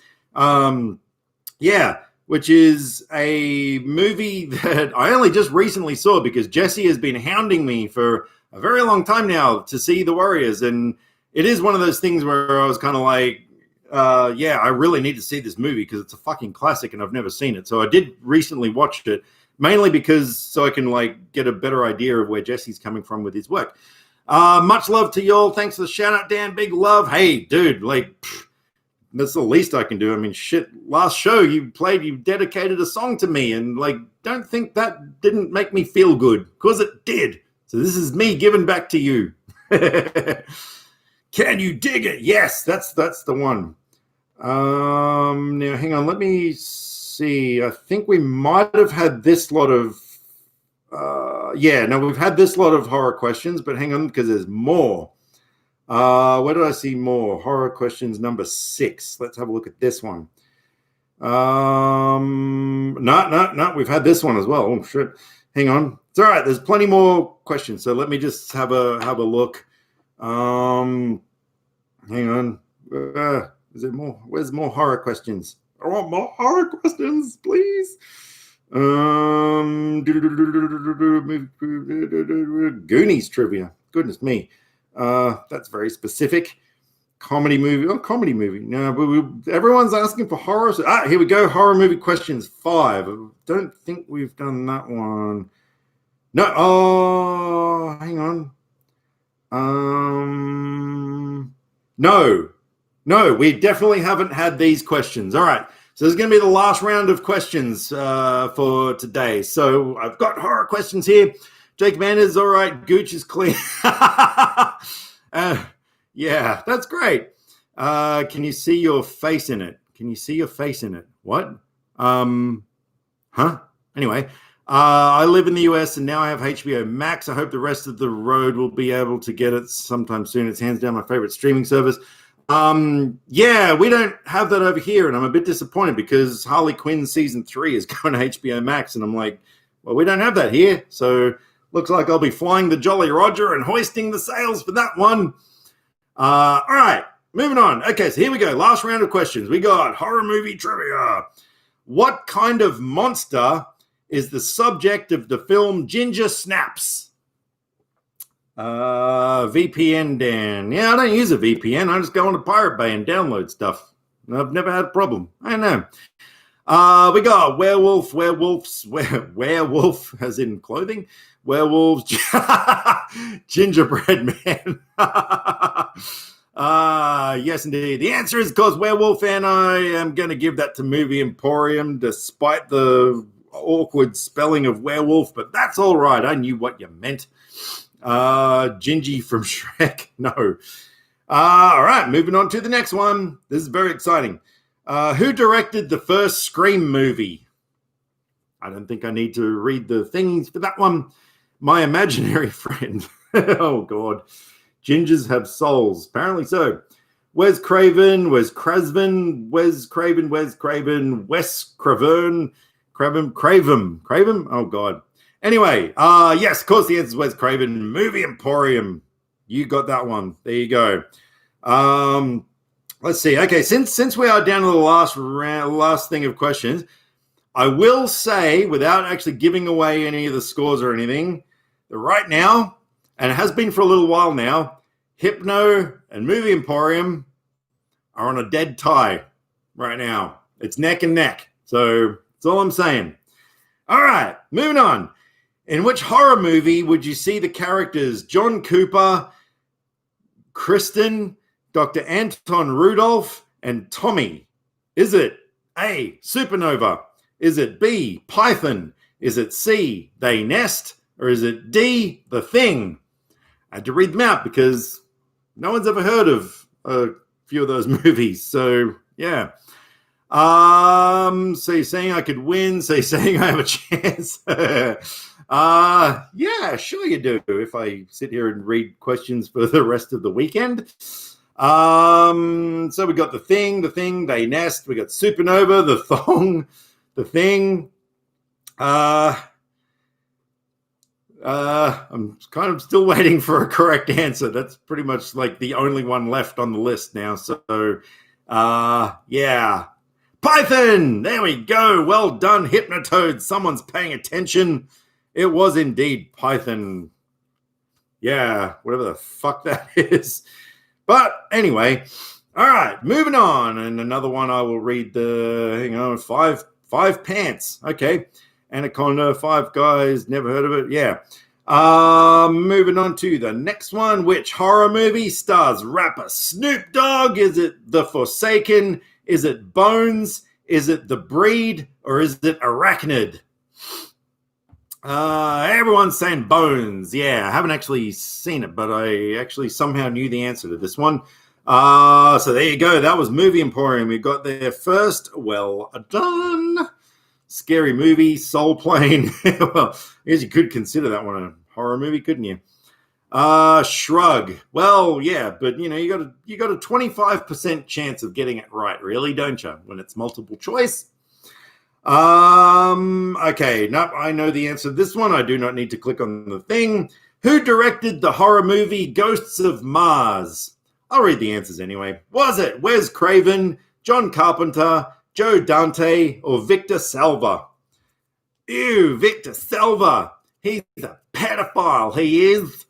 Yeah, which is a movie that I only just recently saw because Jesse has been hounding me for a very long time now to see the Warriors. And it is one of those things where I was kind of like, yeah, I really need to see this movie because it's a fucking classic and I've never seen it. So I did recently watch it, mainly because so I can like get a better idea of where Jesse's coming from with his work. Much love to y'all. Thanks for the shout out, Dan. Big love. Hey, dude, like, that's the least I can do. I mean, shit, last show you dedicated a song to me, and like, don't think that didn't make me feel good, because it did. So this is me giving back to you. Can you dig it? Yes, that's the one. Now hang on, let me see. I think we might have had this lot of we've had this lot of horror questions, but hang on, because there's more. Where did I see more? Horror questions number 6. Let's have a look at this one. No. We've had this one as well. Oh, shit. Hang on. It's all right. There's plenty more questions. So let me just have a look. Hang on. Is there more? Where's more horror questions? I want more horror questions, please. Goonies trivia. Goodness me. That's very specific. Comedy movie. Oh, comedy movie. No, but everyone's asking for horror. So, here we go. Horror movie questions 5. I don't think we've done that one. No. Oh, hang on. No, we definitely haven't had these questions. All right. So this is going to be the last round of questions for today. So I've got horror questions here. Jake Manders, all right. Gooch is clean. Yeah, that's great. Can you see your face in it? Can you see your face in it? What? Huh? Anyway, I live in the US and now I have HBO Max. I hope the rest of the road will be able to get it sometime soon. It's hands down my favorite streaming service. Yeah, we don't have that over here, and I'm a bit disappointed because Harley Quinn season 3 is going to HBO Max, and I'm like, well, we don't have that here, so looks like I'll be flying the Jolly Roger and hoisting the sails for that one. All right, moving on. Okay, so here we go. Last round of questions. We got horror movie trivia. What kind of monster is the subject of the film Ginger Snaps? VPN, Dan. Yeah, I don't use a VPN. I just go onto Pirate Bay and download stuff. I've never had a problem. I know. We got werewolf, werewolf, as in clothing. Werewolves, gingerbread man. Yes, indeed. The answer is because werewolf, and I am going to give that to Movie Emporium, despite the awkward spelling of werewolf, but that's all right. I knew what you meant. Gingy from Shrek. No. All right, moving on to the next one. This is very exciting. Who directed the first Scream movie? I don't think I need to read the things for that one. My imaginary friend. Oh, God. Gingers have souls. Apparently so. Wes Craven, Wes Craven, Wes Craven, Wes Craven, Wes Craven, Craven. Oh, God. Anyway, yes, of course the answer is Wes Craven. Movie Emporium. You got that one. There you go. Let's see. Okay, since we are down to the last thing of questions, I will say, without actually giving away any of the scores or anything, that right now, and it has been for a little while now, Hypno and Movie Emporium are on a dead tie right now. It's neck and neck. So that's all I'm saying. All right, moving on. In which horror movie would you see the characters John Cooper, Kristen, Dr. Anton Rudolph, and Tommy? Is it A, Supernova? Is it B, Python? Is it C, They Nest? Or is it D, The Thing? I had to read them out because no one's ever heard of a few of those movies. So, yeah. So you're saying I could win? So you're saying I have a chance? Yeah, sure you do. If I sit here and read questions for the rest of the weekend. So we got The Thing, They Nest. We got Supernova, The Thong, The Thing. I'm kind of still waiting for a correct answer. That's pretty much like the only one left on the list now. So, yeah. Python! There we go. Well done, Hypnotoad. Someone's paying attention. It was indeed Python. Yeah, whatever the fuck that is. But anyway, all right, moving on. And another one I will read five pants. Okay. Anaconda, Five Guys, never heard of it. Yeah. Moving on to the next one. Which horror movie stars rapper Snoop Dogg? Is it The Forsaken? Is it Bones? Is it The Breed? Or is it Arachnid? Everyone's saying Bones. Yeah, I haven't actually seen it, but I actually somehow knew the answer to this one. So there you go. That was Movie Emporium. We got there first. Well done. Scary movie, Soul Plane. Well, I guess you could consider that one a horror movie, couldn't you? Shrug. Well, yeah, but you got a 25% chance of getting it right, really, don't you? When it's multiple choice. Okay, nope, I know the answer to this one. I do not need to click on the thing. Who directed the horror movie Ghosts of Mars? I'll read the answers anyway. Was it Wes Craven, John Carpenter, Joe Dante, or Victor Salva? Ew, Victor Salva. He's a pedophile, he is.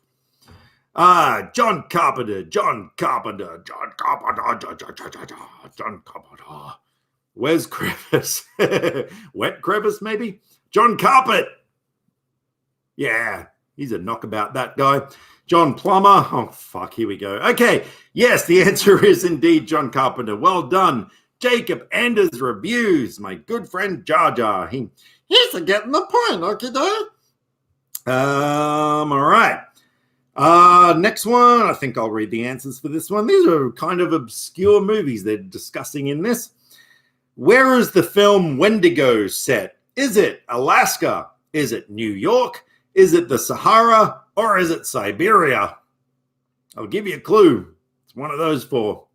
John Carpenter. Where's Crevice? Wet Crevice, maybe? John Carpet. Yeah, he's a knockabout, that guy. John Plummer. Oh, fuck, here we go. Okay, yes, the answer is indeed John Carpenter. Well done. Jacob Anders Reviews, my good friend Jar Jar. He's getting the point, okay, all right. Next one, I think I'll read the answers for this one. These are kind of obscure movies they're discussing in this. Where is the film Wendigo set? Is it Alaska? Is it New York? Is it the Sahara? Or is it Siberia? I'll give you a clue. It's one of those four.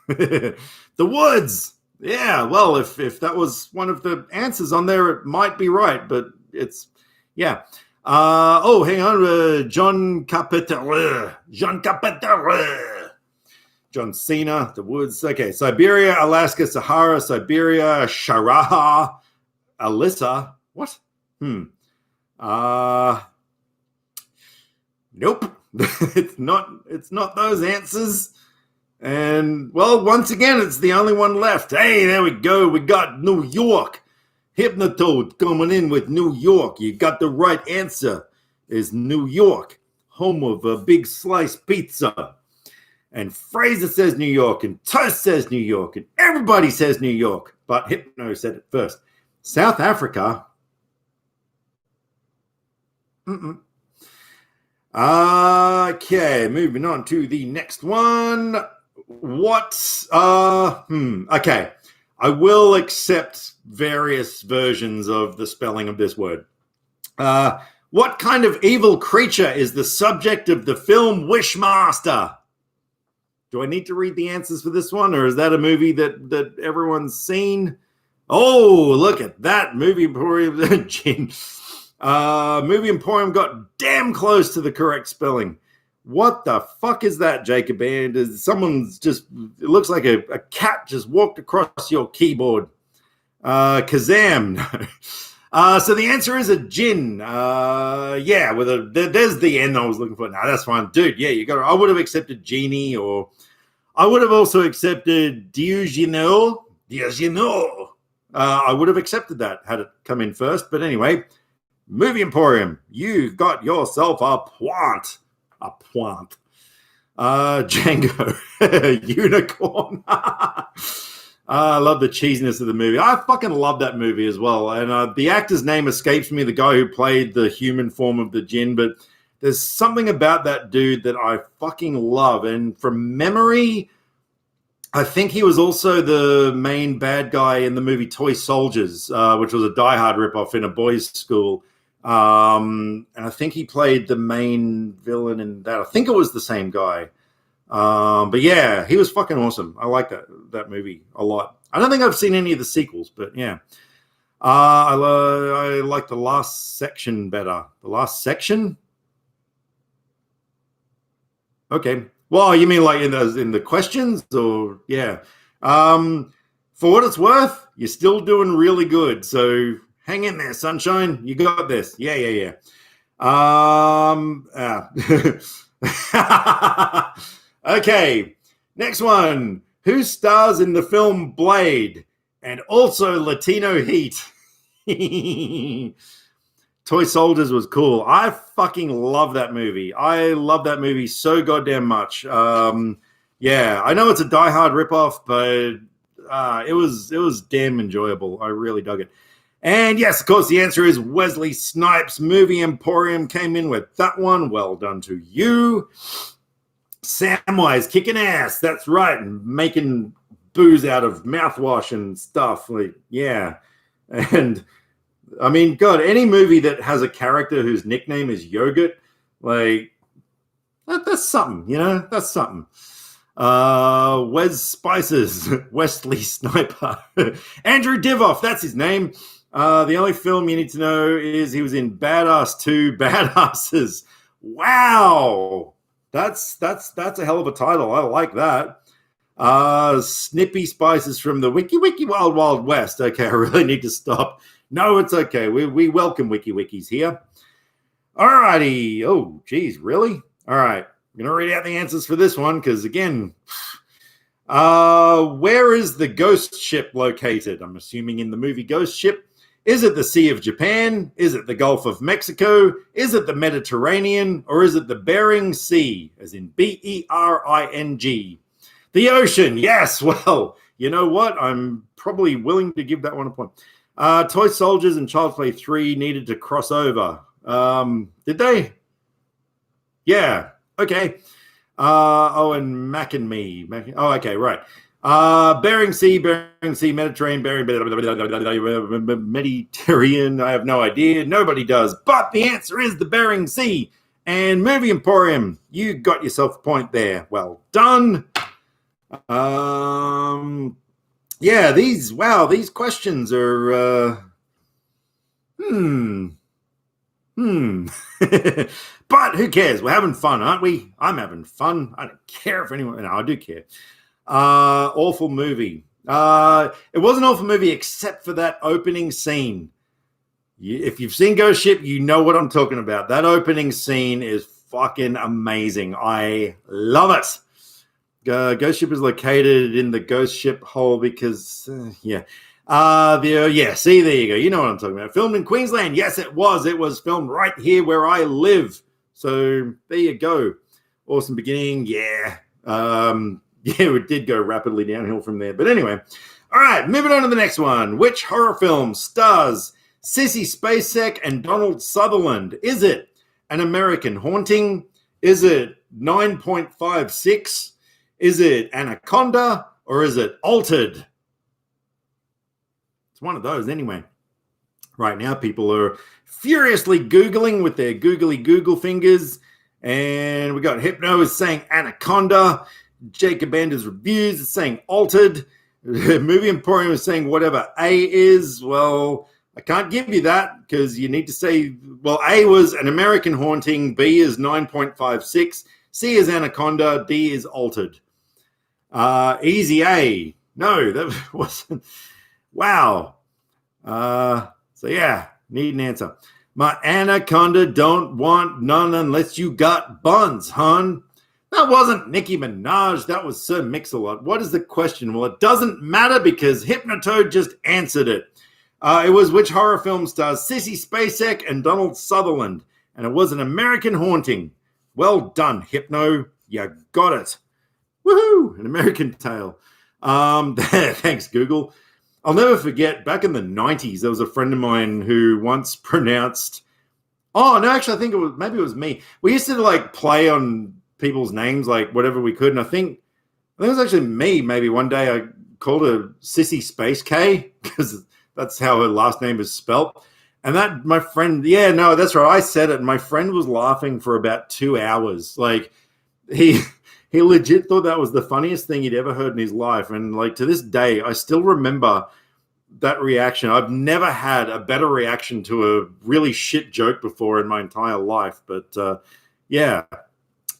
The woods. Yeah, well, if that was one of the answers on there, it might be right, but it's, yeah. Hang on. John Carpenter. John Cena, the woods. Okay, Siberia, Alaska, Sahara, Siberia, Sharaha, Alyssa. What? Nope. It's not those answers. And, well, once again, it's the only one left. Hey, there we go. We got New York. Hypnotoad coming in with New York. You got the right answer. Is New York, home of a big slice pizza. And Fraser says New York, and Toast says New York, and everybody says New York. But Hypno said it first. South Africa. Okay, moving on to the next one. Okay. I will accept various versions of the spelling of this word. What kind of evil creature is the subject of the film Wishmaster? Do I need to read the answers for this one, or is that a movie that everyone's seen? Oh, look at that. Movie Emporium. Movie Emporium got damn close to the correct spelling. What the fuck is that, Jacob? And someone's just, it looks like a cat just walked across your keyboard. Kazam. So the answer is a gin. Yeah, there's the N I was looking for. No, that's fine. Dude, yeah, I would have accepted genie, or I would have also accepted Diogeno. I would have accepted that had it come in first. But anyway, Movie Emporium, you got yourself a point. A point. Django. Unicorn. I love the cheesiness of the movie. I fucking love that movie as well. And the actor's name escapes me, the guy who played the human form of the djinn, but there's something about that dude that I fucking love. And from memory, I think he was also the main bad guy in the movie Toy Soldiers, which was a Die Hard ripoff in a boys' school. And I think he played the main villain in that. I think it was the same guy. But yeah, he was fucking awesome. I like that movie a lot. I don't think I've seen any of the sequels, but yeah. I like the last section better. The last section? Okay. Well, you mean like in the questions, or yeah. For what it's worth, you're still doing really good. So hang in there, sunshine. You got this. Yeah. Okay, next one. Who stars in the film Blade and also Latino Heat? Toy Soldiers was cool. I fucking love that movie. I love that movie so goddamn much. Yeah, I know it's a Die Hard ripoff, but it was damn enjoyable. I really dug it. And yes, of course, the answer is Wesley Snipes. Movie Emporium came in with that one. Well done to you. Samwise kicking ass. That's right. And making booze out of mouthwash and stuff. Like, yeah. And I mean, God, any movie that has a character whose nickname is Yogurt, like, that's something, you know? That's something. Wes Spices, Wesley Sniper. Andrew Divoff, that's his name. The only film you need to know is he was in Badass 2 Badasses. Wow. That's a hell of a title. I like that. Snippy Spices from the Wiki Wild Wild West. Okay, I really need to stop. No, it's okay. We welcome Wikis here. All righty. Oh, geez, really? All right. I'm going to read out the answers for this one because, again, where is the ghost ship located? I'm assuming in the movie Ghost Ship. Is it the Sea of Japan? Is it the Gulf of Mexico? Is it the Mediterranean? Or is it the Bering Sea, as in Bering? The ocean. Yes. Well, you know what? I'm probably willing to give that one a point. Toy Soldiers and Child's Play 3 needed to cross over. Did they? Yeah. Okay. And Mac and Me. Oh, okay, right. Bering Sea, Mediterranean, Mediterranean. I have no idea. Nobody does. But the answer is the Bering Sea. And Movie Emporium, you got yourself a point there. Well done. Yeah, these questions are But who cares? We're having fun, aren't we? I'm having fun. I don't care if anyone. No, I do care. Awful movie. It was an awful movie except for that opening scene. If you've seen Ghost Ship, you know what I'm talking about. That opening scene is fucking amazing. I love it. Ghost Ship is located in the Ghost Ship hole because, see, there you go. You know what I'm talking about. Filmed in Queensland. Yes, it was. It was filmed right here where I live. So there you go. Awesome beginning. Yeah. It did go rapidly downhill from there. But anyway. All right, moving on to the next one. Which horror film stars Sissy Spacek and Donald Sutherland? Is it an American Haunting? Is it 9.56? Is it Anaconda? Or is it Altered? It's one of those anyway. Right now, people are furiously Googling with their googly Google fingers. And we got Hypno is saying Anaconda. Jacob Anders Reviews is saying Altered. Movie Emporium is saying whatever A is. Well, I can't give you that because you need to say, well, A was an American Haunting. B is 9.56. C is Anaconda. D is Altered. Easy A. No, that wasn't. Wow. So yeah, need an answer. My Anaconda don't want none unless you got buns, hun. That wasn't Nicki Minaj. That was Sir Mix-a-Lot. What is the question? Well, it doesn't matter because Hypnotoad just answered it. It was which horror film stars Sissy Spacek and Donald Sutherland? And it was an American Haunting. Well done, Hypno. You got it. Woohoo! An American Tale. Thanks, Google. I'll never forget, back in the 90s, there was a friend of mine who once pronounced... Oh, no, actually, I think maybe it was me. We used to, like, play on people's names, like, whatever we could. And I think it was actually me, maybe one day I called her Sissy Space K, because that's how her last name is spelt. And that, my friend... Yeah, no, that's right. I said it, and my friend was laughing for about 2 hours. Like, he legit thought that was the funniest thing he'd ever heard in his life. And like to this day, I still remember that reaction. I've never had a better reaction to a really shit joke before in my entire life. But yeah,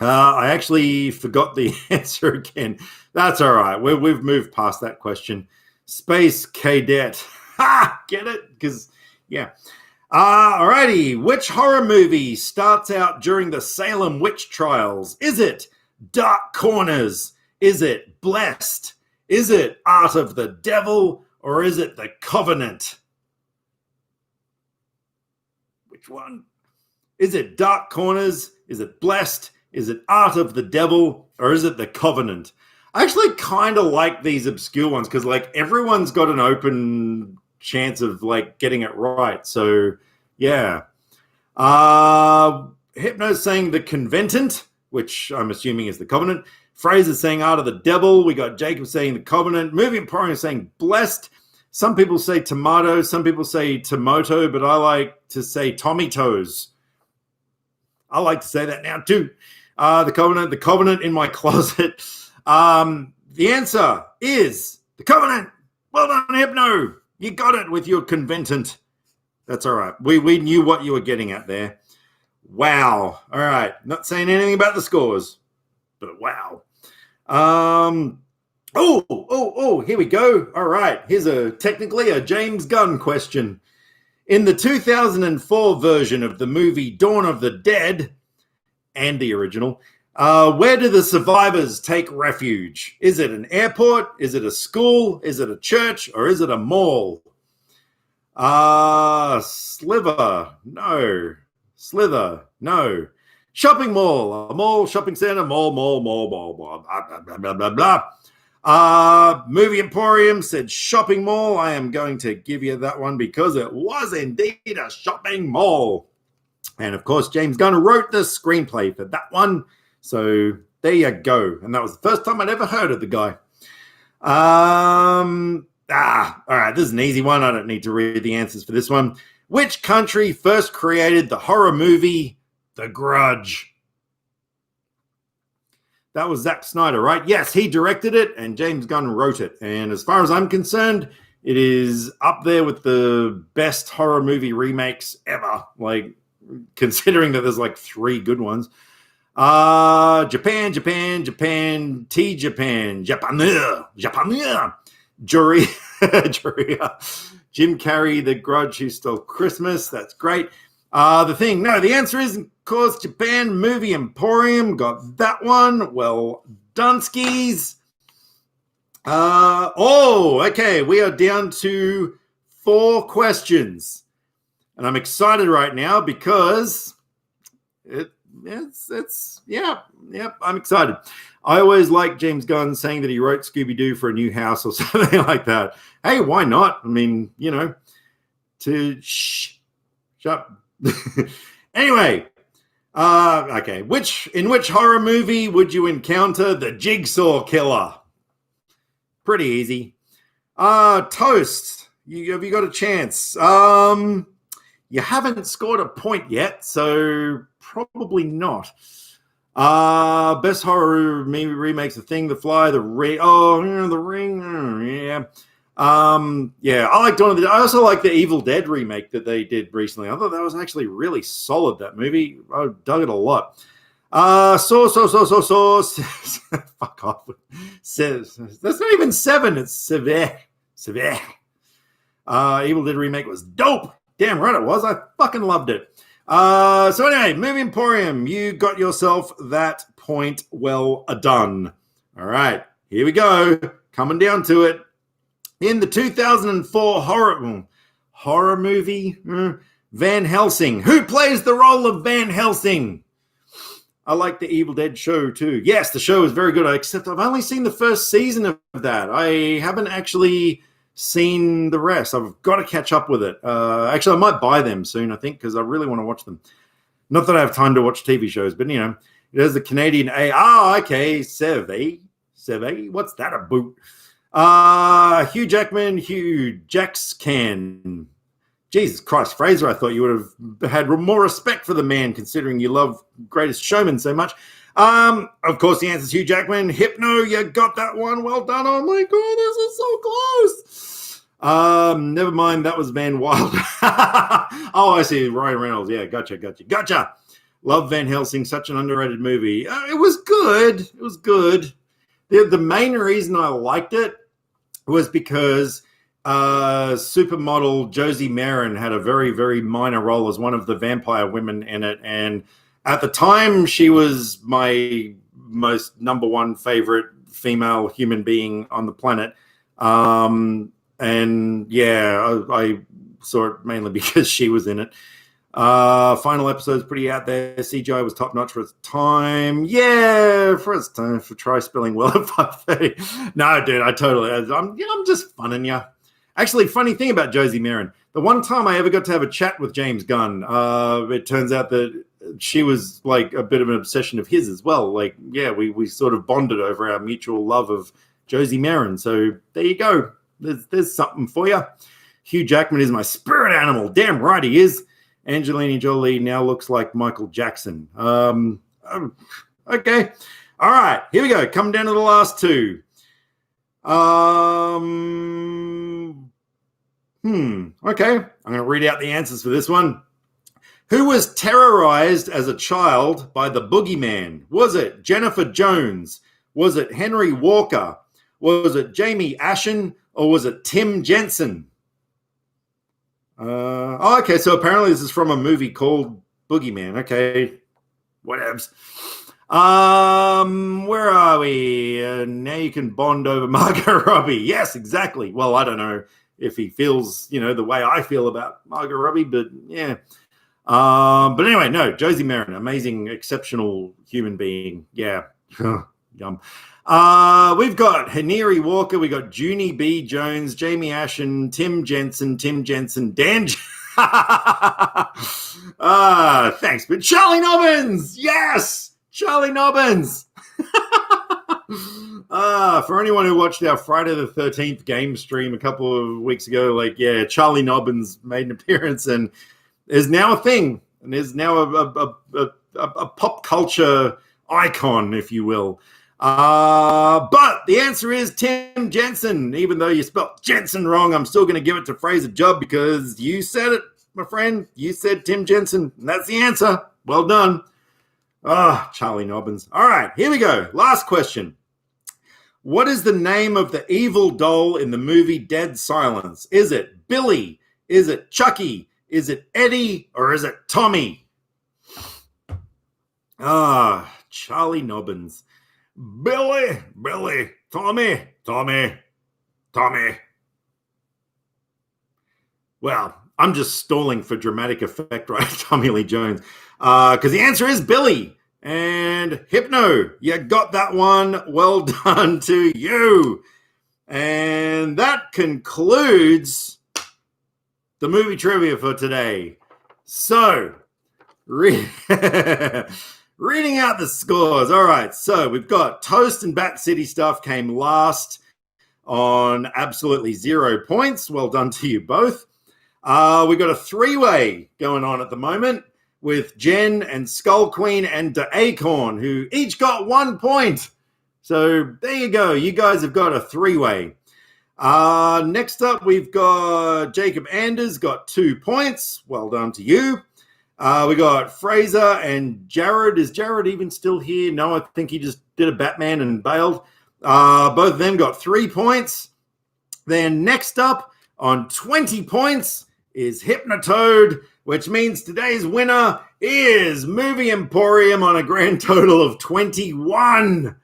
I actually forgot the answer again. That's all right. We've moved past that question. Space Cadet. Ha! Get it? Because, yeah. All righty. Which horror movie starts out during the Salem witch trials? Is it Dark Corners? Is it Blessed? Is it Art of the Devil? Or is it The Covenant? Which one? Is it Dark Corners? Is it Blessed? Is it Art of the Devil? Or is it The Covenant? I actually kind of like these obscure ones because like everyone's got an open chance of like getting it right. So yeah. Hypno's saying The Conventant, which I'm assuming is The Covenant. Fraser's saying Art of the Devil. We got Jacob saying The Covenant. Movie Emporium saying Blessed. Some people say Tomato. Some people say Tomoto, but I like to say Tommy Toes. I like to say that now too. The Covenant in my closet. The answer is The Covenant. Well done, Hypno. You got it with your Conventant. That's all right. We knew what you were getting at there. Wow. All right. Not saying anything about the scores, but wow. Here we go. All right. Here's technically a James Gunn question. In the 2004 version of the movie Dawn of the Dead and the original, where do the survivors take refuge? Is it an airport? Is it a school? Is it a church? Or is it a mall? Sliver. No. Slither. No. Shopping mall. A mall, shopping center, mall, blah, blah, blah, blah. Movie Emporium said shopping mall. I am going to give you that one because it was indeed a shopping mall. And of course, James Gunn wrote the screenplay for that one. So there you go. And that was the first time I'd ever heard of the guy. All right. This is an easy one. I don't need to read the answers for this one. Which country first created the horror movie The Grudge? That was Zack Snyder, right? Yes, he directed it and James Gunn wrote it. And as far as I'm concerned, it is up there with the best horror movie remakes ever. Like, considering that there's like 3 good ones. Japan, Juria. Jim Carrey, The Grudge Who Stole Christmas. That's great. The answer is, of course, Japan. Movie Emporium got that one. Well, Dunskies. Okay. We are down to 4 questions. And I'm excited right now because I'm excited. I always like James Gunn saying that he wrote Scooby-Doo for a new house or something like that. Hey, why not? I mean, shut. Anyway, Okay. In which horror movie would you encounter the Jigsaw Killer? Pretty easy. Toast. Have you got a chance? You haven't scored a point yet, so probably not. Best horror movie remakes: The Thing, The Fly, The Ring. Oh, The Ring. Yeah. Yeah, I liked I also like the Evil Dead remake that they did recently. I thought that was actually really solid, that movie. I dug it a lot. Sauce. Fuck off. Says that's not even 7. It's severe. Evil Dead remake was dope. Damn right it was. I fucking loved it. So anyway, Movie Emporium, you got yourself that point well done. All right, here we go. Coming down to it. In the 2004 horror movie, Van Helsing. Who plays the role of Van Helsing? I like the Evil Dead show too. Yes, the show is very good, except I've only seen the first season of that. I haven't actually seen the rest. I've got to catch up with it. Actually, I might buy them soon, I think, because I really want to watch them. Not that I have time to watch TV shows, but, you know, there's the Canadian A. Okay, Seve. What's that about? Hugh Jackman, Hugh Jackscan. Jesus Christ, Fraser, I thought you would have had more respect for the man, considering you love Greatest Showman so much. Of course, the answer is Hugh Jackman. Hypno, you got that one. Well done. Oh my God, this is so close. Never mind, that was Van Wilder. Oh, I see. Ryan Reynolds. Yeah, gotcha. Love Van Helsing, such an underrated movie. It was good. The main reason I liked it was because supermodel Josie Marin had a very, very minor role as one of the vampire women in it. And at the time, she was my most number one favorite female human being on the planet. And yeah, I saw it mainly because she was in it. Final episode's pretty out there. CGI was top notch for its time. Yeah, for its time. For try spelling well at 5:30. No, dude, I'm just funning you. Actually, funny thing about Josie Marin. The one time I ever got to have a chat with James Gunn, it turns out that she was like a bit of an obsession of his as well. Like, yeah, we sort of bonded over our mutual love of Josie Marin. So there you go. There's something for you. Hugh Jackman is my spirit animal. Damn right he is. Angelina Jolie now looks like Michael Jackson. Okay. All right. Here we go. Coming down to the last two. Okay. I'm going to read out the answers for this one. Who was terrorized as a child by the boogeyman? Was it Jennifer Jones? Was it Henry Walker? Was it Jamie Ashen? Or was it Tim Jensen? Okay, so apparently this is from a movie called Boogeyman. Okay, whatevs. Where are we? Now you can bond over Margot Robbie. Yes, exactly. Well, I don't know if he feels, the way I feel about Margot Robbie, but yeah. But anyway, no, Josie Marin, amazing, exceptional human being. Yeah. Yum. We've got Henry Walker, we got Junie B. Jones, Jamie Ashen, Tim Jensen, Dan. Thanks, but Charlie Nobbins, yes, Charlie Nobbins. For anyone who watched our Friday the 13th game stream a couple of weeks ago, Charlie Nobbins made an appearance and is now a thing, and is now a pop culture icon, if you will. But the answer is Tim Jensen. Even though you spelled Jensen wrong, I'm still going to give it to Fraser Jubb because you said it, my friend. You said Tim Jensen, and that's the answer. Well done. Charlie Nobbins. All right, here we go. Last question. What is the name of the evil doll in the movie Dead Silence? Is it Billy? Is it Chucky? Is it Eddie? Or is it Tommy? Charlie Nobbins. Billy, Tommy. Well, I'm just stalling for dramatic effect, right? Tommy Lee Jones. Because the answer is Billy. And Hypno, you got that one. Well done to you. And that concludes the movie trivia for today. So, Reading out the scores. All right, so we've got Toast and Bat City Stuff came last on absolutely 0 points. Well done to you both. We got a three-way going on at the moment with Jen and Skull Queen and the Acorn, who each got 1 point. So there you go. You guys have got a three-way. Next up, we've got Jacob Anders, got 2 points. Well done to you. We got Fraser and Jared. Is Jared even still here? No, I think he just did a Batman and bailed. Both of them got 3 points. Then next up on 20 points is Hypnotoad, which means today's winner is Movie Emporium on a grand total of 21.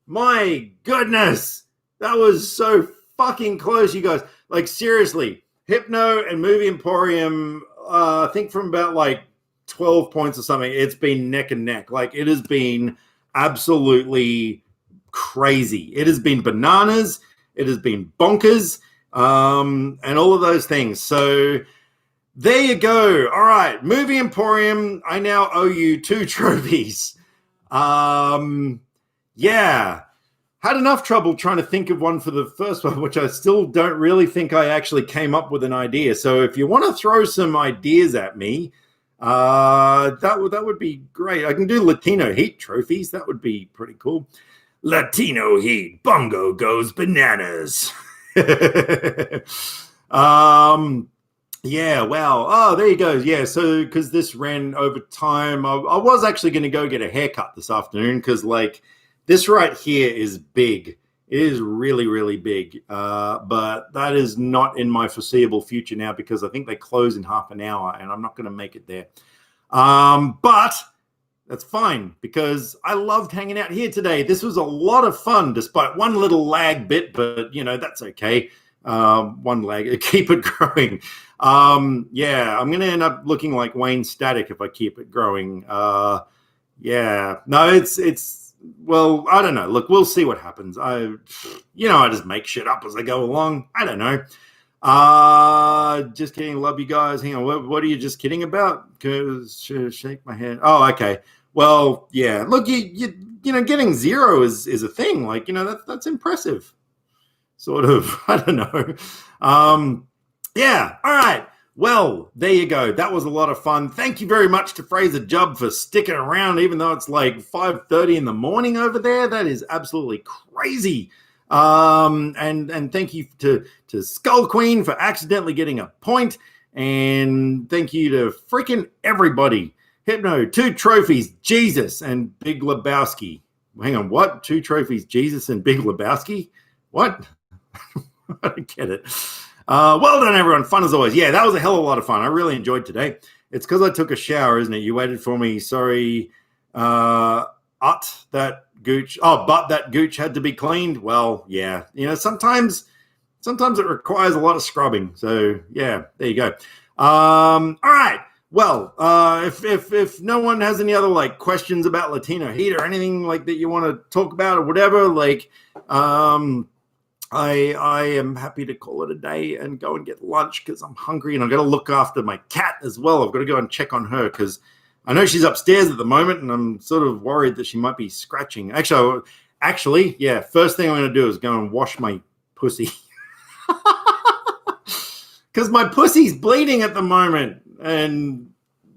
My goodness, that was so fucking close, you guys. Like, seriously, Hypno and Movie Emporium, I think from about like 12 points or something, it's been neck and neck. Like, it has been absolutely crazy. It has been bananas. It has been bonkers, and all of those things. So there you go. All right, Movie Emporium, I now owe you 2 trophies. Yeah. Had enough trouble trying to think of one for the first one, which I still don't really think I actually came up with an idea. So if you want to throw some ideas at me, that would be great. I can do Latino Heat trophies. That would be pretty cool. Latino Heat, Bongo goes bananas. Yeah, wow. Oh, there you go. Yeah, so because this ran over time, I was actually going to go get a haircut this afternoon because, like, this right here is big. It is really, really big. But that is not in my foreseeable future now because I think they close in half an hour and I'm not going to make it there. But that's fine because I loved hanging out here today. This was a lot of fun despite one little lag bit, but, you know, that's okay. One lag, keep it growing. Yeah, I'm going to end up looking like Wayne Static if I keep it growing. Yeah, no, it's, well, I don't know. Look, we'll see what happens. I just make shit up as I go along. I don't know. Just kidding. Love you guys. Hang on. What are you just kidding about? Because shake my head. Oh, okay. Well, yeah. Look, you know, getting 0 is a thing. Like, you know, that's impressive. Sort of. I don't know. Yeah. All right. Well, there you go. That was a lot of fun. Thank you very much to Fraser Jubb for sticking around, even though it's like 5:30 in the morning over there. That is absolutely crazy. And thank you to Skull Queen for accidentally getting a point. And thank you to freaking everybody. Hypno, 2 trophies, Jesus and Big Lebowski. Hang on, what? 2 trophies, Jesus and Big Lebowski? What? I don't get it. Well done, everyone. Fun as always. Yeah, that was a hell of a lot of fun. I really enjoyed today. It's because I took a shower, isn't it? You waited for me. Sorry. That gooch. Oh, but that gooch had to be cleaned. Well, yeah. You know, sometimes it requires a lot of scrubbing. So, yeah, there you go. All right. Well, if no one has any other like questions about Latino Heat or anything like that you want to talk about or whatever, like, I am happy to call it a day and go and get lunch because I'm hungry and I've got to look after my cat as well. I've got to go and check on her because I know she's upstairs at the moment and I'm sort of worried that she might be scratching. Actually, yeah, first thing I'm going to do is go and wash my pussy because my pussy's bleeding at the moment and,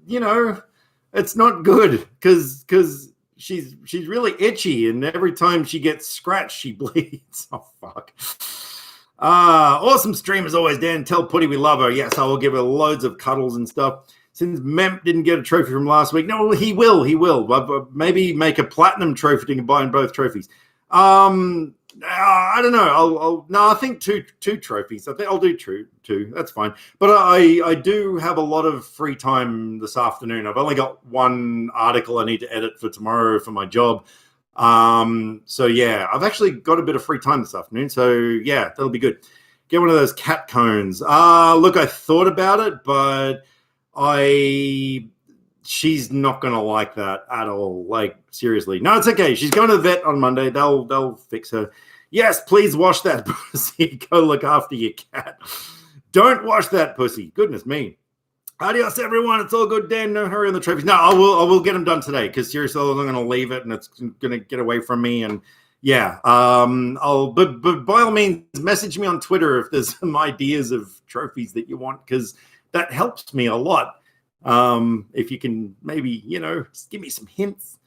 you know, it's not good because she's really itchy, and every time she gets scratched, she bleeds. Oh, fuck. Awesome stream as always, Dan. Tell Putty we love her. Yes, I will give her loads of cuddles and stuff. Since Memp didn't get a trophy from last week, no, he will. Maybe make a platinum trophy to combine both trophies. I don't know. I think two trophies. I think I'll do two. That's fine. But I do have a lot of free time this afternoon. I've only got one article I need to edit for tomorrow for my job. So yeah, I've actually got a bit of free time this afternoon. So yeah, that'll be good. Get one of those cat cones. Look, I thought about it, but she's not going to like that at all. Like, seriously. No, it's okay. She's going to the vet on Monday. They'll fix her. Yes, please wash that pussy. Go look after your cat. Don't wash that pussy. Goodness me. Adios, everyone. It's all good, Dan. No hurry on the trophies. No, I will get them done today because seriously, I'm going to leave it and it's going to get away from me. And yeah, but by all means, message me on Twitter if there's some ideas of trophies that you want because that helps me a lot. If you can maybe, just give me some hints.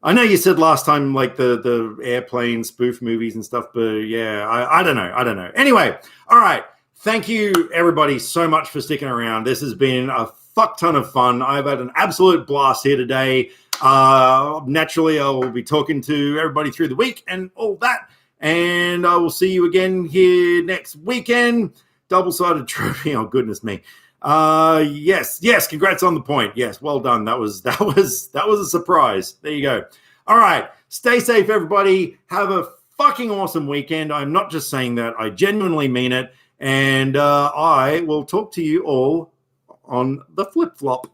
I know you said last time like the airplane spoof movies and stuff, but yeah, I don't know. Anyway, all right. Thank you, everybody, so much for sticking around. This has been a fuck ton of fun. I've had an absolute blast here today. Naturally, I will be talking to everybody through the week and all that. And I will see you again here next weekend. Double-sided trophy. Oh, goodness me. Yes. Congrats on the point. Yes, well done. That was a surprise. There you go. All right. Stay safe, everybody. Have a fucking awesome weekend. I'm not just saying that. I genuinely mean it. And I will talk to you all on the flip-flop.